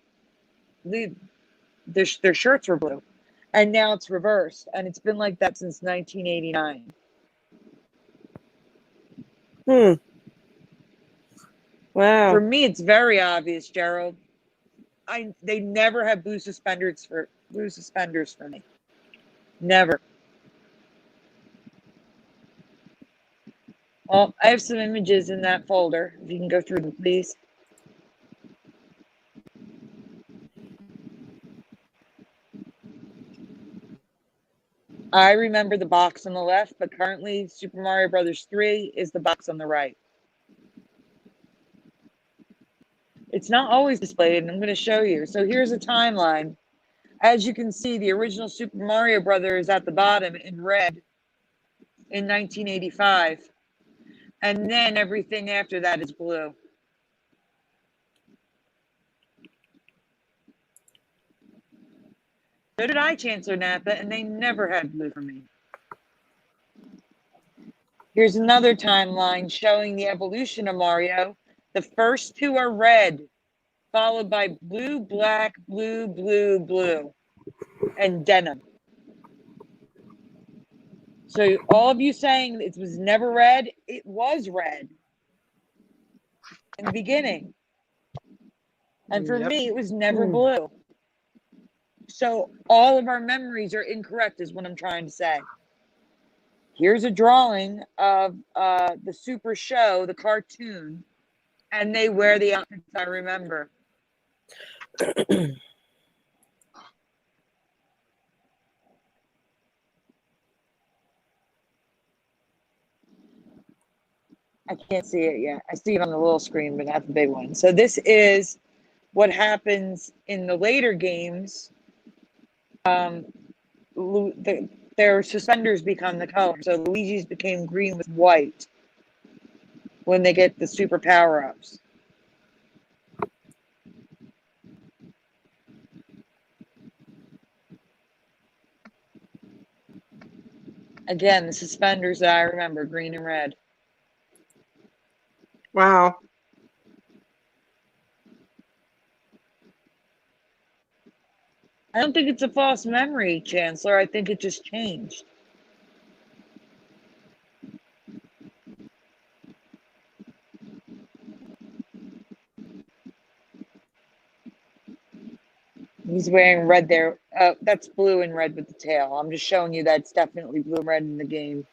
their shirts were blue. And now it's reversed. And it's been like that since 1989. Wow. For me, it's very obvious, Gerald. They never have blue suspenders for me. Never. Well, I have some images in that folder. If you can go through them, please. I remember the box on the left, but currently Super Mario Brothers 3 is the box on the right. It's not always displayed, and I'm going to show you. So here's a timeline. As you can see, the original Super Mario Brothers at the bottom in red in 1985. And then everything after that is blue. So did I, Chancellor Napa, and they never had blue for me. Here's another timeline showing the evolution of Mario. The first two are red, followed by blue, black, blue, blue, blue, and denim. So all of you saying it was never red, it was red in the beginning. And for me, it was never blue. So all of our memories are incorrect is what I'm trying to say. Here's a drawing of the Super Show, the cartoon, and they wear the outfits I remember. I can't see it yet. I see it on the little screen, but not the big one. So this is what happens in the later games. Their suspenders become the color. So Luigi's became green with white when they get the super power-ups. Again, the suspenders that I remember, green and red. Wow. I don't think it's a false memory, Chancellor. I think it just changed. He's wearing red there. That's blue and red with the tail. I'm just showing you that's definitely blue and red in the game.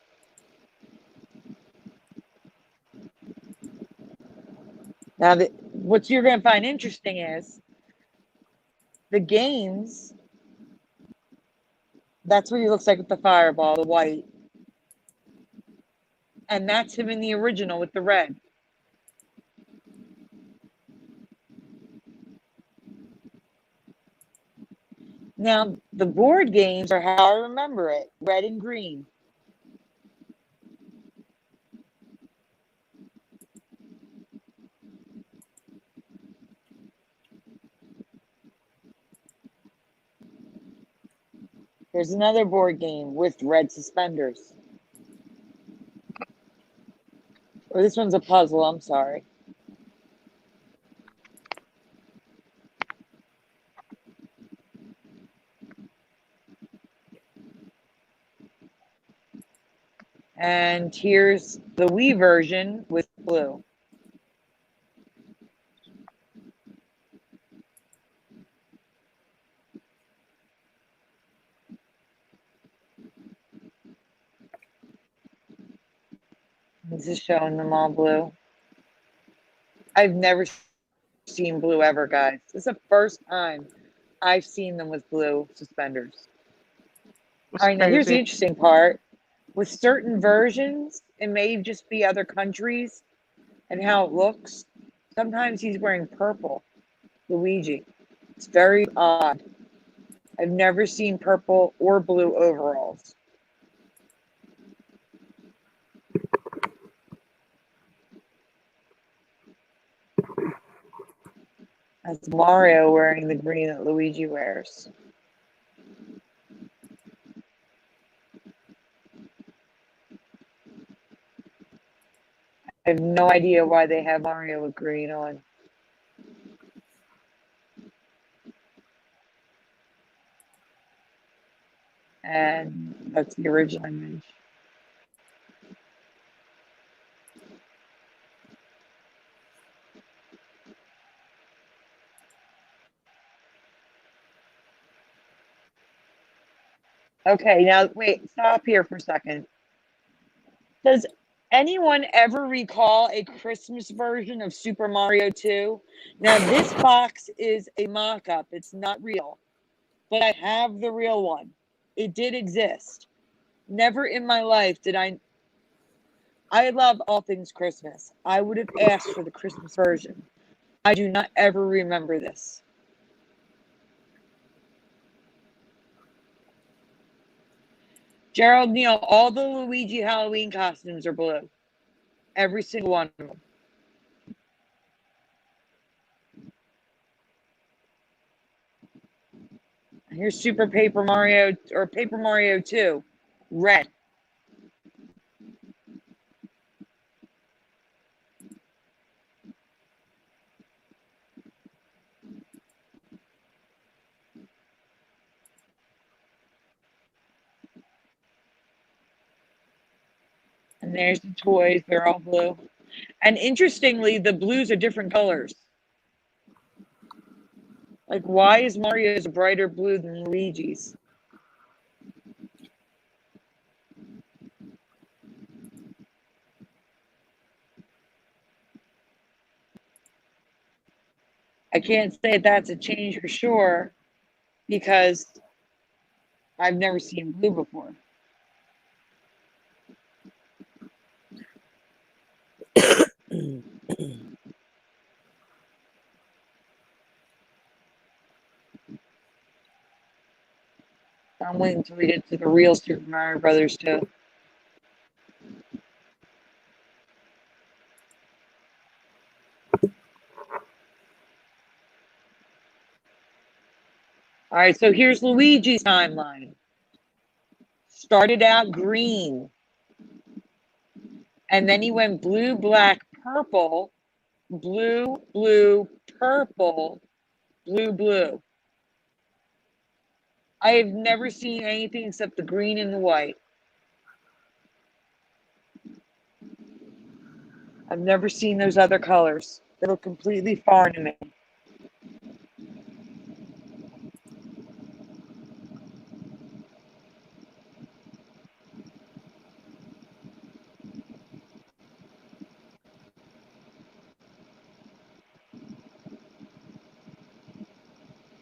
Now, what you're going to find interesting is the games. That's what he looks like with the fireball, the white. And that's him in the original with the red. Now, the board games are how I remember it, red and green. There's another board game with red suspenders. Or this one's a puzzle, I'm sorry. And here's the Wii version with blue. This is showing them all blue. I've never seen blue ever, guys. This is the first time I've seen them with blue suspenders. That's All right, now here's the crazy. interesting part. With certain versions, it may just be other countries and how it looks. Sometimes he's wearing purple, Luigi. It's very odd. I've never seen purple or blue overalls. That's Mario wearing the green that Luigi wears. I have no idea why they have Mario with green on. And that's the original image. Okay, now wait, stop here for a second. Does anyone ever recall a Christmas version of Super Mario 2? Now, this box is a mock up, it's not real, but I have the real one. It did exist. Never in my life did I love all things Christmas. I would have asked for the Christmas version. I do not ever remember this. Gerald Neal, all the Luigi Halloween costumes are blue. Every single one of them. Here's Super Paper Mario, or Paper Mario 2, red. And there's the toys, they're all blue. And interestingly, the blues are different colors. Like, why is Mario's a brighter blue than Luigi's? I can't say that's a change for sure because I've never seen blue before. I'm waiting until we get to the real Super Mario Brothers 2. All right, so here's Luigi's timeline. Started out green. And then he went blue, black, purple, blue, blue, purple, blue, blue. I have never seen anything except the green and the white. I've never seen those other colors. They look completely foreign to me.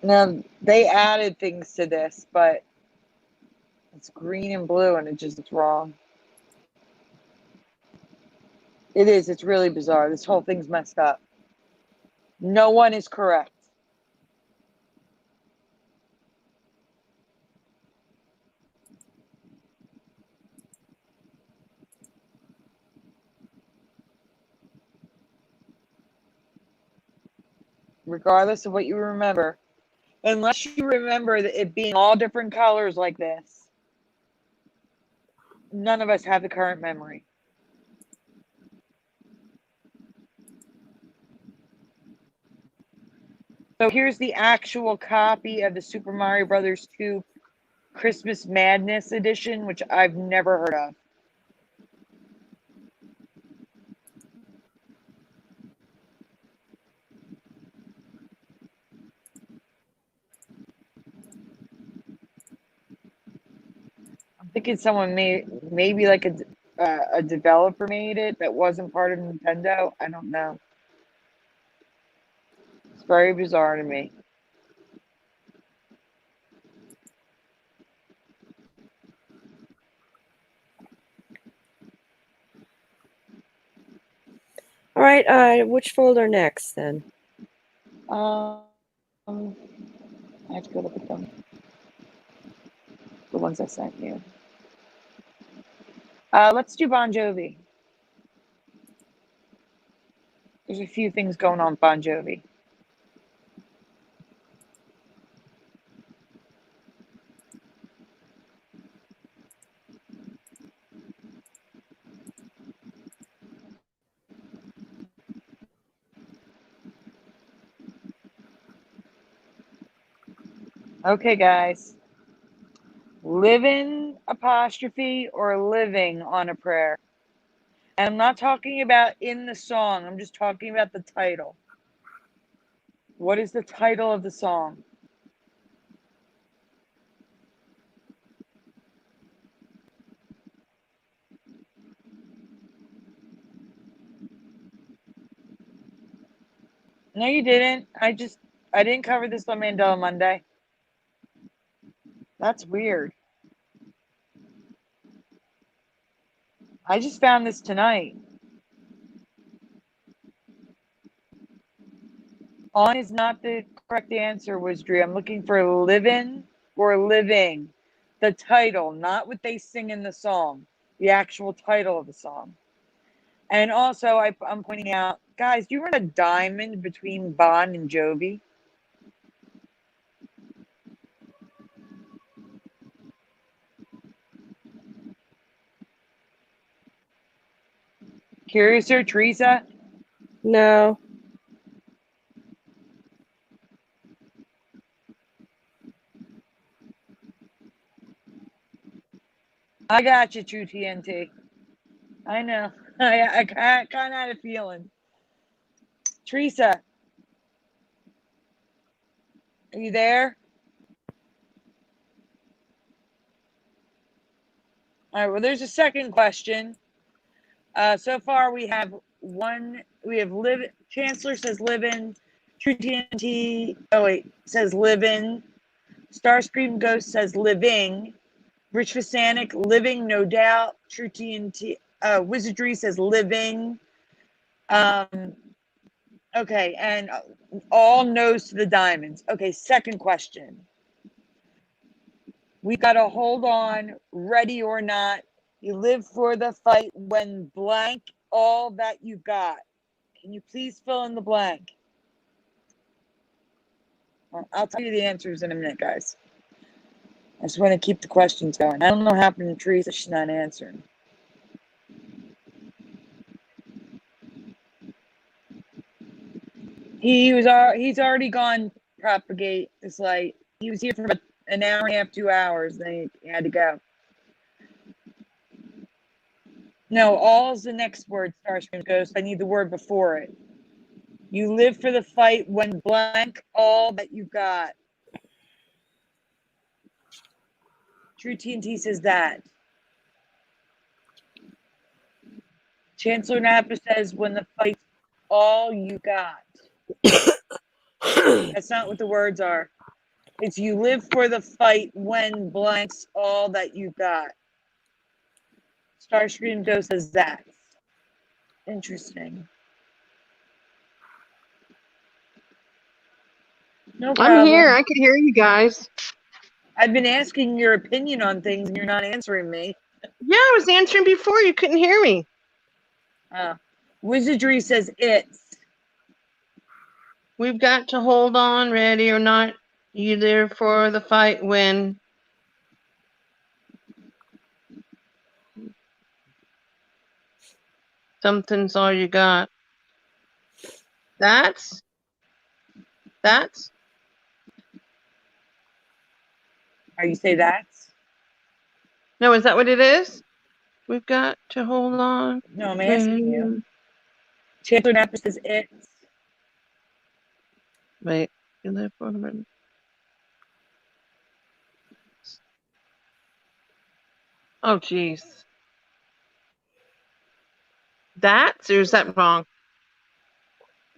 Now, they added things to this, but it's green and blue and it's wrong. It is, it's really bizarre. This whole thing's messed up. No one is correct. Regardless of what you remember, Unless you remember that it being all different colors like this, none of us have the current memory. So here's the actual copy of the Super Mario Brothers 2 Christmas Madness edition, which I've never heard of. I'm thinking someone maybe like a developer made it that wasn't part of Nintendo. I don't know. It's very bizarre to me. All right, which folder next then? I have to go look at them. The ones I sent you. Let's do Bon Jovi. There's a few things going on Bon Jovi. Okay, guys. Living apostrophe or living on a prayer. And I'm not talking about in the song. I'm just talking about the title. What is the title of the song? No, you didn't. I didn't cover this on Mandela Monday. That's weird. I just found this tonight. On is not the correct answer, Wizdri. I'm looking for living or living. The title, not what they sing in the song. The actual title of the song. And also, I'm pointing out, guys, do you run a diamond between Bon and Jovi? Curious or Teresa? No. I got you, True TNT. I know. I kind of had a feeling. Teresa, are you there? All right, well, there's a second question. So far, we have one. We have Chancellor says live in. True TNT. Oh wait, says live in. Starscream Ghost says living. Rich Fasanic living, no doubt. True TNT. Wizardry says living. Okay, and all no's to the diamonds. Okay, second question. We got to hold on, ready or not. You live for the fight when blank all that you got. Can you please fill in the blank? Well, I'll tell you the answers in a minute, guys. I just want to keep the questions going. I don't know what happened to Teresa. She's not answering. He's already gone propagate this light. He was here for about an hour and a half, 2 hours. Then he had to go. No, all's the next word, Starscream Ghost. I need the word before it. You live for the fight when blank all that you got. True TNT says that. Chancellor Napa says when the fight's all you got. That's not what the words are. It's you live for the fight when blanks all that you got. Starscream Ghost says that. Interesting. No problem. I'm here. I can hear you guys. I've been asking your opinion on things and you're not answering me. Yeah, I was answering before. You couldn't hear me. Wizardry says it's. We've got to hold on, ready or not. You there for the fight when something's all you got? That's Are you say that's? no, is that what it is? We've got to hold on. No, I'm asking you. Chancellor Napper says it's. Wait, you live for the minute. Oh, jeez. That's, or is that wrong?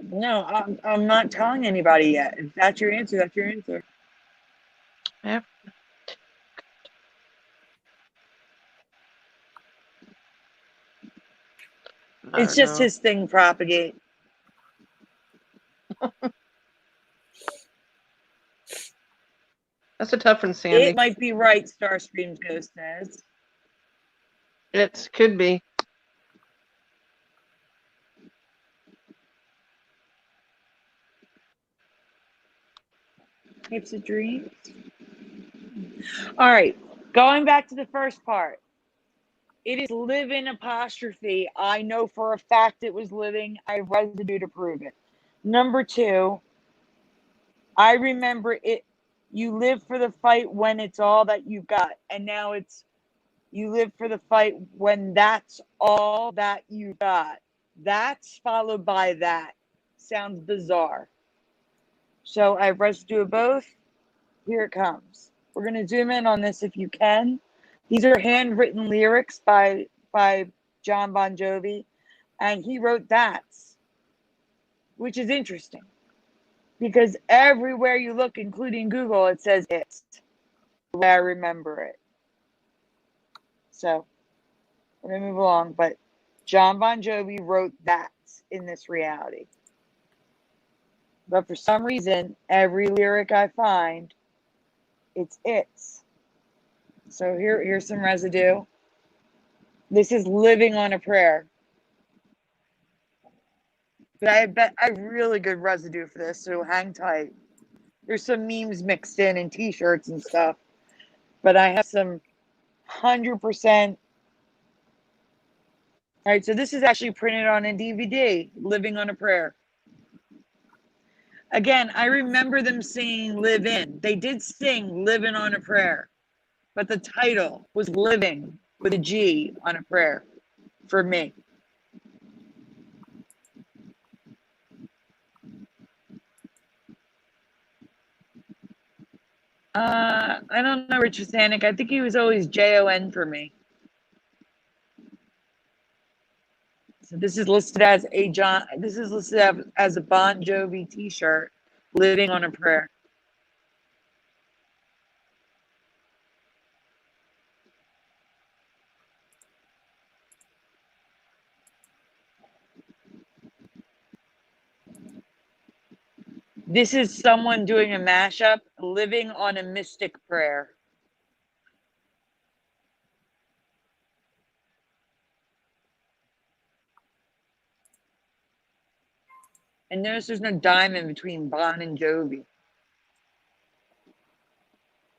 No, I'm not telling anybody yet. If that's your answer, that's your answer. Yeah. It's just his thing, propagate. That's a tough one, Sandy. It might be right, Starscream's Ghost says. It could be. Types of dreams. All right, going back to the first part. It is living apostrophe. I know for a fact it was living. I have residue to prove it. Number 2, I remember it. You live for the fight when it's all that you've got. And now it's you live for the fight when that's all that you got. That's followed by that. Sounds bizarre. So I have residue of both. Here it comes. We're going to zoom in on this if you can. These are handwritten lyrics by John Bon Jovi, and he wrote that, which is interesting because everywhere you look, including Google, it says it's the way I remember it. So we're going to move along, but John Bon Jovi wrote that in this reality. But for some reason, every lyric I find, it's it's. So here's some residue. This is living on a prayer. But I bet I have really good residue for this, so hang tight. There's some memes mixed in and t-shirts and stuff. But I have some 100%. All right, so this is actually printed on a DVD, Living on a Prayer. Again, I remember them singing Live In. They did sing Living on a Prayer, but the title was Living with a G on a Prayer for me. I don't know, Richard Sanic. I think he was always Jon for me. So this is listed as a as a Bon Jovi t-shirt, Living on a Prayer. This is someone doing a mashup, Living on a Mystic Prayer. And notice there's no diamond between Bon and Jovi.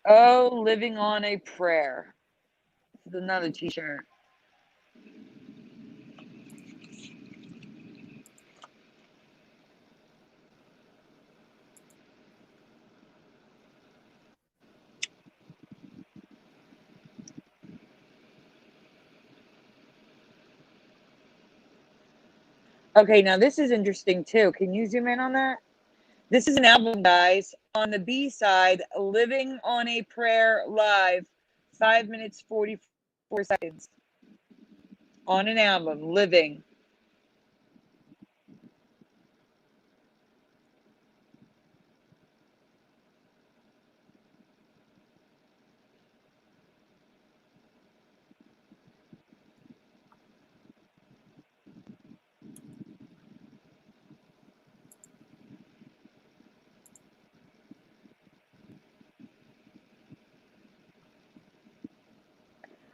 Oh, Living on a Prayer. This is another t-shirt. Okay, now this is interesting too. Can you zoom in on that? This is an album, guys. On the B side, Living on a Prayer live, 5 minutes 44 seconds. On an album, Living.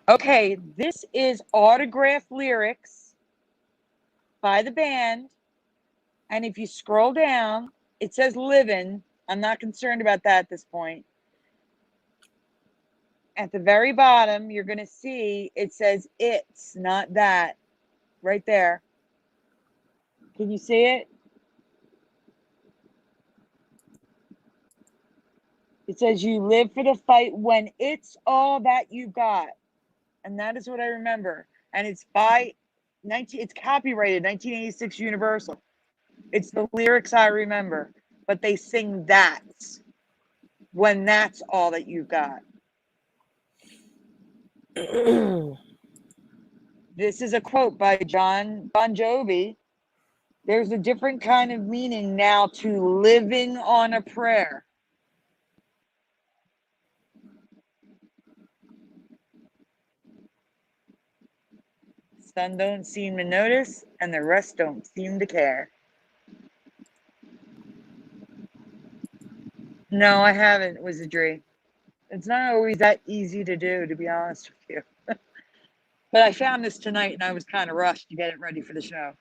Okay, this is autographed lyrics by the band. And if you scroll down, it says Livin', I'm not concerned about that at this point. At the very bottom, you're going to see it says it's, not that. Right there. Can you see it? It says you live for the fight when it's all that you got. And that is what I remember. And it's it's copyrighted 1986 Universal. It's the lyrics I remember. But they sing that when that's all that you got. This is a quote by John Bon Jovi. There's a different kind of meaning now to living on a prayer. Some don't seem to notice, and the rest don't seem to care. No, I haven't, Wizardry. It's not always that easy to do, to be honest with you. But I found this tonight, and I was kind of rushed to get it ready for the show.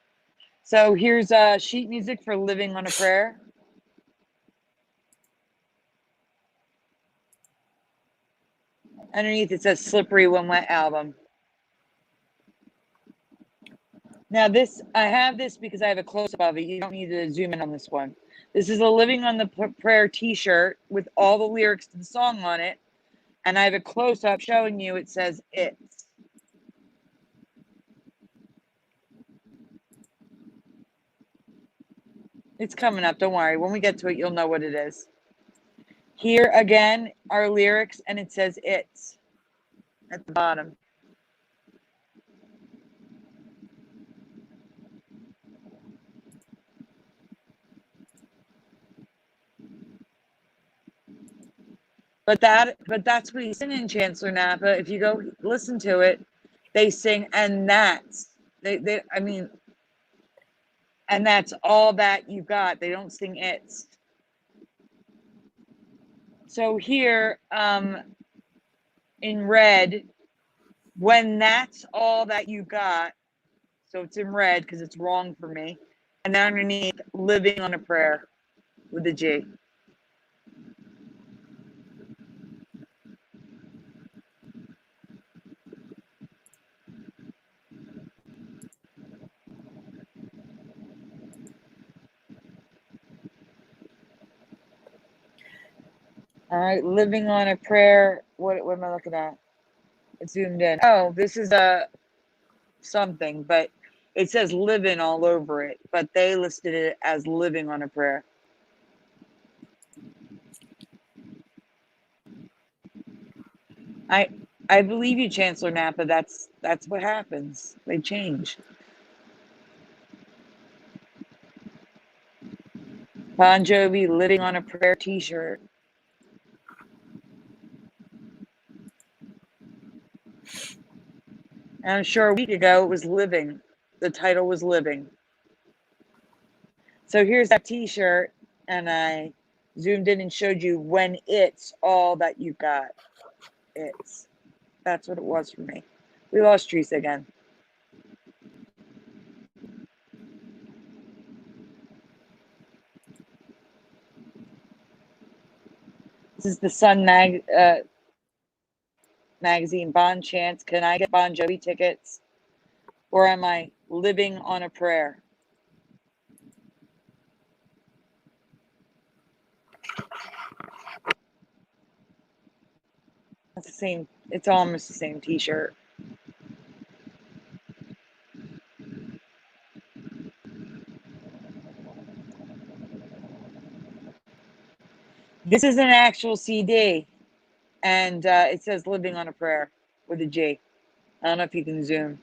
So here's sheet music for Living on a Prayer. Underneath it says Slippery When Wet album. Now this, I have this because I have a close-up of it. You don't need to zoom in on this one. This is a Living on the Prayer t-shirt with all the lyrics to the song on it. And I have a close-up showing you it says it's. It's coming up, don't worry. When we get to it, you'll know what it is. Here again are lyrics, and it says it's at the bottom. But that's what he's singing, Chancellor Napa. If you go listen to it, they sing and that's I mean, and that's all that you got. They don't sing it's. So here, in red, when that's all that you got, so it's in red because it's wrong for me, and underneath, Living on a Prayer with a G. All right, Living on a Prayer. What am I looking at? It's zoomed in. Oh, this is a something, but it says living all over it, but they listed it as Living on a Prayer. I believe you, Chancellor Napa. That's what happens. They change. Bon Jovi, Living on a Prayer t-shirt. And I'm sure a week ago it was Living. The title was Living. So here's that t-shirt, and I zoomed in and showed you when it's all that you got. It's. That's what it was for me. We lost Teresa again. This is the Sun magazine. Bon Chance. Can I get Bon Jovi tickets? Or am I living on a prayer? It's the same. It's almost the same t-shirt. This is an actual CD, and it says Living on a Prayer with a G. I don't know if you can zoom.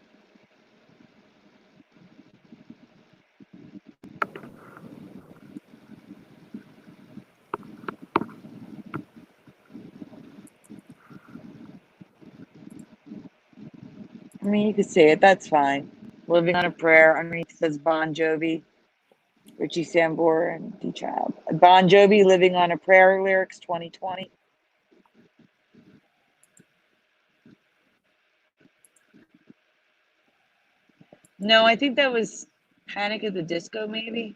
I mean, you can see it. That's fine. Living on a Prayer. Underneath it says Bon Jovi, Richie Sambora, and D-Child. Bon Jovi, Living on a Prayer lyrics 2020. No, I think that was Panic at the Disco, maybe.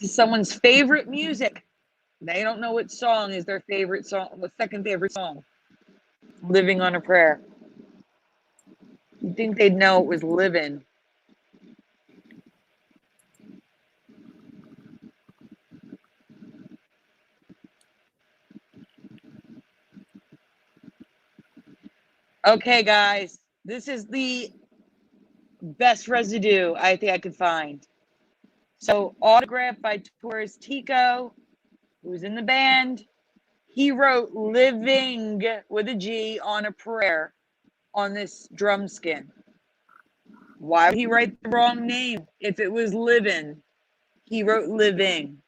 is someone's favorite music. They don't know what song is their favorite song, the second favorite song. Living on a Prayer. You'd think they'd know it was Living. Okay, guys, this is the best residue I think I could find. So, autographed by THURS Tico, who's in the band. He wrote Living with a G on a prayer on this drum skin. Why would he write the wrong name if it was Living? He wrote Living.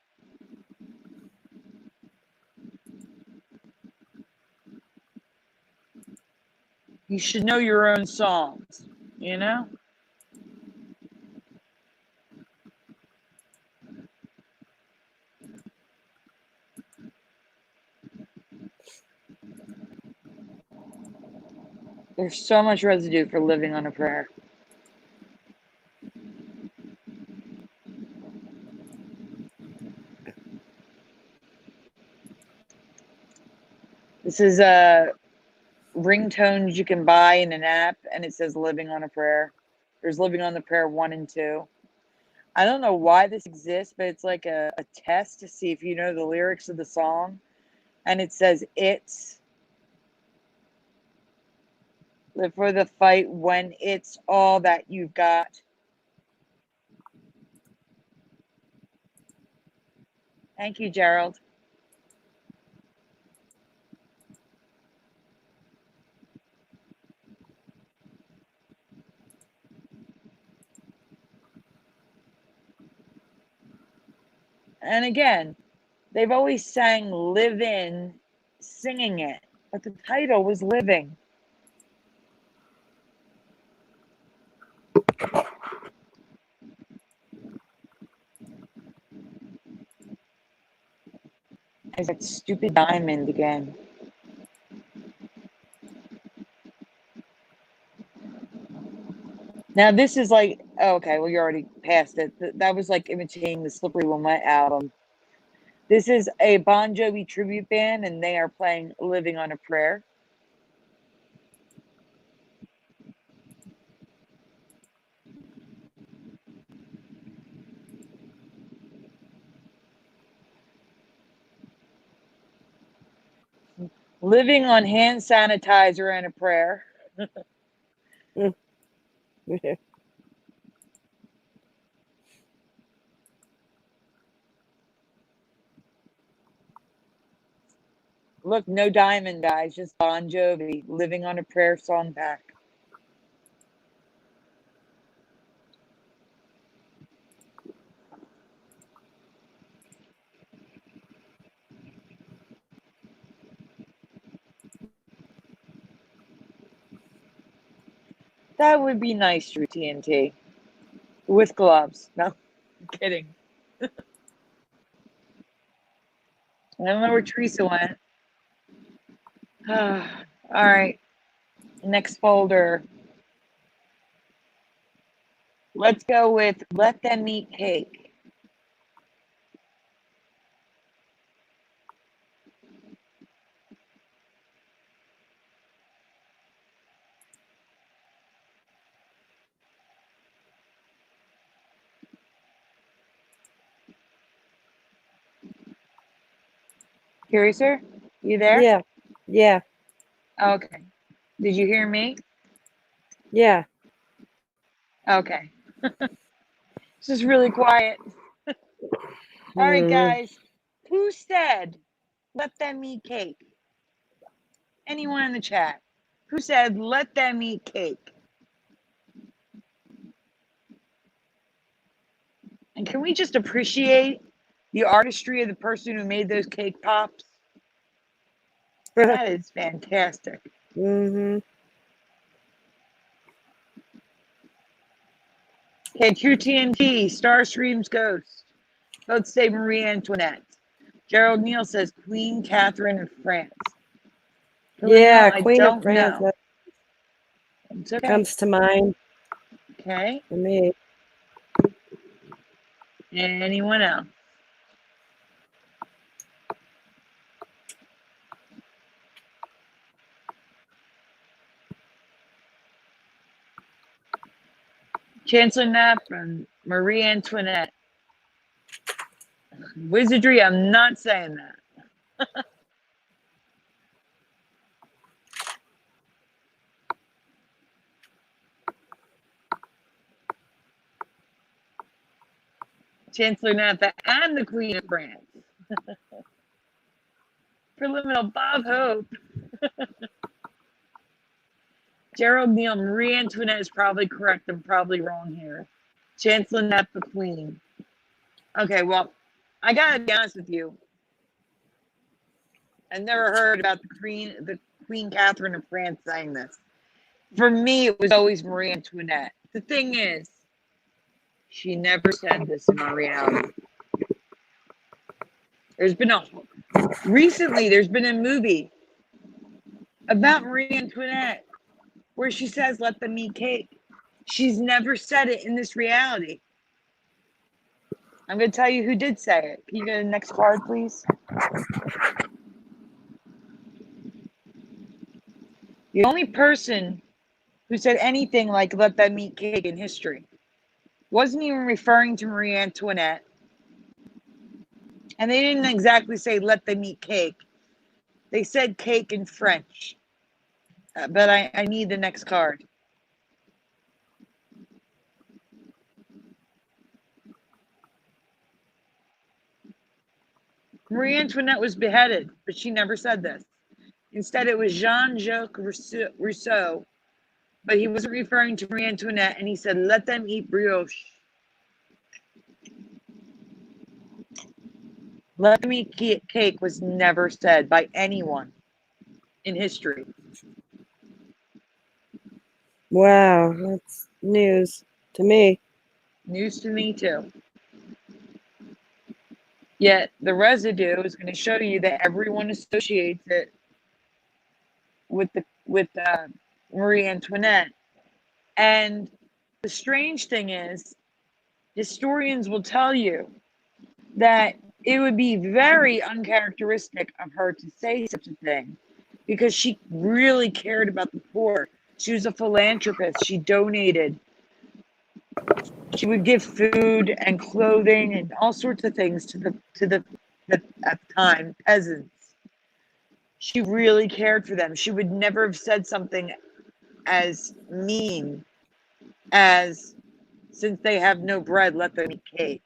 You should know your own songs, you know? There's so much residue for Living on a Prayer. This is ringtones you can buy in an app, and it says Living on a Prayer. There's Living on the Prayer 1 and 2. I don't know why this exists, but it's like a test to see if you know the lyrics of the song. And it says, it's live for the fight when it's all that you've got. Thank you, Gerald. And again, they've always sang Live In, singing it, but the title was Living. There's that stupid diamond again. Now this is like, oh, okay, well, you already passed it. That was like imitating the Slippery When Wet album. This is a Bon Jovi tribute band, and they are playing Living on a Prayer. Living on hand sanitizer and a prayer. Look, no diamond, guys, just Bon Jovi, Living on a Prayer song pack. That would be nice through TNT. With gloves. No, I'm kidding. I don't know where Teresa went. All right. Next folder. Let's go with Let Them Eat Cake. Curiouser, you there? Yeah. Yeah. Okay. Did you hear me? Yeah. Okay. This is really quiet. All right, guys. Who said let them eat cake? Anyone in the chat? Who said let them eat cake? And can we just appreciate the artistry of the person who made those cake pops? That is fantastic. Mm-hmm. Okay, True TNT, Star Streams Ghost. Both say Marie Antoinette. Gerald Neal says Queen Catherine of France. Yeah, I Queen of don't France know. It's okay. comes to mind Okay. for me. Anyone else? Chancellor Knapp and Marie Antoinette. Wizardry, I'm not saying that. Chancellor Knapp and the Queen of France. Preliminal Bob Hope. Gerald Neal, Marie Antoinette is probably correct. I'm probably wrong here. Chancellor Knapp, the Queen. Okay, well, I gotta be honest with you. I never heard about the Queen Catherine of France saying this. For me, it was always Marie Antoinette. The thing is, she never said this in our reality. Recently, there's been a movie about Marie Antoinette where she says, let them eat cake. She's never said it in this reality. I'm going to tell you who did say it. Can you go to the next card, please? The only person who said anything like let them eat cake in history wasn't even referring to Marie Antoinette. And they didn't exactly say let them eat cake. They said cake in French. But I need the next card. Marie Antoinette was beheaded, but she never said this. Instead, it was Jean-Jacques Rousseau, but he wasn't referring to Marie Antoinette, and he said, let them eat brioche. Let them eat cake was never said by anyone in history. Wow, that's news to me. News to me, too. Yet, the residue is going to show you that everyone associates it with Marie Antoinette. And the strange thing is, historians will tell you that it would be very uncharacteristic of her to say such a thing because she really cared about the poor. She was a philanthropist. She donated. She would give food and clothing and all sorts of things to the at the time peasants. She really cared for them. She would never have said something as mean as since they have no bread, let them eat cake.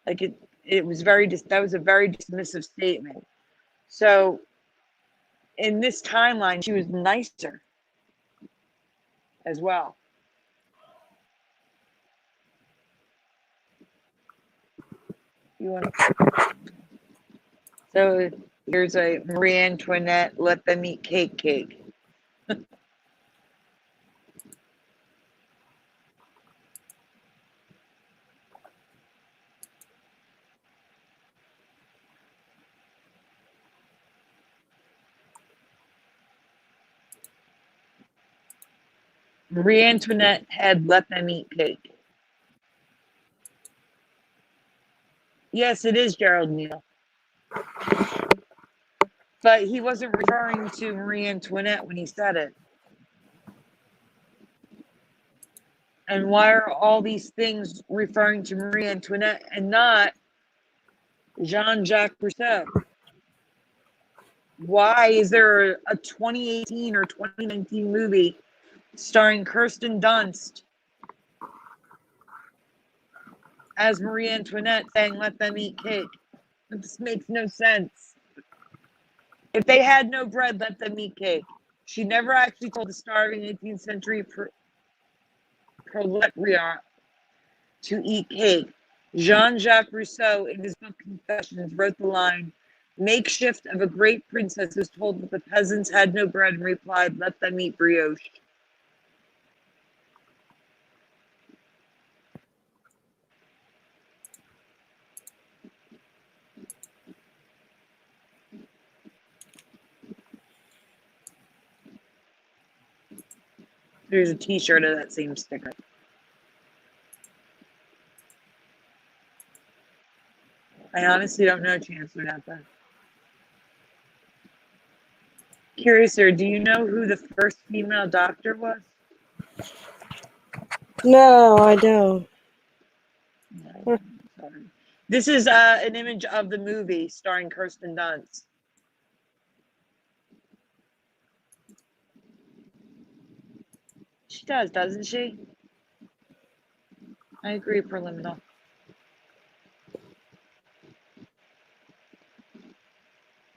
Like it was that was a very dismissive statement. So in this timeline, she was nicer as well. So here's a Marie Antoinette, let them eat cake. Marie Antoinette had let them eat cake. Yes, it is Gerald Neal. But he wasn't referring to Marie Antoinette when he said it. And why are all these things referring to Marie Antoinette and not Jean-Jacques Rousseau? Why is there a 2018 or 2019 movie starring Kirsten Dunst as Marie Antoinette saying, let them eat cake? This makes no sense. If they had no bread, let them eat cake. She never actually told the starving 18th century proletariat to eat cake. Jean-Jacques Rousseau, in his book Confessions, wrote the line, makeshift of a great princess was told that the peasants had no bread and replied, let them eat brioche. There's a t-shirt of that same sticker. I honestly don't know, Chancellor Napa. Curiouser, do you know who the first female doctor was? No, I don't. No, sorry. This is an image of the movie starring Kirsten Dunst. She does, doesn't she? I agree, Preliminal.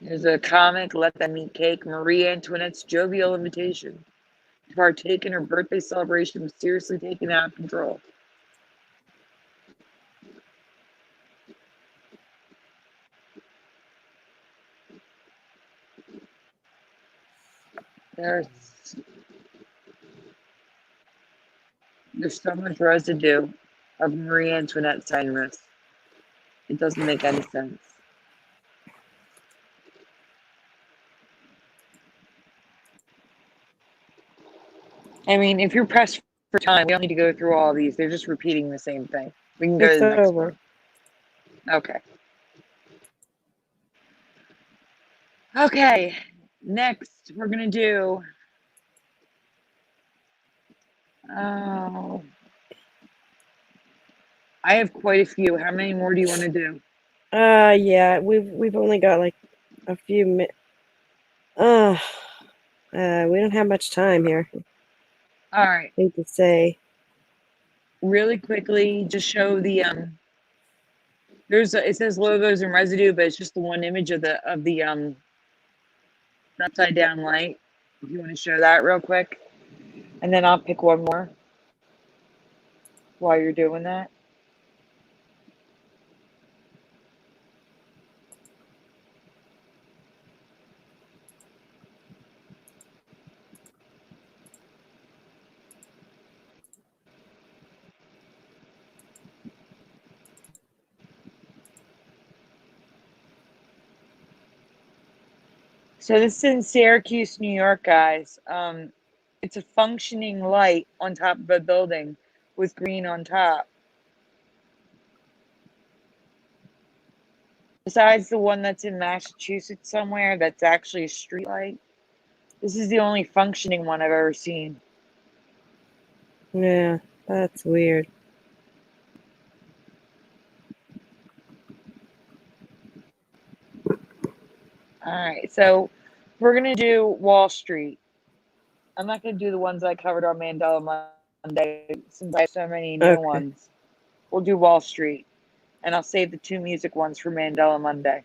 There's a comic, Let Them Eat Cake, Marie Antoinette's jovial invitation to partake in her birthday celebration mysteriously taken out of control. There's so much residue of Marie Antoinette saying this. It doesn't make any sense. I mean, if you're pressed for time, we don't need to go through all these. They're just repeating the same thing. We can go It's to the next over. one. Okay. Okay. Next, we're going to do... Oh. I have quite a few. How many more do you want to do? Yeah, we've only got like a few minutes. We don't have much time here. All right. I hate to say. Really quickly, just show the it says logos and residue, but it's just the one image of the upside down light. If you want to show that real quick, and then I'll pick one more while you're doing that. So this is in Syracuse, New York, guys. It's a functioning light on top of a building with green on top. Besides the one that's in Massachusetts somewhere, that's actually a street light. This is the only functioning one I've ever seen. Yeah, that's weird. All right, so we're going to do Wall Street. I'm not going to do the ones I covered on Mandela Monday since I have so many new ones. We'll do Wall Street, and I'll save the two music ones for Mandela Monday.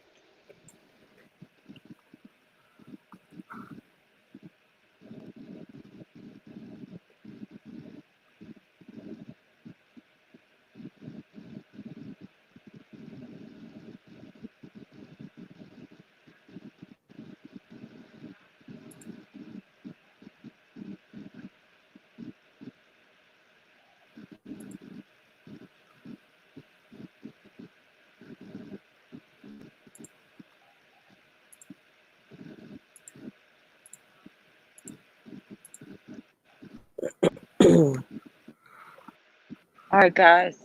All right, guys.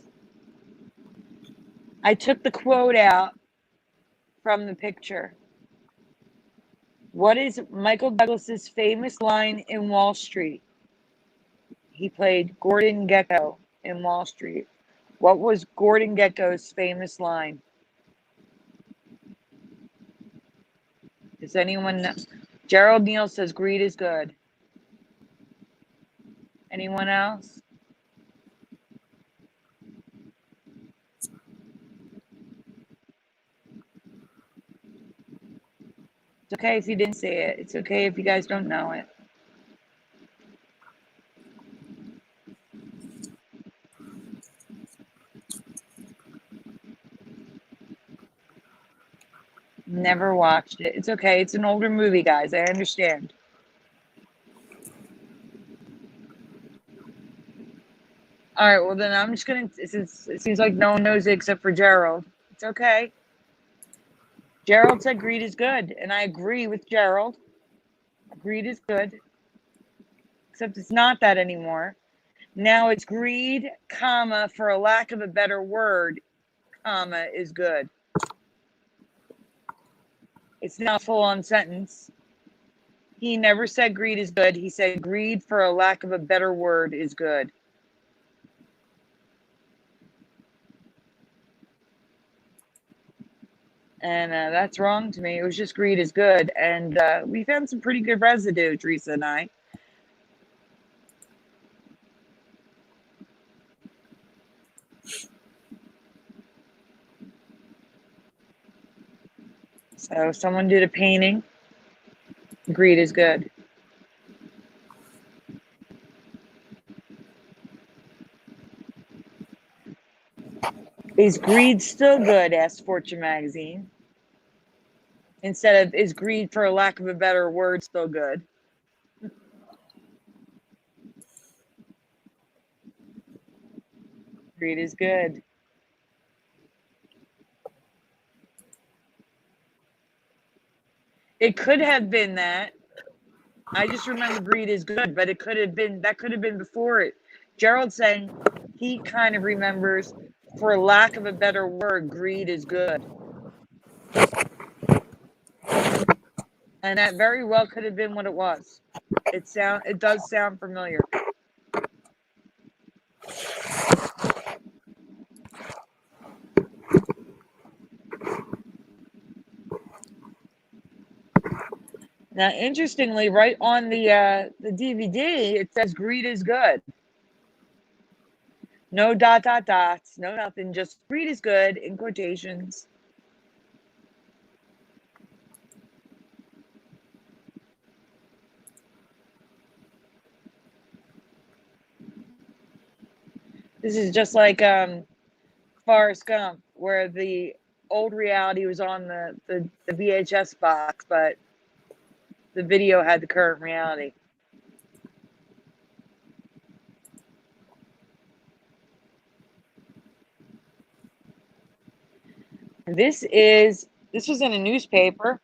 I took the quote out from the picture. What is Michael Douglas's famous line in Wall Street? He played Gordon Gekko in Wall Street. What was Gordon Gekko's famous line? Does anyone know? Gerald Neal says greed is good. Anyone else? It's okay if you didn't say it. It's okay if you guys don't know it. Never watched it. It's okay. It's an older movie, guys. I understand. All right, well, then I'm just going to, since it seems like no one knows it except for Gerald. It's okay. Gerald said greed is good, and I agree with Gerald. Greed is good, except it's not that anymore. Now it's greed, comma, for a lack of a better word, comma, is good. It's now a full-on sentence. He never said greed is good. He said greed, for a lack of a better word, is good. And that's wrong to me. It was just greed is good. And we found some pretty good residue, Teresa and I. So someone did a painting. Greed is good. Is greed still good? Asked Fortune magazine. Instead of, is greed, for a lack of a better word, still good? Greed is good. It could have been that. I just remember greed is good, but it could have been, that could have been before it. Gerald saying he kind of remembers, for lack of a better word, greed is good. And that very well could have been what it was. It does sound familiar. Now, interestingly, right on the DVD, it says greed is good. No dots, no nothing, just greed is good in quotations. This is just like Forrest Gump, where the old reality was on the VHS box, but the video had the current reality. This was in a newspaper.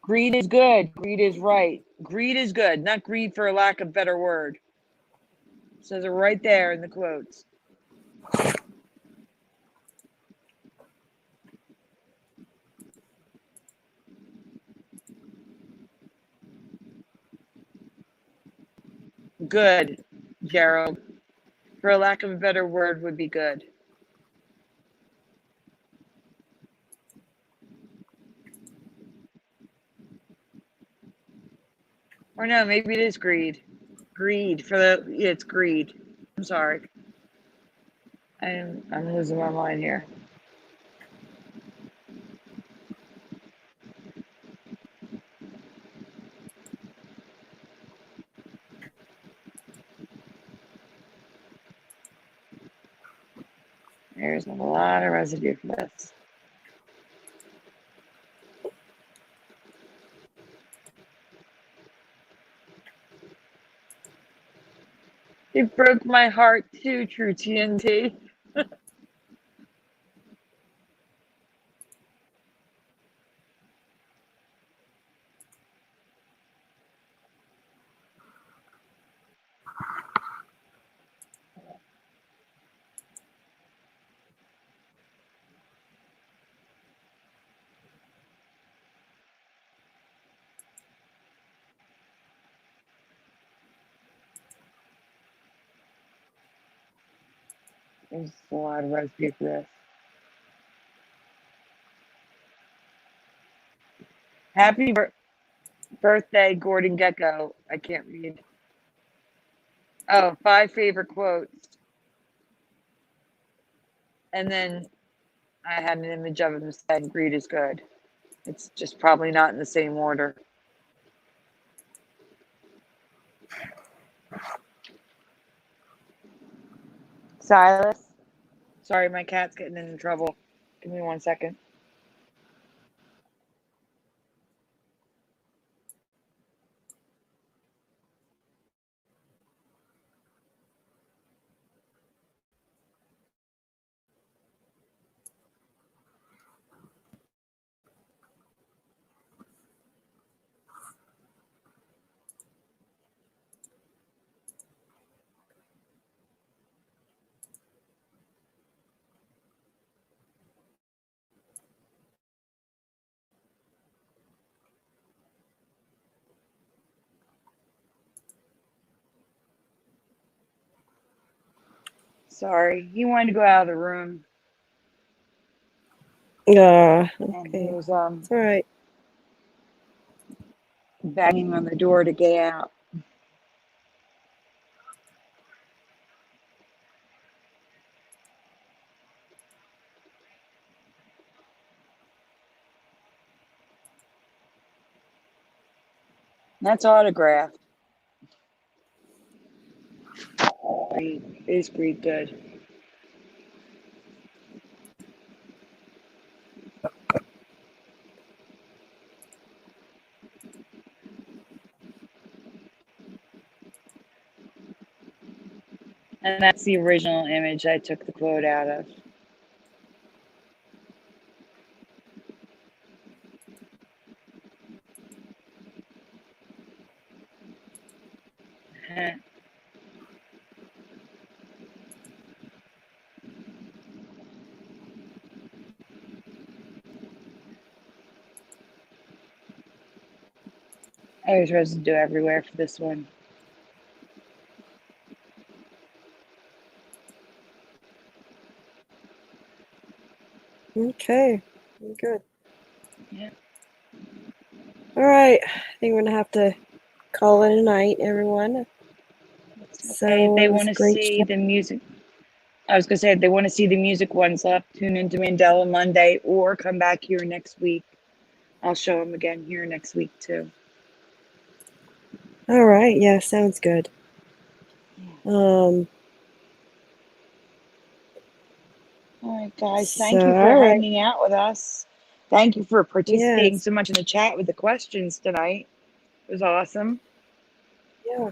Greed is good. Greed is right. Greed is good, not greed for a lack of better word. It says it right there in the quotes. Good, Gerald. For a lack of a better word would be good. Or no, maybe it is greed. Greed for the, yeah, it's greed. I'm sorry. I'm losing my mind here. There's a lot of residue for this. It broke my heart too, True TNT. There's a lot of residue for this. Happy birthday, Gordon Gecko. I can't read. Oh, 5 favorite quotes. And then I had an image of him saying greed is good. It's just probably not in the same order. Silas? Sorry, my cat's getting into trouble. Give me 1 second. Sorry, he wanted to go out of the room. Yeah. And Okay. he was That's all right. banging on the door to get out. That's autographed. Great. Is great good. And that's the original image I took the quote out of. There's residue everywhere for this one. Okay. Good. Yeah. All right. I think we're gonna have to call it a night, everyone. So Okay, if they it was want to great see the music, I was gonna say if they want to see the music ones up, tune into Mandela Monday or come back here next week. I'll show them again here next week too. All right. Yeah, sounds good. All right, guys. Thank So you for all right. hanging out with us. Thank you for participating Yes. so much in the chat with the questions tonight. It was awesome. Yeah.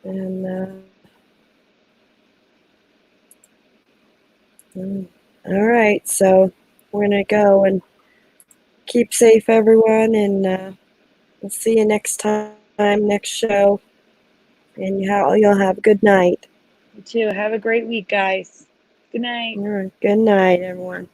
And all right. So we're gonna go and keep safe, everyone, and we'll see you next time, next show. And you'll have a good night. You too. Have a great week, guys. Good night. All right. Good night, everyone.